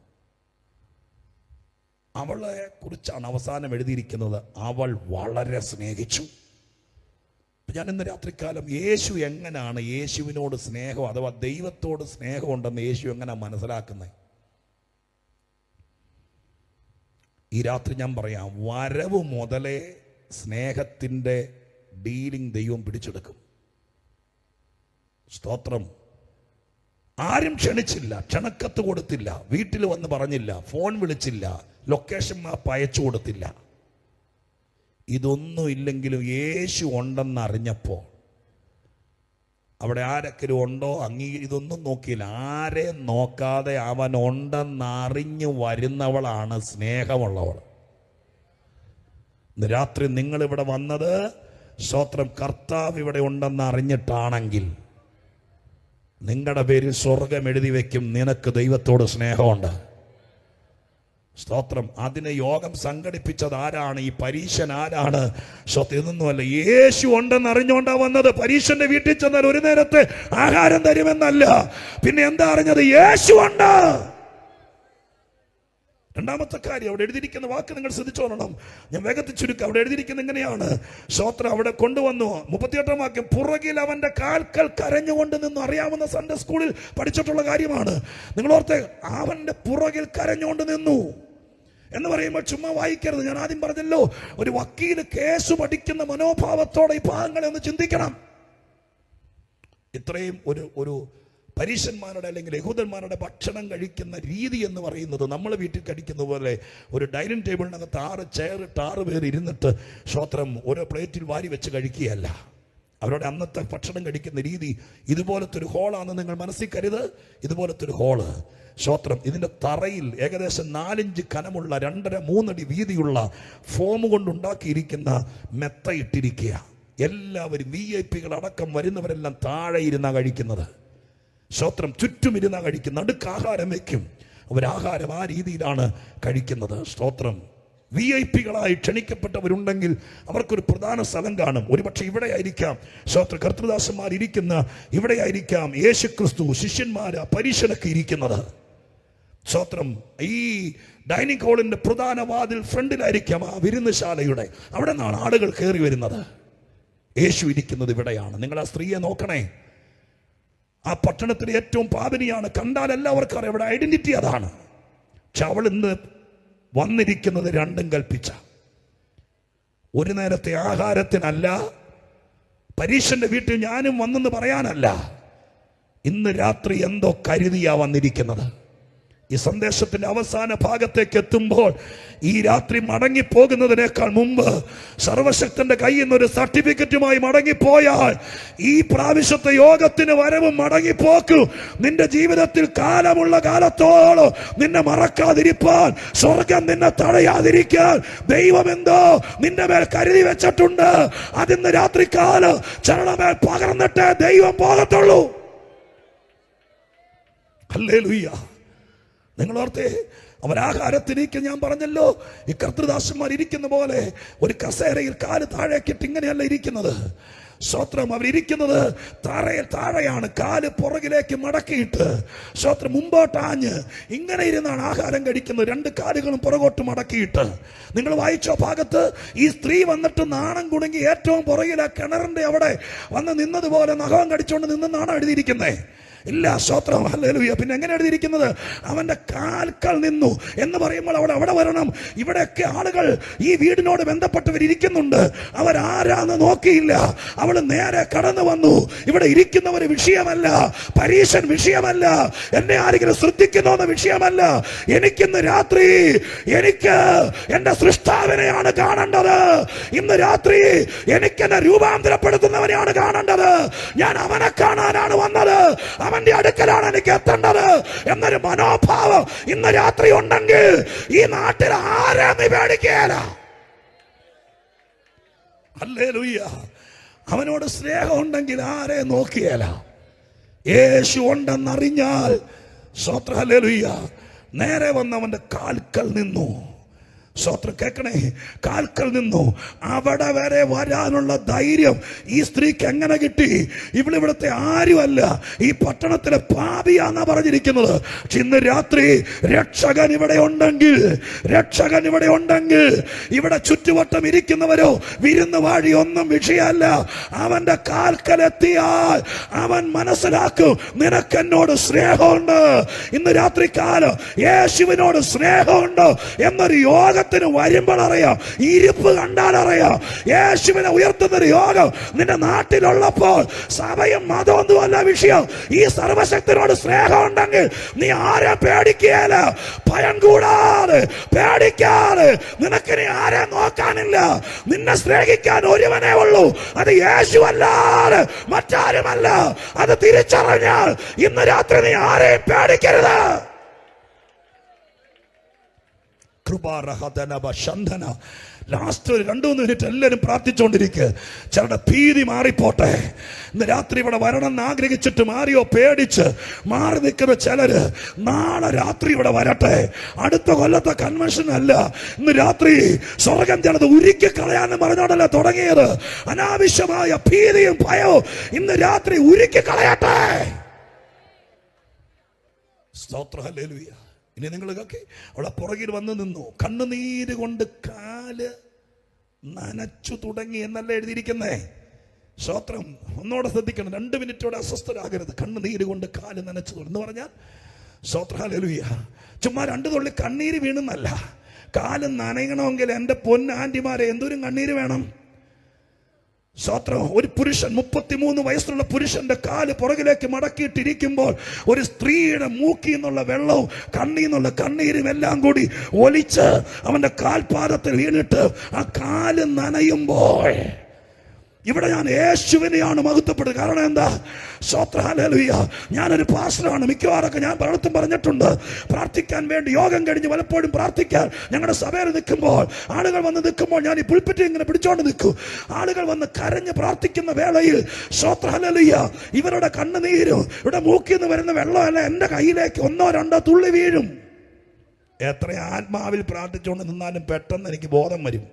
അവളെ കുറിച്ചാണ് അവസാനം എഴുതിയിരിക്കുന്നത്, അവൾ വളരെ സ്നേഹിച്ചു. ഞാൻ ഇന്ന് രാത്രികാലം യേശു എങ്ങനെയാണ് യേശുവിനോട് സ്നേഹം അഥവാ ദൈവത്തോട് സ്നേഹമുണ്ടെന്ന് യേശു എങ്ങനെ മനസ്സിലാക്കുന്നത്? ഈ രാത്രി ഞാൻ പറയാം, വരവ് മുതലേ സ്നേഹത്തിൻ്റെ ഡീലിംഗ് ദൈവം പിടിച്ചെടുക്കും. സ്തോത്രം. ആരും ക്ഷണിച്ചില്ല, ക്ഷണക്കത്ത് കൊടുത്തില്ല, വീട്ടിൽ വന്ന് പറഞ്ഞില്ല, ഫോൺ വിളിച്ചില്ല, ലൊക്കേഷൻ മാപ്പ് അയച്ചു കൊടുത്തില്ല. ഇതൊന്നും ഇല്ലെങ്കിലും യേശു ഉണ്ടെന്നറിഞ്ഞപ്പോൾ അവിടെ ആരൊക്കെ ഉണ്ടോ ഇതൊന്നും നോക്കിയില്ല. ആരെയും നോക്കാതെ അവൻ ഉണ്ടെന്നറിഞ്ഞു വരുന്നവളാണ് സ്നേഹമുള്ളവൾ. ഇന്ന് രാത്രി നിങ്ങളിവിടെ വന്നത് സ്തോത്രം കർത്താവ് ഇവിടെ ഉണ്ടെന്ന് അറിഞ്ഞിട്ടാണെങ്കിൽ നിങ്ങളുടെ പേരിൽ സ്വർഗം എഴുതി വയ്ക്കും. നിനക്ക് ദൈവത്തോട് സ്നേഹമുണ്ട്. സ്തോത്രം. അതിന് യോഗം സംഘടിപ്പിച്ചത് ആരാണ്? ഈ പരീശൻ ആരാണ്? ഇതൊന്നുമല്ല, യേശു ഉണ്ടെന്ന് അറിഞ്ഞുകൊണ്ടാ വന്നത്. പരീശന്റെ വീട്ടിൽ ചെന്നാൽ ഒരു നേരത്തെ ആഹാരം തരുമെന്നല്ല, പിന്നെ എന്താ അറിഞ്ഞത്? യേശു ഉണ്ട്. രണ്ടാമത്തെ കാര്യം, അവിടെ എഴുതിയിരിക്കുന്ന വാക്ക് നിങ്ങൾ ശ്രദ്ധിച്ചോളണം. ഞാൻ വേഗത്തിൽ ചുരുക്കം. അവിടെ എഴുതിയിരിക്കുന്നത് എങ്ങനെയാണ്? സ്തോത്രം. അവിടെ കൊണ്ടുവന്നു 38 വാക്യം, പുറകിൽ അവന്റെ കാൽക്കൽ കരഞ്ഞുകൊണ്ട് നിന്നു. അറിയാവുന്ന സൺഡേ സ്കൂളിൽ പഠിച്ചിട്ടുള്ള കാര്യമാണ്. നിങ്ങൾ ഓർത്തെ, അവന്റെ പുറകിൽ കരഞ്ഞുകൊണ്ട് നിന്നു എന്ന് പറയുമ്പോൾ ചുമ്മാ വായിക്കരുത്. ഞാൻ ആദ്യം പറഞ്ഞല്ലോ, ഒരു വക്കീല് കേസ് പഠിക്കുന്ന മനോഭാവത്തോടെ ഈ ഭാഗങ്ങളെ ഒന്ന് ചിന്തിക്കണം. ഇത്രയും ഒരു പരീശന്മാരുടെ അല്ലെങ്കിൽ യഹൂദന്മാരുടെ ഭക്ഷണം കഴിക്കുന്ന രീതി എന്ന് പറയുന്നത് നമ്മൾ വീട്ടിൽ കഴിക്കുന്ന പോലെ ഒരു ഡൈനിങ് ടേബിളിനകത്ത് 6 ചെയർ ഇട്ട് 6 പേർ ഇരുന്നിട്ട് സ്തോത്രം ഓരോ പ്ലേറ്റിൽ വാരി വെച്ച് കഴിക്കുകയല്ല. അവരുടെ അന്നത്തെ ഭക്ഷണം കഴിക്കുന്ന രീതി ഇതുപോലത്തെ ഒരു ഹോളാണെന്ന് നിങ്ങൾ മനസ്സിൽ കരുത്. ഇതുപോലത്തെ ഒരു ഹോള്. സ്തോത്രം. ഇതിന്റെ തറയിൽ ഏകദേശം 4 ഇഞ്ച് കനമുള്ള 2.5-3 അടി വീതിയുള്ള ഫോം കൊണ്ടുണ്ടാക്കിയിരിക്കുന്ന മെത്ത ഇട്ടിരിക്കുക. എല്ലാവരും VIP അടക്കം വരുന്നവരെല്ലാം താഴെ ഇരുന്നാ കഴിക്കുന്നത്. സ്തോത്രം. ചുറ്റും ഇരുന്നാ കഴിക്കും. നടുക്ക് ആഹാരം വയ്ക്കും. അവരാഹാരം ആ രീതിയിലാണ് കഴിക്കുന്നത്. സ്തോത്രം. VIP ക്ഷണിക്കപ്പെട്ടവരുണ്ടെങ്കിൽ അവർക്കൊരു പ്രധാന സ്ഥലം കാണും. ഒരുപക്ഷെ ഇവിടെ ആയിരിക്കാം സ്തോത്ര കർത്തൃദാസന്മാർ ഇരിക്കുന്ന, ഇവിടെ ആയിരിക്കാം യേശുക്രിസ്തു ശിഷ്യന്മാര് പരീശനൊക്കെ ഇരിക്കുന്നത്. സ്തോത്രം. ഈ ഡൈനിങ് ഹാളിന്റെ പ്രധാന വാതിൽ ഫ്രണ്ടിലായിരിക്കാം ആ വിരുന്നുശാലയുടെ. അവിടെ നിന്നാണ് ആളുകൾ കയറി വരുന്നത്. യേശു ഇരിക്കുന്നത് ഇവിടെയാണ്. നിങ്ങൾ ആ സ്ത്രീയെ നോക്കണേ. ആ പട്ടണത്തിലെ ഏറ്റവും പാപിനിയാണ്. കണ്ടാൽ എല്ലാവർക്കും അറിയാം ഇവിടെ ഐഡന്റിറ്റി അതാണ്. പക്ഷെ അവൾ ഇന്ന് വന്നിരിക്കുന്നത് രണ്ടും കൽപ്പിച്ച, ഒരു നേരത്തെ ആഹാരത്തിനല്ല, പരീശന്റെ വീട്ടിൽ ഞാനും വന്നെന്ന് പറയാനല്ല, ഇന്ന് രാത്രി എന്തോ കരുതിയാ വന്നിരിക്കുന്നത്. ഈ സന്ദേശത്തിന്റെ അവസാന ഭാഗത്തേക്ക് എത്തുമ്പോൾ ഈ രാത്രി മടങ്ങിപ്പോകുന്നതിനേക്കാൾ മുമ്പ് സർവശക്തന്റെ കയ്യിൽ നിന്നൊരു സർട്ടിഫിക്കറ്റുമായി മടങ്ങിപ്പോയാൽ ഈ പ്രാവശ്യത്തെ യോഗത്തിന് വരവും മടങ്ങിപ്പോക്കും നിന്റെ ജീവിതത്തിൽ കാലമുള്ള കാലത്തോളം നിന്നെ മറക്കാതിരിപ്പാൻ, സ്വർഗം നിന്നെ തടയാതിരിക്കാൻ ദൈവം എന്തോ നിന്റെ മേൽ കരുതി വെച്ചിട്ടുണ്ട്. അതിന്ന് രാത്രികാലം ചരണമേൽ പകർന്നിട്ടേ ദൈവം പോകത്തുള്ളൂ. ഹല്ലേലൂയ. നിങ്ങളോർത്തെ, അവരാഹാരത്തിലേക്ക് ഞാൻ പറഞ്ഞല്ലോ, ഈ കർത്തൃദാസന്മാർ ഇരിക്കുന്ന പോലെ ഒരു കസേരയിൽ കാല് താഴേക്കിട്ട് ഇങ്ങനെയല്ല ഇരിക്കുന്നത്. സ്തോത്രം. അവരിയ്ക്കുന്നത് താഴെയാണ്. കാല് പുറകിലേക്ക് മടക്കിയിട്ട് സ്തോത്രം മുമ്പോട്ടാഞ്ഞ് ഇങ്ങനെ ഇരുന്നാണ് ആഹാരം കഴിക്കുന്നത്. 2 കാലുകളും പുറകോട്ട് മടക്കിയിട്ട്. നിങ്ങൾ വായിച്ചോ ഭാഗത്ത്? ഈ സ്ത്രീ വന്നിട്ട് നാണം കുണുങ്ങി ഏറ്റവും പുറകിൽ ആ കിണറിന്റെ അവിടെ വന്ന് നിന്നതുപോലെ നഖം കടിച്ചുകൊണ്ട് നിന്നെന്നാണ് എഴുതിയിരിക്കുന്നത്. ഇല്ല. സ്തോത്രം. ഹല്ലേലൂയ. പിന്നെ എങ്ങനെ എഴുതിയിരിക്കുന്നത്? അവന്റെ കാൽക്കൽ നിന്നു എന്ന് പറയുമ്പോൾ അവിടെ വരണം. ഇവിടെയൊക്കെ ആളുകൾ ഈ വീടിനോട് ബന്ധപ്പെട്ടവർ ഇരിക്കുന്നുണ്ട്. അവരാരാന്ന് നോക്കിയില്ല. അവൾ നേരെ കടന്നു വന്നു. ഇവിടെ ഇരിക്കുന്നവര് വിഷയമല്ല, പരീശൻ വിഷയമല്ല, എന്നെ ആരെങ്കിലും ശ്രദ്ധിക്കുന്നോന്ന വിഷയമല്ല. എനിക്കിന്ന് രാത്രി എനിക്ക് എന്റെ സൃഷ്ടാവിനെയാണ് കാണേണ്ടത്. ഇന്ന് രാത്രി എനിക്ക് എന്നെ രൂപാന്തരപ്പെടുത്തുന്നവനെയാണ് കാണേണ്ടത്. ഞാൻ അവനെ കാണാനാണ് വന്നത്. അവന്റെ അടുക്കലാണ് എനിക്ക് എത്തേണ്ടത് എന്നൊരു മനോഭാവം ഇന്ന് രാത്രി ഉണ്ടെങ്കിൽ ഈ നാട്ടിൽ ആരെയും പേടിക്കുകയില്ല. ഹല്ലേലൂയ. അവനോട് സ്നേഹം ഉണ്ടെങ്കിൽ ആരെ നോക്കിയല്ല. യേശു ഉണ്ടെന്നറിഞ്ഞാൽ സ്തോത്രം. ഹല്ലേലൂയ. നേരെ വന്ന് അവന്റെ കാൽക്കൽ നിന്നു. സ്തോത്രം. കേൾക്കണേ. കാൽക്കൽ നിന്നു. അവിടെ വരെ വരാനുള്ള ധൈര്യം ഈ സ്ത്രീക്ക് എങ്ങനെ കിട്ടി? ഇവിടുത്തെ ആരുമല്ല, ഈ പട്ടണത്തിലെ പാപിയാന്നാ പറഞ്ഞിരിക്കുന്നത്. ഇന്ന് രാത്രി രക്ഷകൻ ഇവിടെ ഉണ്ടെങ്കിൽ, ഇവിടെ ചുറ്റുവട്ടം ഇരിക്കുന്നവരോ വിരുന്ന് വാഴി ഒന്നും വിഷയമല്ല. അവന്റെ കാൽക്കലെത്തിയാൽ അവൻ മനസ്സിലാക്കും നിനക്ക് എന്നോട് സ്നേഹമുണ്ട്. ഇന്ന് രാത്രി കാലം യേശുവിനോട് സ്നേഹമുണ്ട് എന്നൊരു യോഗ വരുമ്പോൾ അറിയാം, ഇരിപ്പ് കണ്ടാൽ അറിയാം. യേശുവിനെ ഉയർത്തുന്നൊരു യോഗം നിന്റെ നാട്ടിലുള്ളപ്പോൾ സഭയും മതമൊന്നുമല്ല വിഷയം. ഈ സർവശക്തനോട് സ്നേഹം ഉണ്ടെങ്കിൽ നീ ആരെ പേടിക്കുകയല്ല. ഭയം കൂടാതെ, പേടിക്കാതെ. നിനക്ക് നീ ആരെ നോക്കാനില്ല. നിന്നെ സ്നേഹിക്കാൻ ഒരുവനേ ഉള്ളൂ. അത് യേശു അല്ലാതെ മറ്റാരുമല്ല. അത് തിരിച്ചറിഞ്ഞാൽ ഇന്ന് രാത്രി നീ ആരെയും പേടിക്കരുത്. ലാസ്റ്റ് ഒരു 2-3 മിനിറ്റ് എല്ലാവരും പ്രാർത്ഥിച്ചുകൊണ്ടിരിക്കുക. ചിലരുടെ ഭീതി മാറിപ്പോട്ടെ. ഇന്ന് രാത്രി ഇവിടെ വരണമെന്ന് ആഗ്രഹിച്ചിട്ട് മാറിയോ പേടിച്ച് മാറി നിൽക്കുന്ന ചിലര് നാളെ രാത്രി ഇവിടെ വരട്ടെ. അടുത്ത കൊല്ലത്തെ കൺവെൻഷൻ അല്ല, ഇന്ന് രാത്രി സ്വർഗം ചിലത് ഉരുക്കി കളയാന്ന് പറഞ്ഞോണ്ടല്ല തുടങ്ങിയത്. അനാവശ്യമായ ഭീതിയും ഭയവും ഇന്ന് രാത്രി ഉരുക്കി കളയട്ടെ. സ്തോത്രം, ഹല്ലേലൂയ. ഇനി നിങ്ങളൊക്കെ അവിടെ പുറകിൽ വന്ന് നിന്നു. കണ്ണുനീര് കൊണ്ട് കാല് നനച്ചു തുടങ്ങി എന്നല്ല എഴുതിയിരിക്കുന്നേ. സ്തോത്രം, ഒന്നോടെ ശ്രദ്ധിക്കണം. 2 മിനിറ്റോടെ അസ്വസ്ഥരാകരുത്. കണ്ണുനീര് കൊണ്ട് കാല് നനച്ചു തുടങ്ങി എന്ന് പറഞ്ഞാൽ സ്തോത്രം, ഹല്ലേലൂയ, ചുമ്മാ 2 തുള്ളി കണ്ണീര് വീണെന്നല്ല. കാല് നനയണമെങ്കിൽ എൻ്റെ പൊന്നാൻറ്റിമാരെ എന്തോരം കണ്ണീര് വേണം. സ്തോത്രം, ഒരു പുരുഷൻ 33 വയസ്സുള്ള പുരുഷന്റെ കാല് പുറകിലേക്ക് മടക്കിയിട്ടിരിക്കുമ്പോൾ ഒരു സ്ത്രീയുടെ മൂക്കിൽ നിന്നുള്ള വെള്ളവും കണ്ണിൽ നിന്നുള്ള കണ്ണീരും എല്ലാം കൂടി ഒലിച്ച് അവന്റെ കാൽപാദത്തിൽ വീണിട്ട് ആ കാല് നനയുമ്പോൾ ഇവിടെ ഞാൻ യേശുവിനെയാണ് മഹത്വപ്പെടുന്നത്. കാരണം എന്താ? സ്തോത്രം, ഹല്ലേലൂയ. ഞാനൊരു പാസ്റ്ററാണ്. മിക്കവാറൊക്കെ ഞാൻ പലർത്തും പറഞ്ഞിട്ടുണ്ട്, പ്രാർത്ഥിക്കാൻ വേണ്ടി യോഗം കഴിഞ്ഞ് പലപ്പോഴും പ്രാർത്ഥിക്കാൻ ഞങ്ങളുടെ സഭയിൽ നിൽക്കുമ്പോൾ ആളുകൾ വന്ന് നിൽക്കുമ്പോൾ ഞാൻ ഈ പുൽപ്പിറ്റ് ഇങ്ങനെ പിടിച്ചോണ്ട് നിൽക്കും. ആളുകൾ വന്ന് കരഞ്ഞ് പ്രാർത്ഥിക്കുന്ന വേളയിൽ സ്തോത്രം, ഹല്ലേലൂയ, ഇവരുടെ കണ്ണുനീരും ഇവിടെ മൂക്കിൽ നിന്ന് വരുന്ന വെള്ളമല്ല എൻ്റെ കയ്യിലേക്ക് 1-2 തുള്ളി വീഴും. എത്ര ആത്മാവിൽ പ്രാർത്ഥിച്ചുകൊണ്ട് നിന്നാലും പെട്ടെന്ന് എനിക്ക് ബോധം വരും.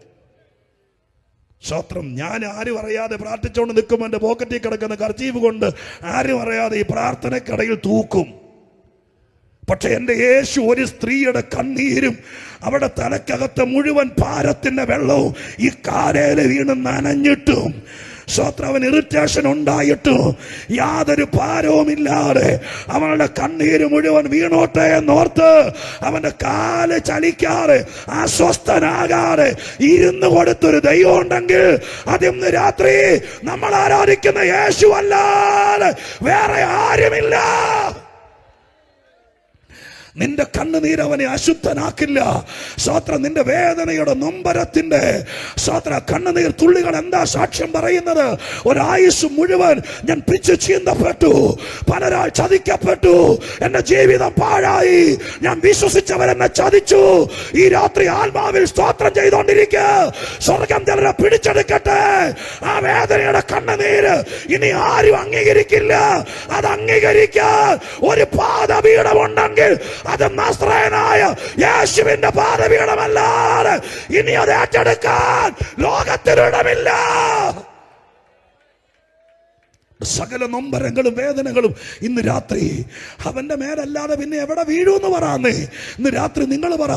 സ്തോത്രം, ഞാൻ ആരും അറിയാതെ പ്രാർത്ഥിച്ചുകൊണ്ട് നിൽക്കുമ്പോൾ എൻ്റെ പോക്കറ്റിൽ കിടക്കുന്ന കർച്ചീഫ് കൊണ്ട് ആരും അറിയാതെ ഈ പ്രാർത്ഥനക്കടയിൽ തൂക്കും. പക്ഷെ എൻ്റെ യേശു ഒരു സ്ത്രീയുടെ കണ്ണീരും അവിടെ തലക്കകത്ത് മുഴുവൻ ഭാരത്തിന്റെ വെള്ളവും ഈ കാലയിൽ വീണ് നനഞ്ഞിട്ടും സ്തോത്രം, അവൻ ഇറിറ്റേഷൻ ഉണ്ടായിട്ടും യാതൊരു ഭാരവുമില്ലാതെ അവളുടെ കണ്ണീര് മുഴുവൻ വീണോട്ടെ എന്നോർത്ത് അവന്റെ കാല് ചലിക്കാതെ അസ്വസ്ഥനാകാതെ ഇരുന്ന് കൊടുത്തൊരു ദൈവം ഉണ്ടെങ്കിൽ അതിന്ന് രാത്രി നമ്മൾ ആരാധിക്കുന്ന യേശു അല്ലാതെ വേറെ ആരുമില്ല. നിന്റെ കണ്ണുനീര് അവനെ അശുദ്ധനാക്കില്ല. സ്തോത്രം, നിന്റെ വേദനയുടെ നൊമ്പരത്തിന്റെ സ്തോത്രം കണ്ണുനീർ തുള്ളികൾ എന്താ സാക്ഷ്യം പറയുന്നത്? ഒരായുസ് മുഴുവൻ ഞാൻ പിച്ചു ചീന്തപ്പെട്ടു, പലരാൾ ചതിക്കപ്പെട്ടു, എന്റെ ജീവിതം പാഴായി, ഞാൻ വിശ്വസിച്ചവരെന്നെ ചതിച്ചു. ഈ രാത്രി ആത്മാവിൽ സ്തോത്രം ചെയ്തുകൊണ്ടിരിക്കുക. സ്വർഗം ചിലരെ പിടിച്ചെടുക്കട്ടെ. ആ വേദനയുടെ കണ്ണുനീര് ഇനി ആരും അംഗീകരിക്കില്ല. അത് അംഗീകരിക്കാൻ ഒരു പാദപീഠമുണ്ടെങ്കിൽ അത് നസ്രയനായ യേശുവിന്റെ പാദപീഠമല്ലാതെ ഇനി അത് ഏറ്റെടുക്കാൻ ലോകത്തിനിടമില്ല. സകല നൊമ്പരങ്ങളും വേദനകളും ഇന്ന് രാത്രി അവന്റെ മേലല്ലാതെ പിന്നെ എവിടെ വീഴുമെന്ന് പറയാന്നേ. ഇന്ന് രാത്രി നിങ്ങൾ പറ,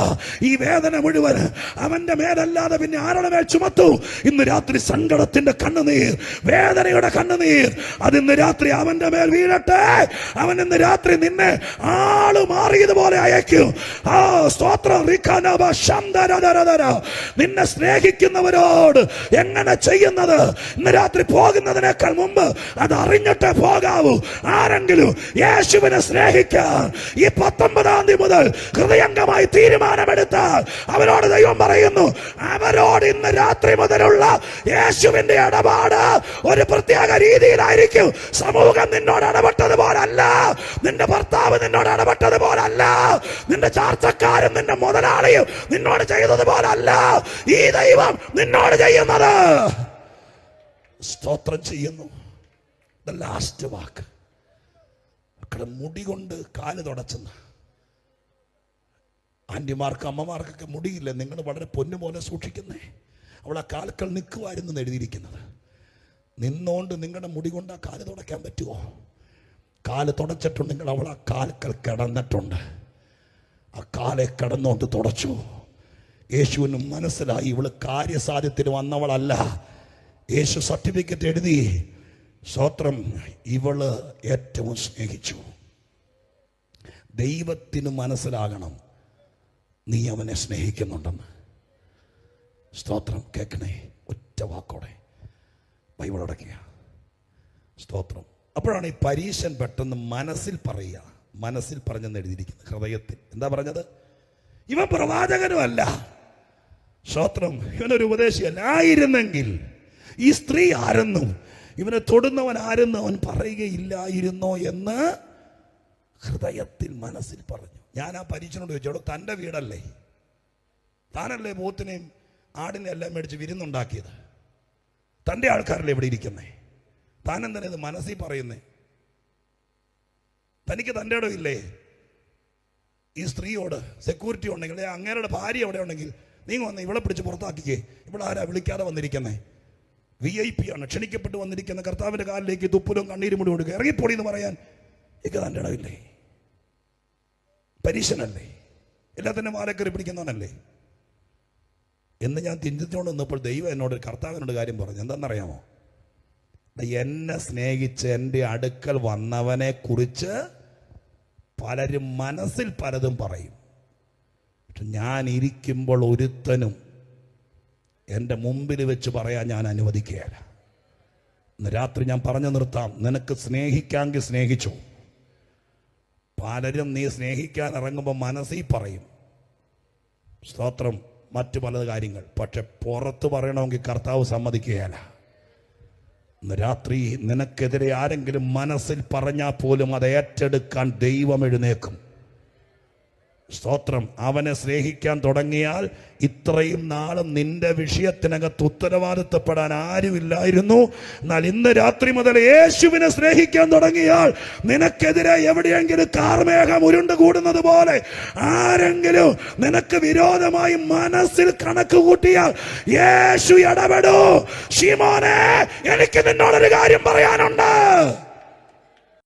ഈ വേദന മുഴുവൻ അവന്റെ മേലല്ലാതെ പിന്നെ ആരുടെ മേൽ ചുമത്തു? ഇന്ന് രാത്രി സങ്കടത്തിന്റെ കണ്ണുനീർ, വേദനയുടെ കണ്ണുനീർ, അതിന്ന് രാത്രി അവന്റെ മേൽ വീഴട്ടെ. അവൻ ഇന്ന് രാത്രി നിന്നെ ആള് മാറിയതുപോലെ അയക്കും. ആ സ്തോത്രം, നിന്നെ സ്നേഹിക്കുന്നവരോട് എങ്ങനെ ചെയ്യുന്നത്? ഇന്ന് രാത്രി പോകുന്നതിനേക്കാൾ മുമ്പ് അറിഞ്ഞിട്ടേ പോകാവൂ. ആരെങ്കിലും യേശുവിനെ സ്നേഹിക്കാൻ ഈ 19-ാം തീയതി മുതൽ ഹൃദയംഗമായി തീരുമാനമെടുത്താൽ അവരോട് ദൈവം പറയുന്നു, അവരോട് ഇന്ന് രാത്രി മുതലുള്ള യേശുവിന്റെ ഇടപാട് ഒരു പ്രത്യേക രീതിയിലായിരിക്കും. സമൂഹം നിന്നോട് ഇടപെട്ടതുപോലല്ല, നിന്റെ ഭർത്താവ് നിന്നോട് ഇടപെട്ടതുപോലല്ല, നിന്റെ ചാർച്ചക്കാരും നിന്റെ മുതലാളിയും നിന്നോട് ചെയ്തതുപോലല്ല ഈ ദൈവം നിന്നോട് ചെയ്യുന്നത്. സ്തോത്രം ചെയ്യുന്നു. The last വാക്ക്, മുടി കൊണ്ട് കാല് തുടച്ചെന്ന ആന്റിമാർക്ക് അമ്മമാർക്കൊക്കെ മുടിയില്ല, നിങ്ങൾ വളരെ പൊന്നുപോലെ സൂക്ഷിക്കുന്നേ. അവളെ കാൽക്കൾ നിൽക്കുമായിരുന്നു എഴുതിയിരിക്കുന്നത്. നിന്നോണ്ട് നിങ്ങളുടെ മുടി കൊണ്ട് ആ കാല് തുടയ്ക്കാൻ പറ്റുമോ? കാല് തുടച്ചിട്ടുണ്ടെങ്കിൽ അവൾ ആ കാൽക്കൽ കിടന്നിട്ടുണ്ട്. ആ കാലെ കിടന്നോണ്ട് തുടച്ചു. യേശുവിന് മനസ്സിലായി ഇവള് കാര്യസാധ്യത്തിന് വന്നവളല്ല. യേശു സർട്ടിഫിക്കറ്റ് എഴുതി. സ്തോത്രം, ഇവള് ഏറ്റവും സ്നേഹിച്ചു. ദൈവത്തിന് മനസ്സിലാകണം നീ അവനെ സ്നേഹിക്കുന്നുണ്ടെന്ന്. സ്തോത്രം, കേൾക്കണേ. ഒറ്റ വാക്കോടെ ബൈബിൾ അടയ്ക്കുക. സ്തോത്രം. അപ്പോഴാണ് ഈ പരീശൻ പെട്ടെന്ന് മനസ്സിൽ പറയുക. മനസ്സിൽ പറഞ്ഞെന്ന് എഴുതിയിരിക്കുന്നത്, ഹൃദയത്തിൽ. എന്താ പറഞ്ഞത്? ഇവൻ പ്രവാചകനുമല്ല. സ്തോത്രം, ഇവനൊരു ഉപദേശിയല്ല. ആയിരുന്നെങ്കിൽ ഈ സ്ത്രീ ആരെന്നും ഇവനെ തൊടുന്നവൻ ആരെന്ന് അവൻ പറയുകയില്ലായിരുന്നോ എന്ന് ഹൃദയത്തിൽ മനസ്സിൽ പറഞ്ഞു. ഞാൻ ആ പരീക്ഷനോട് ചോദിച്ചോളൂ, തൻ്റെ വീടല്ലേ, താനല്ലേ പോത്തിനെയും ആടിനെ എല്ലാം മേടിച്ച് വിരുന്നുണ്ടാക്കിയത്. തൻ്റെ ആൾക്കാരല്ലേ ഇവിടെ ഇരിക്കുന്നേ? താനെന്താണ് ഇത് മനസ്സിൽ പറയുന്നേ? തനിക്ക് തൻ്റെ ഇടമില്ലേ? ഈ സ്ത്രീയോട് സെക്യൂരിറ്റി ഉണ്ടെങ്കിൽ, അങ്ങേരുടെ ഭാര്യ അവിടെ ഉണ്ടെങ്കിൽ, നീ വന്ന് ഇവിടെ പിടിച്ച് പുറത്താക്കിക്കേ. ഇവിടെ ആരാ വിളിക്കാതെ വന്നിരിക്കുന്നേ? VIP ആണ്, ക്ഷണിക്കപ്പെട്ട് വന്നിരിക്കുന്ന കർത്താവിൻ്റെ കാലിലേക്ക് തുപ്പലും കണ്ണീരും മുടി കൊടുക്കുക. ഇറങ്ങിപ്പോടി എന്ന് പറയാൻ എനിക്ക് തൻ്റെ ഇടമില്ലേ? പരീശനല്ലേ? എല്ലാത്തിൻ്റെ മാലക്കറി പിടിക്കുന്നവനല്ലേ എന്ന് ഞാൻ ചിന്തിച്ചുകൊണ്ട് നിന്നപ്പോൾ ദൈവം എന്നോട്, കർത്താവിനോട് കാര്യം പറഞ്ഞു. എന്താണെന്നറിയാമോ? എന്നെ സ്നേഹിച്ച് എൻ്റെ അടുക്കൽ വന്നവനെ കുറിച്ച് പലരും മനസ്സിൽ പലതും പറയും. പക്ഷെ ഞാൻ ഇരിക്കുമ്പോൾ ഒരുത്തനും എൻ്റെ മുമ്പിൽ വെച്ച് പറയാൻ ഞാൻ അനുവദിക്കുകയില്ല. ഇന്ന് രാത്രി ഞാൻ പറഞ്ഞു നിർത്താം. നിനക്ക് സ്നേഹിക്കാമെങ്കിൽ സ്നേഹിച്ചോ. പലരും നീ സ്നേഹിക്കാൻ ഇറങ്ങുമ്പോൾ മനസ്സിൽ പറയും, സ്തോത്രം, മറ്റു പല കാര്യങ്ങൾ. പക്ഷെ പുറത്ത് പറയണമെങ്കിൽ കർത്താവ് സമ്മതിക്കുകയില്ല. ഇന്ന് രാത്രി നിനക്കെതിരെ ആരെങ്കിലും മനസ്സിൽ പറഞ്ഞാൽ പോലും അത് ഏറ്റെടുക്കാൻ ദൈവം എഴുന്നേക്കും. സ്തോത്രം. അവനെ സ്നേഹിക്കാൻ തുടങ്ങിയാൽ ഇത്രയും നാളും നിന്റെ വിഷയത്തിനകത്ത് ഉത്തരവാദിത്തപ്പെടാൻ ആരുമില്ലായിരുന്നു. എന്നാൽ ഇന്ന് രാത്രി മുതൽ യേശുവിനെ സ്നേഹിക്കാൻ തുടങ്ങിയാൽ നിനക്കെതിരെ എവിടെയെങ്കിലും കാർമേഘം ഉരുണ്ടു കൂടുന്നത് പോലെ ആരെങ്കിലും നിനക്ക് വിരോധമായി മനസ്സിൽ കണക്ക് കൂട്ടിയാൽ യേശു ഇടപെടൂ. ശിമോനെ, എനിക്ക് നിന്നോടൊരു കാര്യം പറയാനുണ്ട്.